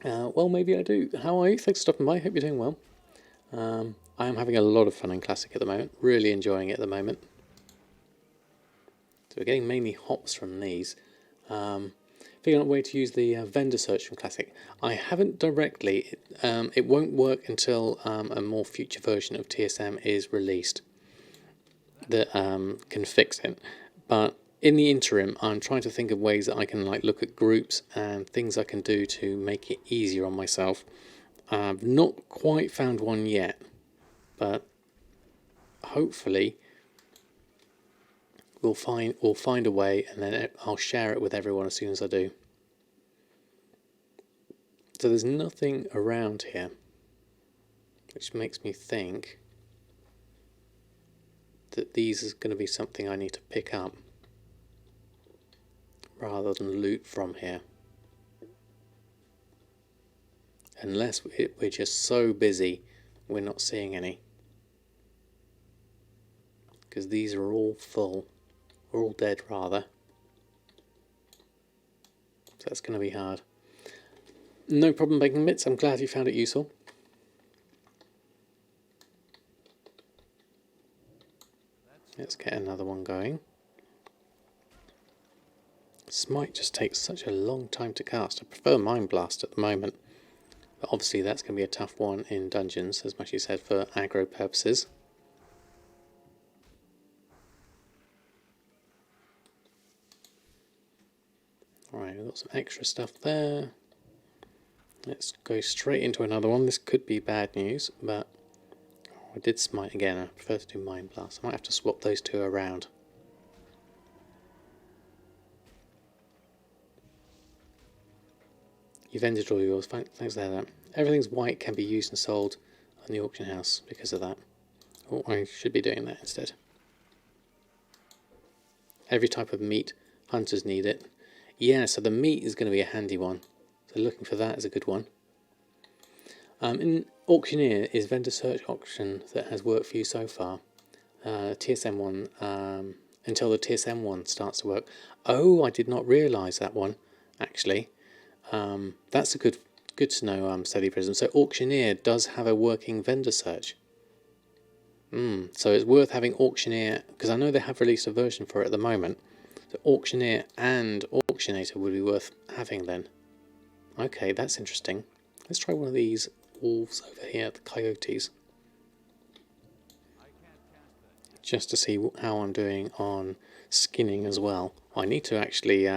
Well, maybe I do. How are you? Thanks for stopping by. Hope you're doing well. I am having a lot of fun in Classic at the moment. Really enjoying it at the moment. So we're getting mainly hops from these. Figuring out a way to use the vendor search from Classic. I haven't directly. It won't work until a more future version of TSM is released that can fix it. But in the interim, I'm trying to think of ways that I can look at groups and things I can do to make it easier on myself. I've not quite found one yet, but hopefully we'll find a way, and then I'll share it with everyone as soon as I do. So there's nothing around here, which makes me think that these is going to be something I need to pick up rather than loot from here. Unless we're just so busy we're not seeing any. Because these are all full. Or all dead, rather. So that's going to be hard. No problem, Bacon Bits. I'm glad you found it useful. Let's get another one going. Smite just takes such a long time to cast. I prefer Mind Blast at the moment. But obviously that's going to be a tough one in dungeons, as much as said, for aggro purposes. Alright, we've got some extra stuff there. Let's go straight into another one. This could be bad news, but I did smite again. I prefer to do Mind Blast. I might have to swap those two around. You've ended all yours. Thanks for that. Everything's white can be used and sold on the auction house because of that. Oh, I should be doing that instead. Every type of meat, hunters need it. Yeah, so the meat is going to be a handy one. So looking for that is a good one. In Auctioneer is vendor search option that has worked for you so far. TSM 1, until the TSM 1 starts to work. Oh, I did not realise that one, actually. That's a good to know, Steady Prism. So Auctioneer does have a working vendor search. So it's worth having Auctioneer, because I know they have released a version for it at the moment. So Auctioneer and Auctionator would be worth having then. Okay, that's interesting. Let's try one of these wolves over here, the coyotes. Just to see how I'm doing on skinning as well. I need to actually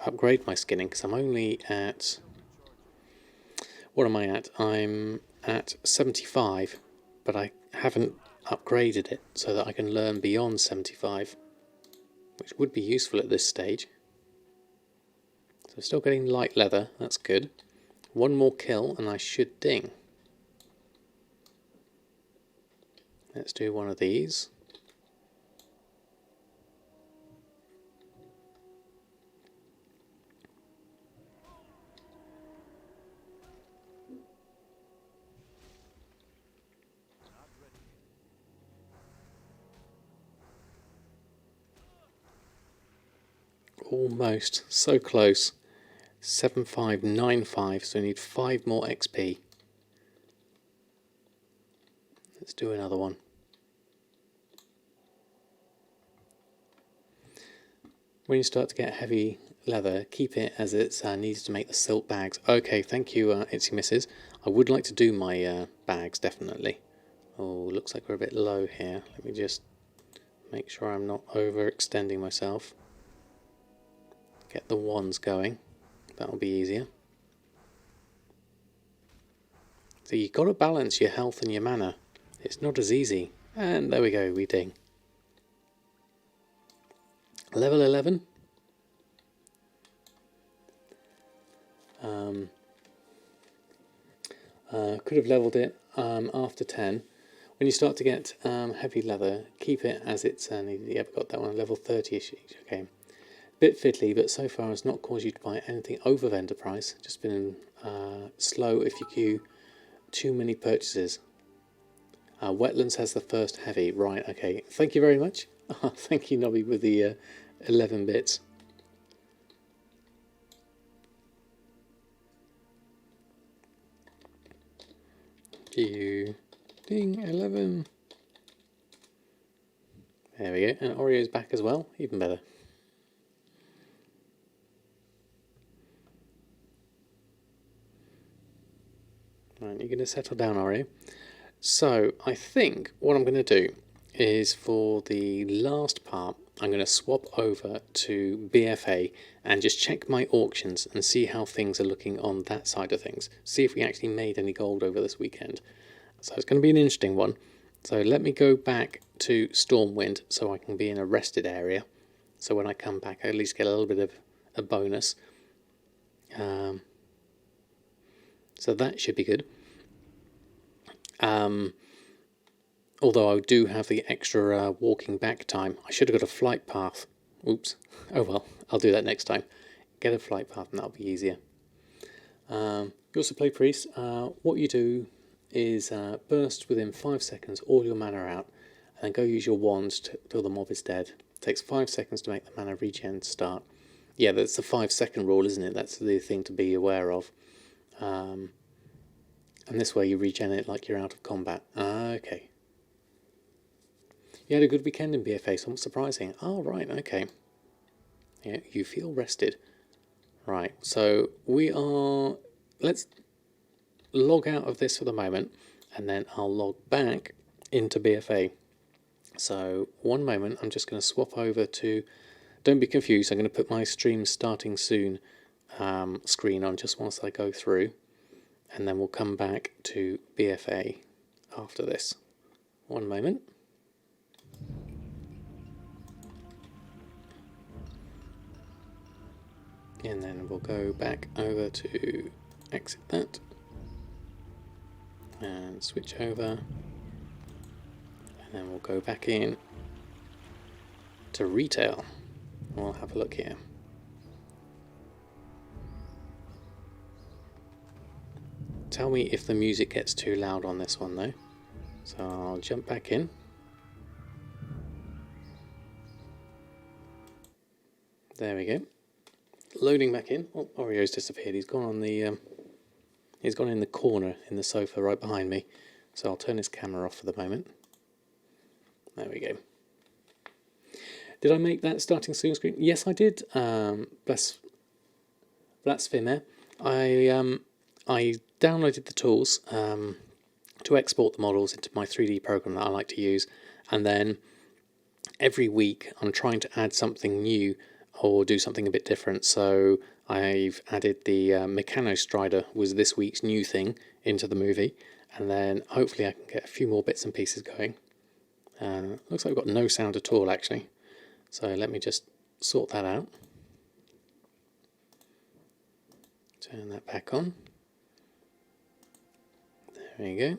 upgrade my skinning, because I'm only at... What am I at? I'm at 75, but I haven't upgraded it so that I can learn beyond 75, which would be useful at this stage. So still getting light leather, that's good. One more kill and I should ding. Let's do one of these. Almost, so close. 7595, so we need 5 more XP. Let's do another one. When you start to get heavy leather, keep it as it's needed to make the silk bags. Okay, thank you, Itsy Misses. I would like to do my bags, definitely. Oh, looks like we're a bit low here. Let me just make sure I'm not overextending myself. Get the wands going. That'll be easier. So you've got to balance your health and your mana. It's not as easy. And there we go, we ding. Level 11. Could have leveled it after 10. When you start to get heavy leather, keep it as it's needed. Yeah, I've got that one, level 30-ish. Okay. Bit fiddly, but so far has not caused you to buy anything over vendor price. Just been slow if you queue too many purchases. Wetlands has the first heavy. Right, okay. Thank you very much. Thank you, Nobby, with the 11 bits. You ding 11. There we go. And Oreo's back as well. Even better. Right, you're going to settle down, Oreo. So I think what I'm going to do is for the last part, I'm going to swap over to BFA and just check my auctions and see how things are looking on that side of things. See if we actually made any gold over this weekend. So it's going to be an interesting one. So let me go back to Stormwind so I can be in a rested area. So when I come back, I at least get a little bit of a bonus. So that should be good. Although I do have the extra walking back time. I should have got a flight path. Oops. Oh well, I'll do that next time. Get a flight path and that'll be easier. You also play Priest. What you do is burst within 5 seconds all your mana out and then go use your wands till the mob is dead. It takes 5 seconds to make the mana regen start. Yeah, that's the 5-second rule, isn't it? That's the thing to be aware of. And this way you regen it like you're out of combat. Okay. You had a good weekend in BFA, somewhat surprising. Oh, right, okay. Yeah, you feel rested. Right, so we are... Let's log out of this for the moment, and then I'll log back into BFA. So, one moment, I'm just going to swap over to don't be confused, I'm going to put my stream starting soon screen on just whilst I go through, and then we'll come back to BFA after this. One moment. And then we'll go back over to exit that and switch over, and then we'll go back in to retail. We'll have a look here. Tell me if the music gets too loud on this one though. So I'll jump back in. There we go. Loading back in. Oh, Oreo's disappeared. He's gone on the he's gone in the corner in the sofa right behind me. So I'll turn his camera off for the moment. There we go. Did I make that starting soon screen? Yes, I did. Blasphemous. I downloaded the tools to export the models into my 3D program that I like to use, and then every week I'm trying to add something new or do something a bit different. So I've added the Mechanostrider was this week's new thing into the movie, and then hopefully I can get a few more bits and pieces going. Looks like we've got no sound at all actually, so let me just sort that out. Turn that back on. There we go.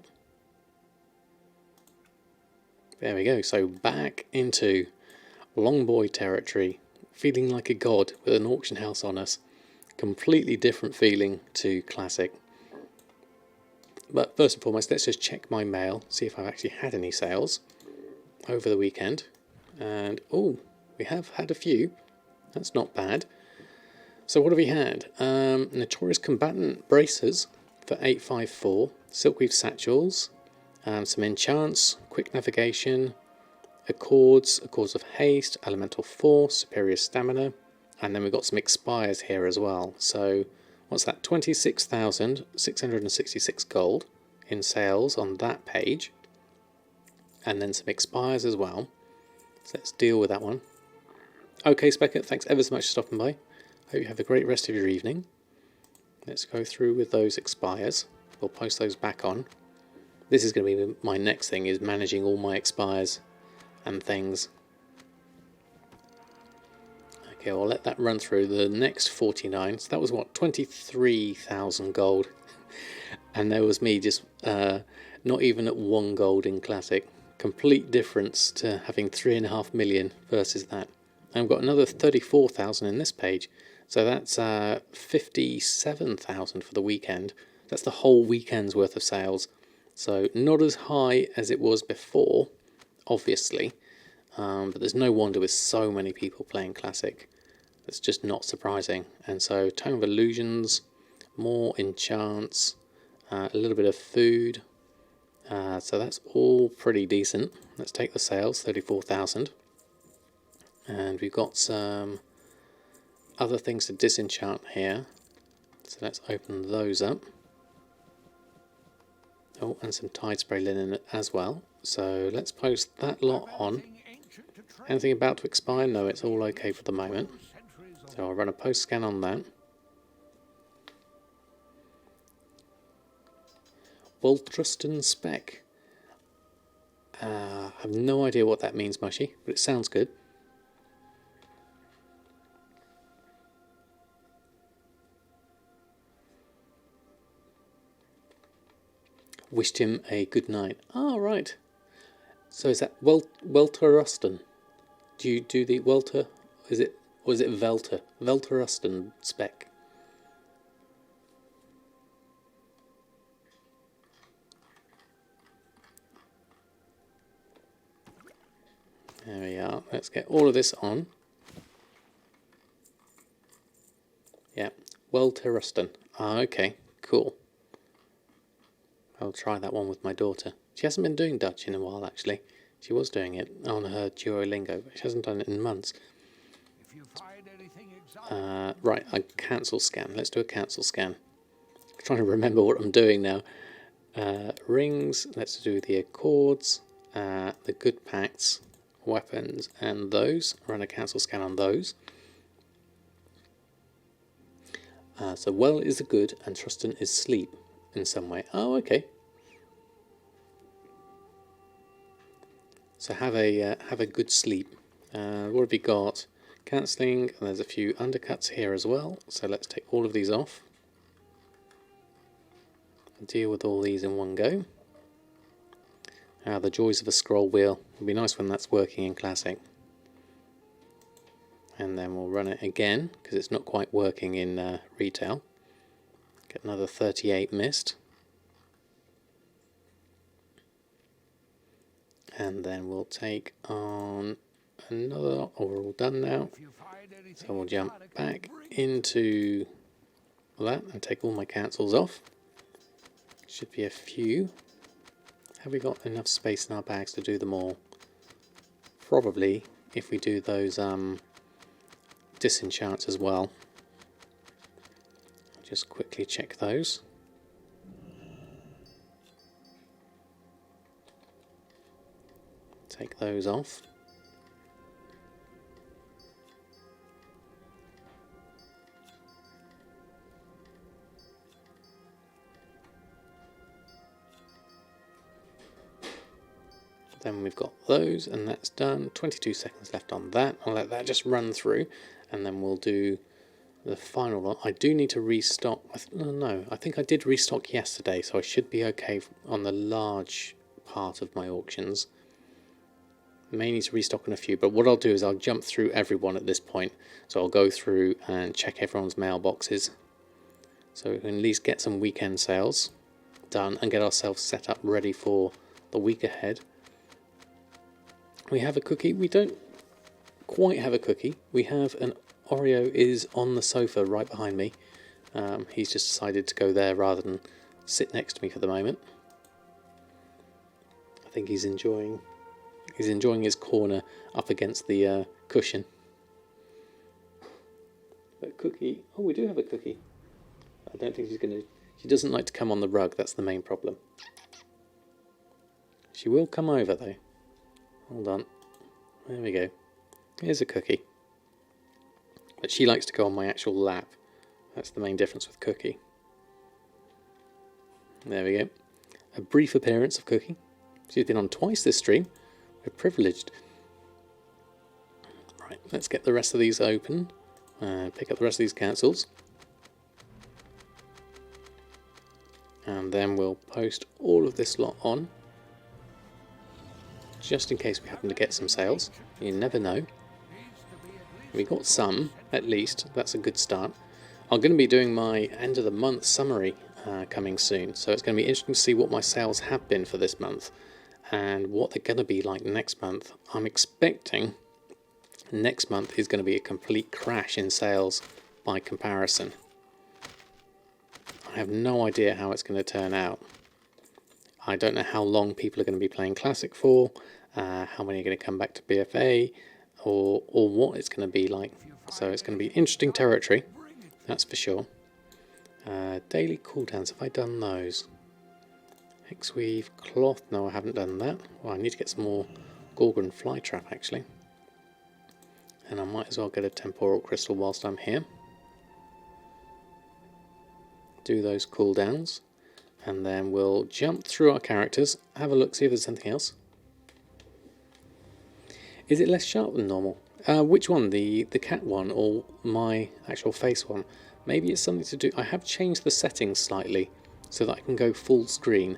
There we go. So back into Long Boy territory, feeling like a god with an auction house on us. Completely different feeling to classic. But first and foremost, let's just check my mail, see if I've actually had any sales over the weekend. And oh, we have had a few. That's not bad. So what have we had? Notorious Combatant Bracers for 854, Silkweave Satchels, some Enchants, Quick Navigation, Accords of Haste, Elemental Force, Superior Stamina, and then we've got some expires here as well. So what's that? 26,666 gold in sales on that page, and then some expires as well. So let's deal with that one. Okay, Speckett, thanks ever so much for stopping by. Hope you have a great rest of your evening. Let's go through with those expires. We'll post those back on. This is going to be my next thing, is managing all my expires and things. Okay, I'll let that run through. The next 49, so that was what, 23,000 gold. And there was me just not even at 1 gold in Classic. Complete difference to having 3.5 million versus that. And I've got another 34,000 in this page. So that's 57,000 for the weekend. That's the whole weekend's worth of sales. So not as high as it was before, obviously. But there's no wonder with so many people playing Classic. It's just not surprising. And so Tome of Illusions, more enchants, a little bit of food. So that's all pretty decent. Let's take the sales, 34,000. And we've got some other things to disenchant here. So let's open those up. Oh, and some Tide Spray Linen as well. So let's post that lot on. Anything about to expire? No, it's all okay for the moment. So I'll run a post scan on that. Voltruston Spec. I have no idea what that means, Mushy, but it sounds good. Wished him a good night. Oh, right. So is that Welteruston? Do you do the Welter? Or is it Velter? Velteruston Spec. There we are. Let's get all of this on. Yeah, Welteruston. Ah, okay, cool. I'll try that one with my daughter. She hasn't been doing Dutch in a while, actually. She was doing it on her Duolingo, but she hasn't done it in months. Right, I cancel scan. Let's do a cancel scan. I'm trying to remember what I'm doing now. Rings, let's do the Accords, the Good Pacts, weapons and those. Run a cancel scan on those. So well is the good and Trustin is sleep in some way. Oh, okay. So have a good sleep. What have we got? Cancelling, and there's a few undercuts here as well. So let's take all of these off. Deal with all these in one go. The joys of a scroll wheel. It'll be nice when that's working in Classic. And then we'll run it again, because it's not quite working in retail. Get another 38 missed. And then we'll take on another, we're all done now. So we'll jump back into that and take all my cancels off. Should be a few. Have we got enough space in our bags to do them all? Probably, if we do those disenchants as well. Just quickly check those. Take those off. Then we've got those, and that's done. 22 seconds left on that. I'll let that just run through, and then we'll do the final one. I do need to restock. No, I think I did restock yesterday, so I should be okay on the large part of my auctions. May need to restock on a few, but what I'll do is I'll jump through everyone at this point. So I'll go through and check everyone's mailboxes, so we can at least get some weekend sales done and get ourselves set up ready for the week ahead. We have a cookie. We don't quite have a cookie. We have an Oreo is on the sofa right behind me. He's just decided to go there rather than sit next to me for the moment. I think he's enjoying his corner up against the cushion. But Cookie, oh, we do have a Cookie. I don't think she doesn't like to come on the rug, that's the main problem. She will come over though. Hold on. There we go. Here's a Cookie. But she likes to go on my actual lap. That's the main difference with Cookie. There we go. A brief appearance of Cookie. She's been on twice this stream. We're privileged. Right, let's get the rest of these open. Pick up the rest of these cancels. And then we'll post all of this lot on. Just in case we happen to get some sales. You never know. We got some, at least. That's a good start. I'm going to be doing my end of the month summary coming soon. So it's going to be interesting to see what my sales have been for this month and what they're going to be like next month. I'm expecting next month is going to be a complete crash in sales by comparison. I have no idea how it's going to turn out. I don't know how long people are going to be playing Classic for, how many are going to come back to BFA, or what it's going to be like. So it's going to be interesting territory, that's for sure. Daily cooldowns, have I done those? Hexweave, cloth, no I haven't done that. Well, I need to get some more Gorgon Flytrap actually. And I might as well get a temporal crystal whilst I'm here. Do those cooldowns. And then we'll jump through our characters, have a look, see if there's anything else. Is it less sharp than normal? Which one? The cat one or my actual face one? Maybe it's something to do... I have changed the settings slightly so that I can go full screen.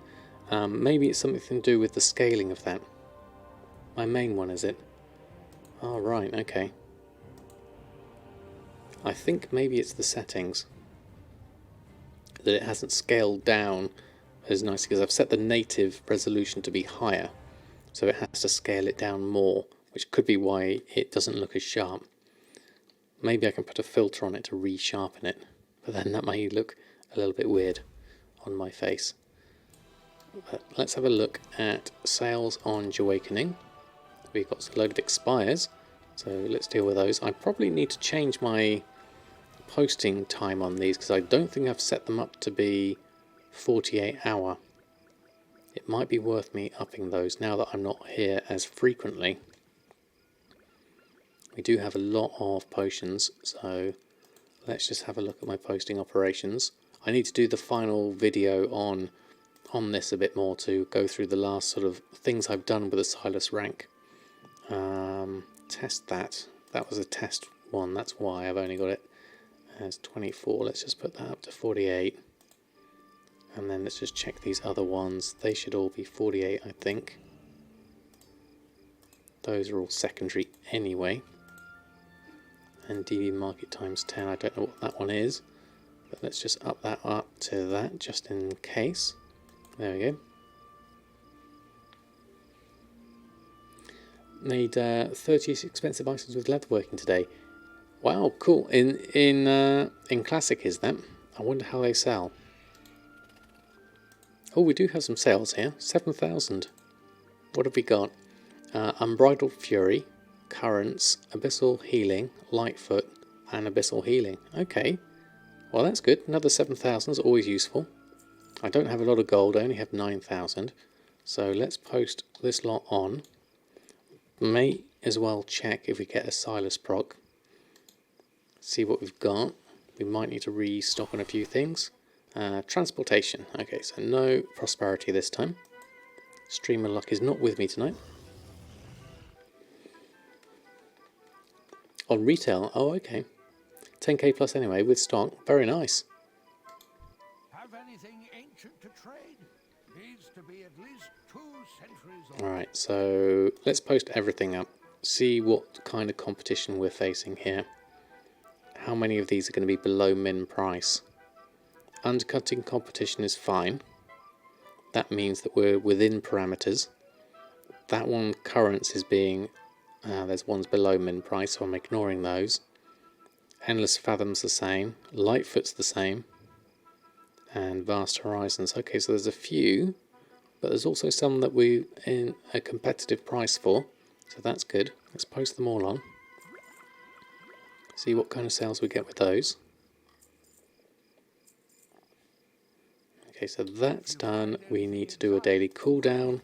Maybe it's something to do with the scaling of that. My main one, is it? Oh, right, okay. I think maybe it's the settings. That it hasn't scaled down as nicely, because I've set the native resolution to be higher, so it has to scale it down more, which could be why it doesn't look as sharp. Maybe I can put a filter on it to resharpen it, but then that may look a little bit weird on my face. But let's have a look at sales on Awakening. We've got a load of expires, so let's deal with those. I probably need to change my posting time on these because I don't think I've set them up to be 48 hour. It might be worth me upping those now that I'm not here as frequently. We do have a lot of potions, so let's just have a look at my posting operations. I need to do the final video on this a bit more to go through the last sort of things I've done with the Silas rank. Test that. That was a test one, that's why I've only got it as 24. Let's just put that up to 48. And then let's just check these other ones. They should all be 48, I think. Those are all secondary anyway. And DB market times 10, I don't know what that one is. But let's just up that up to that, just in case. There we go. Made 30 expensive items with leatherworking today. Wow, cool. In Classic is that? I wonder how they sell. Oh, we do have some sales here. 7,000. What have we got? Unbridled Fury, Currents, Abyssal Healing, Lightfoot, and Abyssal Healing. Okay. Well, that's good. Another 7,000 is always useful. I don't have a lot of gold. I only have 9,000. So let's post this lot on. May as well check if we get a Silas proc. See what we've got. We might need to restock on a few things. Transportation. Okay, so no prosperity this time. Streamer luck is not with me tonight. On retail, oh okay. 10k plus anyway with stock. Very nice. Have anything ancient to trade? Needs to be at least 2 centuries old. Alright, so let's post everything up. See what kind of competition we're facing here. How many of these are going to be below min price? Undercutting competition is fine. That means that we're within parameters. That one, Currents, is being... there's ones below min price, so I'm ignoring those. Endless Fathom's the same. Lightfoot's the same. And Vast Horizons. Okay, so there's a few, but there's also some that we're in a competitive price for. So that's good. Let's post them all on. See what kind of sales we get with those. Okay, so that's done. We need to do a daily cooldown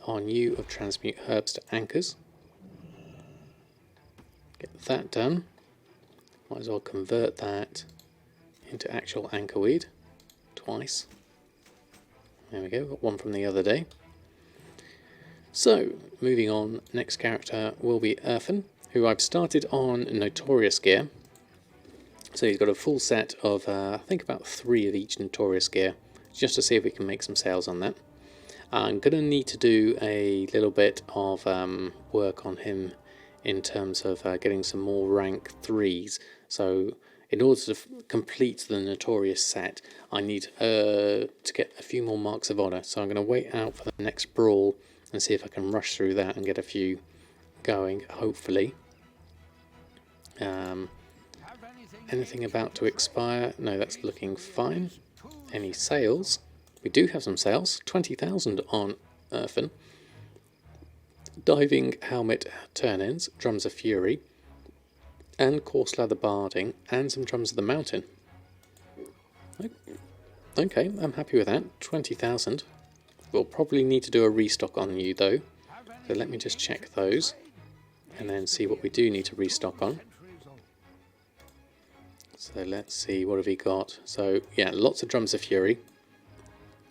on you of transmute herbs to anchors. Get that done. Might as well convert that into actual anchor weed twice. There we go, got one from the other day. So, moving on, next character will be Elwynn, who I've started on Notorious gear. So he's got a full set of, I think about 3 of each Notorious gear, just to see if we can make some sales on that. I'm going to need to do a little bit of work on him in terms of getting some more rank 3s. So in order to complete the Notorious set, I need to get a few more marks of honour. So I'm going to wait out for the next brawl and see if I can rush through that and get a few going, hopefully. Anything about to expire? No, that's looking fine. Any sales? We do have some sales. 20,000 on Elwynn. Diving Helmet Turn-ins, Drums of Fury, and Coarse Leather Barding, and some Drums of the Mountain. Okay, I'm happy with that. 20,000. We'll probably need to do a restock on you though. So let me just check those, and then see what we do need to restock on. So let's see, what have we got? So yeah, lots of Drums of Fury.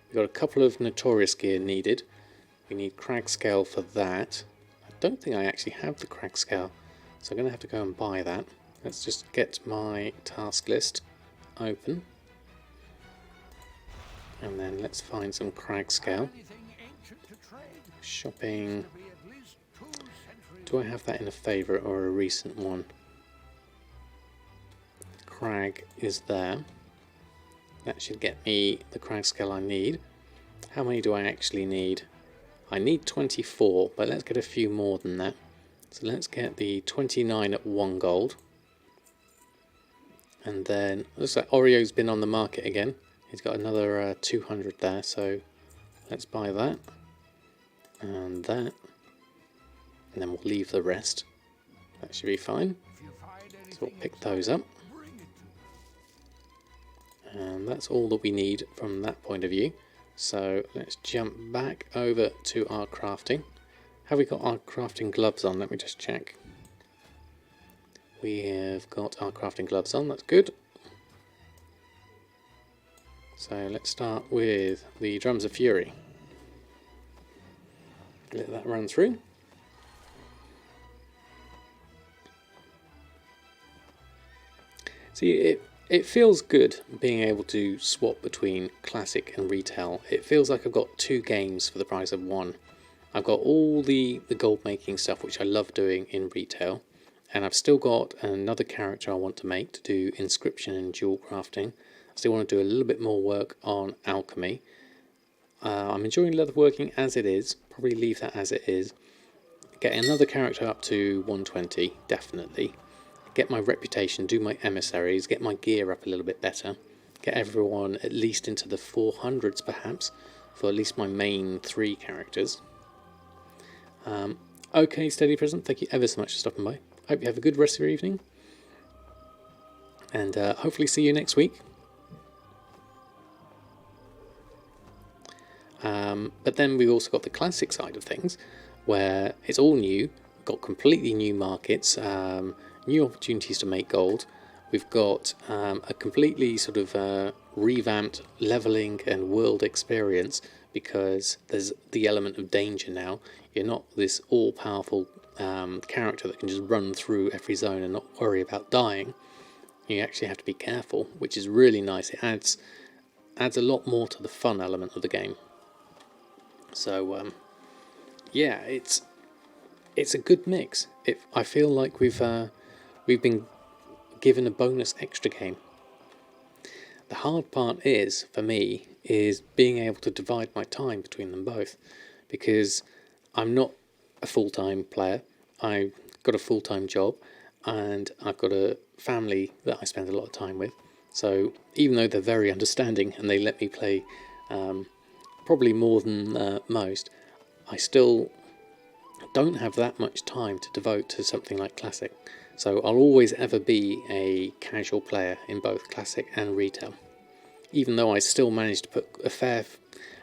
We've got a couple of Notorious gear needed. We need Crag Scale for that. I don't think I actually have the Crag Scale, so I'm going to have to go and buy that. Let's just get my task list open. And then let's find some Crag Scale. Shopping. Do I have that in a favourite or a recent one? Crag is there. That should get me the Crag Scale I need. How many do I actually need? I need 24, but let's get a few more than that. So let's get the 29 at 1 gold. And then, looks like Oreo's been on the market again. He's got another 200 there, so let's buy that. And that. And then we'll leave the rest. That should be fine. So we'll pick those up. And that's all that we need from that point of view. So let's jump back over to our crafting. Have we got our crafting gloves on? Let me just check. we have got our crafting gloves on, that's good. So let's start with the Drums of Fury. Let that run through. See, it feels good being able to swap between classic and retail. It feels like I've got two games for the price of one. I've got all the gold making stuff, which I love doing in retail, and I've still got another character I want to make to do inscription and jewel crafting. I still want to do a little bit more work on alchemy. I'm enjoying leatherworking as it is, probably leave that as it is. Get another character up to 120, definitely. Get my reputation, do my emissaries, get my gear up a little bit better. Get everyone at least into the 400s perhaps, for at least my main 3 characters. Okay, Steady Present, thank you ever so much for stopping by. Hope you have a good rest of your evening. And hopefully see you next week. But then we've also got the classic side of things, where it's all new. We've got completely new markets, new opportunities to make gold. We've got a completely sort of revamped leveling and world experience, because there's the element of danger now. You're not this all-powerful character that can just run through every zone and not worry about dying. You actually have to be careful, which is really nice. It adds a lot more to the fun element of the game. So yeah, it's a good mix. I feel like we've been given a bonus extra game. The hard part is, for me, is being able to divide my time between them both, because I'm not a full-time player. I've got a full-time job, and I've got a family that I spend a lot of time with. So even though they're very understanding and they let me play probably more than most, I still don't have that much time to devote to something like Classic. So I'll always ever be a casual player in both Classic and Retail, even though I still manage to put a fair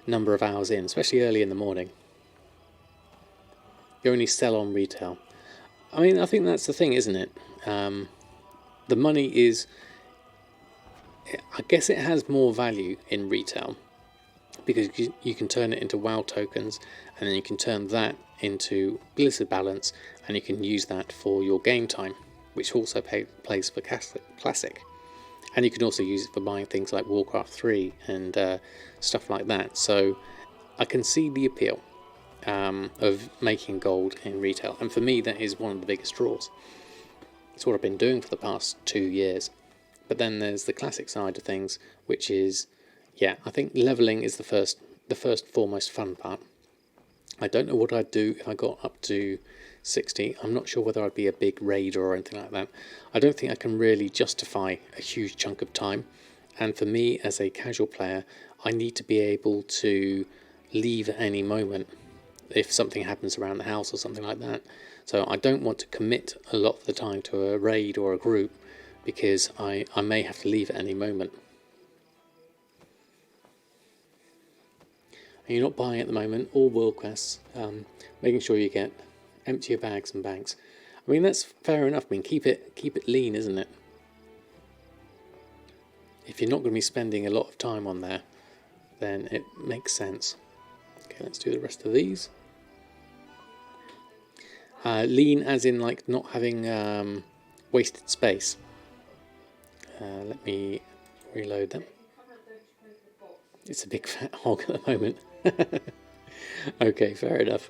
number of hours in, especially early in the morning. You only sell on Retail. I mean, I think that's the thing, isn't it? The money is... I guess it has more value in Retail, because you can turn it into WoW tokens, and then you can turn that into Blizzard balance, and you can use that for your game time, which also plays for Classic. And you can also use it for buying things like Warcraft 3 and stuff like that. So I can see the appeal of making gold in Retail, and for me that is one of the biggest draws. It's what I've been doing for the past 2 years. But then there's the Classic side of things, which is, yeah, I think leveling is the first foremost fun part. I don't know what I'd do if I got up to 60. I'm not sure whether I'd be a big raider or anything like that. I don't think I can really justify a huge chunk of time. And for me, as a casual player, I need to be able to leave at any moment if something happens around the house or something like that. So I don't want to commit a lot of the time to a raid or a group, because I may have to leave at any moment. And you're not buying at the moment all world quests, making sure you get empty your bags and banks. I mean, that's fair enough. I mean, keep it lean, isn't it? If you're not going to be spending a lot of time on there, then it makes sense. Okay, let's do the rest of these. Lean as in like not having wasted space. Let me reload them. It's a big fat hog at the moment. Okay, fair enough.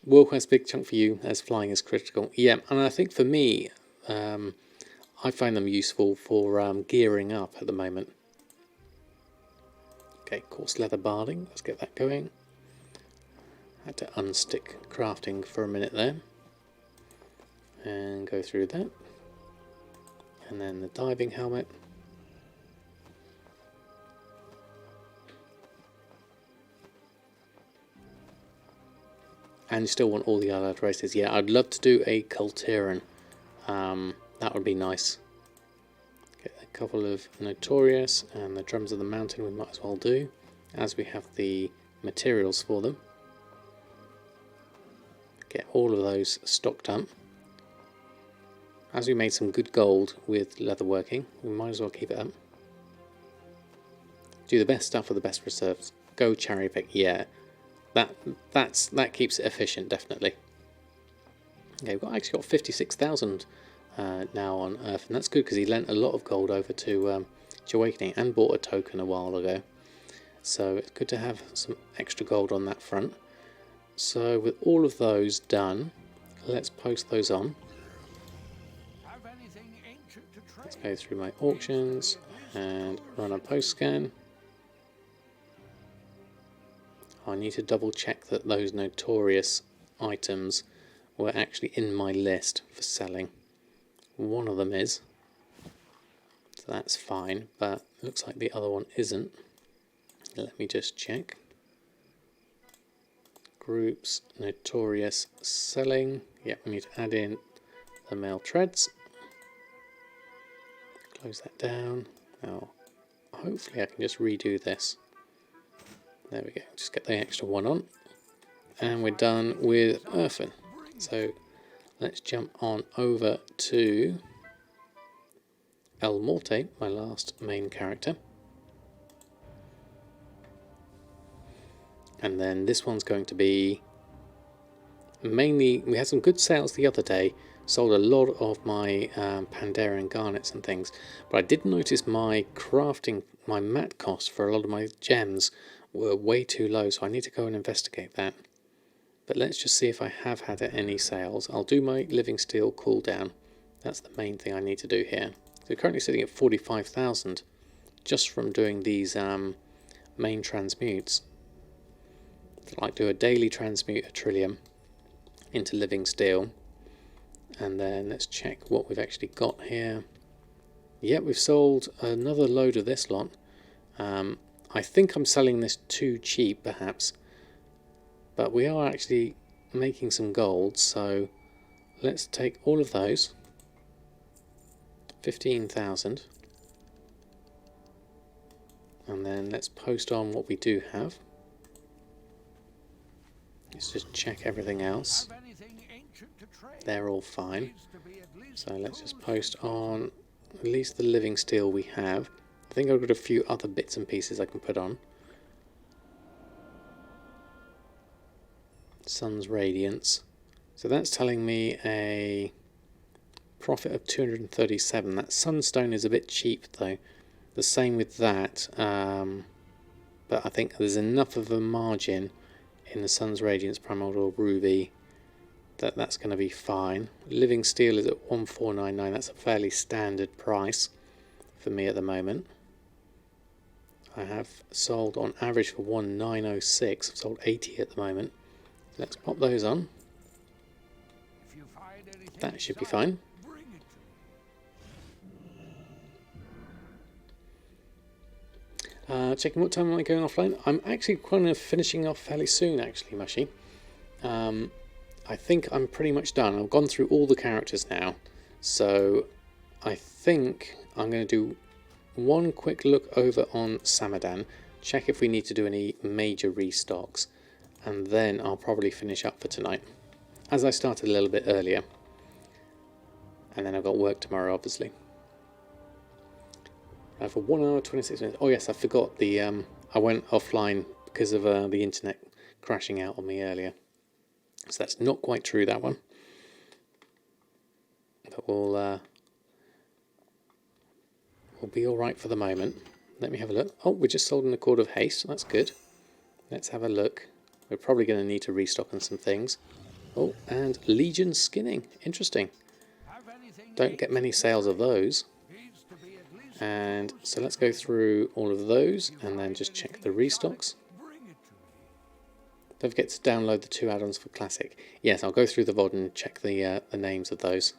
World quest big chunk for you, as flying is critical. Yeah, and I think for me, I find them useful for gearing up at the moment. Okay, coarse leather barding. Let's get that going. Had to unstick crafting for a minute there. And go through that. And then the diving helmet. And you still want all the allied races. Yeah, I'd love to do a Culteran. That would be nice. Get a couple of Notorious and the Drums of the Mountain we might as well do, as we have the materials for them. get all of those stocked up. As we made some good gold with leatherworking, we might as well keep it up. Do the best stuff with the best reserves. Go cherry pick, yeah. That keeps it efficient, definitely. Okay, we've actually got 56,000 now on Earth, and that's good because he lent a lot of gold over to Awakening and bought a token a while ago. So it's good to have some extra gold on that front. So with all of those done, let's post those on. Let's go through my auctions and run a post scan. I need to double check that those notorious items were actually in my list for selling. One of them is, so that's fine, but it looks like the other one isn't. Let me just check. Groups, notorious, selling. Yep, we need to add in the male treads. Close that down. Now, hopefully I can just redo this. There we go, just get the extra one on. And we're done with Earthen. So let's jump on over to El Morte, my last main character. And then this one's going to be mainly, we had some good sales the other day, sold a lot of my Pandaren garnets and things, but I did notice my crafting, my mat costs for a lot of my gems were way too low, so I need to go and investigate that. But let's just see if I have had any sales. I'll do my living steel cooldown. That's the main thing I need to do here. So currently sitting at 45,000 just from doing these main transmutes. So like do a daily transmute of Trillium into living steel. And then let's check what we've actually got here. Yeah, we've sold another load of this lot. I think I'm selling this too cheap perhaps, but we are actually making some gold, so let's take all of those. 15,000. And then let's post on what we do have. Let's just check everything else. They're all fine. So let's just post on at least the living steel we have. I think I've got a few other bits and pieces I can put on. Sun's Radiance. So that's telling me a profit of 237. That Sunstone is a bit cheap though. The same with that. But I think there's enough of a margin in the Sun's Radiance Primordial Ruby that's going to be fine. Living Steel is at 1499. That's a fairly standard price for me at the moment. I have sold on average for 1906. I've sold 80 at the moment. Let's pop those on. That should be fine. Checking what time am I going offline? I'm actually kind of finishing off fairly soon actually, Mushy. I think I'm pretty much done. I've gone through all the characters now. So I think I'm going to do one quick look over on Samadan, check if we need to do any major restocks, and then I'll probably finish up for tonight, as I started a little bit earlier. And then I've got work tomorrow, obviously. For 1 hour 26 minutes. Oh yes, I forgot the I went offline because of the internet crashing out on me earlier. So that's not quite true, that one. But we'll be all right for the moment. Let me have a look. Oh, we just sold an Accord of Haste. That's good. Let's have a look. We're probably going to need to restock on some things. Oh, and Legion Skinning. Interesting. Don't get many sales of those. And so let's go through all of those and then just check the restocks. Don't forget to download the 2 add-ons for Classic. Yes, I'll go through the VOD and check the names of those.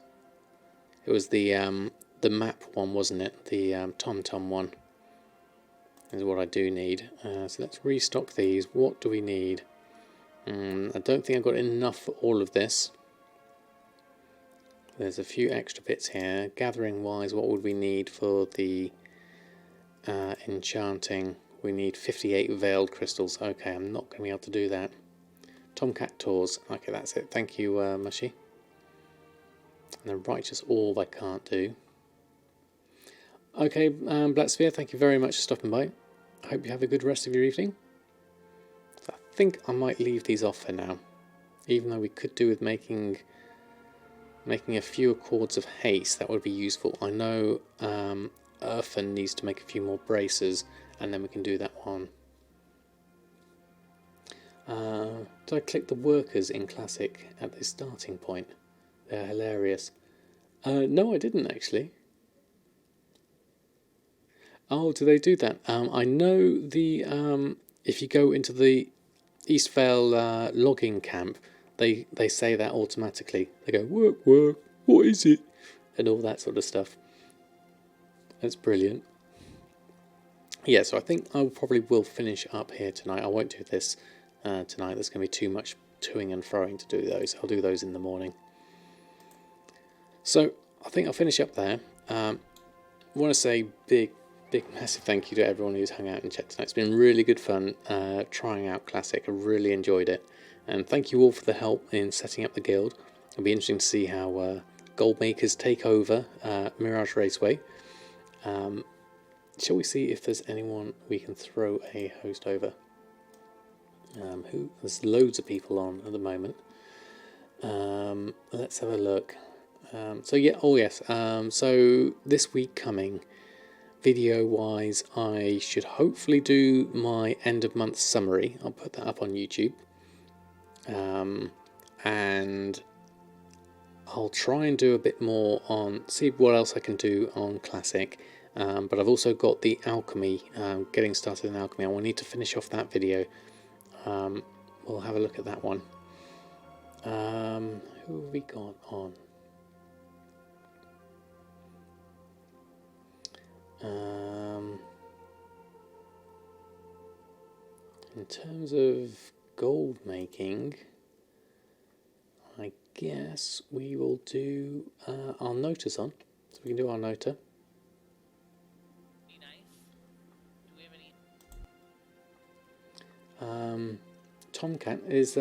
It was the map one, wasn't it? The TomTom one is what I do need. So let's restock these. What do we need? I don't think I've got enough for all of this. There's a few extra bits here. Gathering wise, what would we need for the enchanting? We need 58 veiled crystals. Okay, I'm not going to be able to do that. Tomcat Tours. Okay, that's it. Thank you, Mushy. And the Righteous Orb I can't do. Okay, Black Sphere, thank you very much for stopping by. I hope you have a good rest of your evening. I think I might leave these off for now, even though we could do with making a few Accords of Haste. That would be useful. I know Elwynn needs to make a few more braces, and then we can do that one. Did I click the workers in Classic at the starting point? They're hilarious. No, I didn't actually. Oh, do they do that? I know the if you go into the Eastvale logging camp, they say that automatically. They go, work, work, what is it? And all that sort of stuff. That's brilliant. Yeah, so I think I probably will finish up here tonight. I won't do this tonight. There's going to be too much toing and froing to do those. I'll do those in the morning. So I think I'll finish up there. I want to say big massive thank you to everyone who's hung out in chat tonight. It's been really good fun trying out Classic. I really enjoyed it, and thank you all for the help in setting up the guild. It'll be interesting to see how Goldmakers take over Mirage Raceway. Shall we see if there's anyone we can throw a host over? There's loads of people on at the moment. Let's have a look. So yeah, oh yes. So this week coming, video wise, I should hopefully do my end of month summary. I'll put that up on YouTube, and I'll try and do a bit more on, see what else I can do on Classic. But I've also got the alchemy, getting started in alchemy. I will need to finish off that video. We'll have a look at that one. Who have we got on? In terms of gold making, I guess we will do our notice on. So we can do our nota. Tomcat is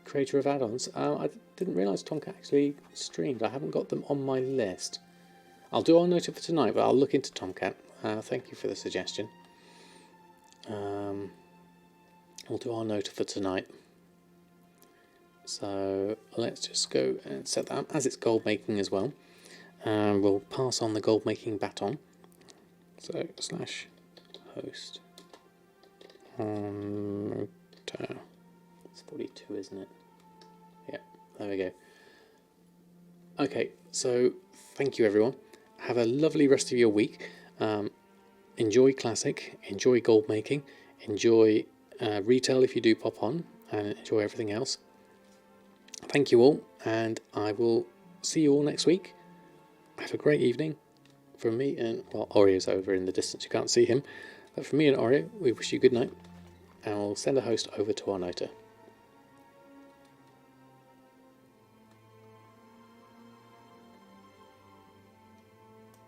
creator of add-ons. I didn't realise Tomcat actually streamed. I haven't got them on my list. I'll do our nota for tonight, but I'll look into Tomcat. Thank you for the suggestion. We'll do our nota for tonight. So let's just go and set that up, as it's gold making as well. We'll pass on the gold making baton. So /host on nota. It's 42, isn't it? Yeah, there we go. Okay, so thank you everyone. Have a lovely rest of your week. Enjoy Classic, enjoy gold making, enjoy retail if you do pop on, and enjoy everything else. Thank you all, and I will see you all next week. Have a great evening. From me and, well, Oreo's over in the distance, you can't see him, but from me and Oreo, we wish you good night, and we'll send a host over to our nota.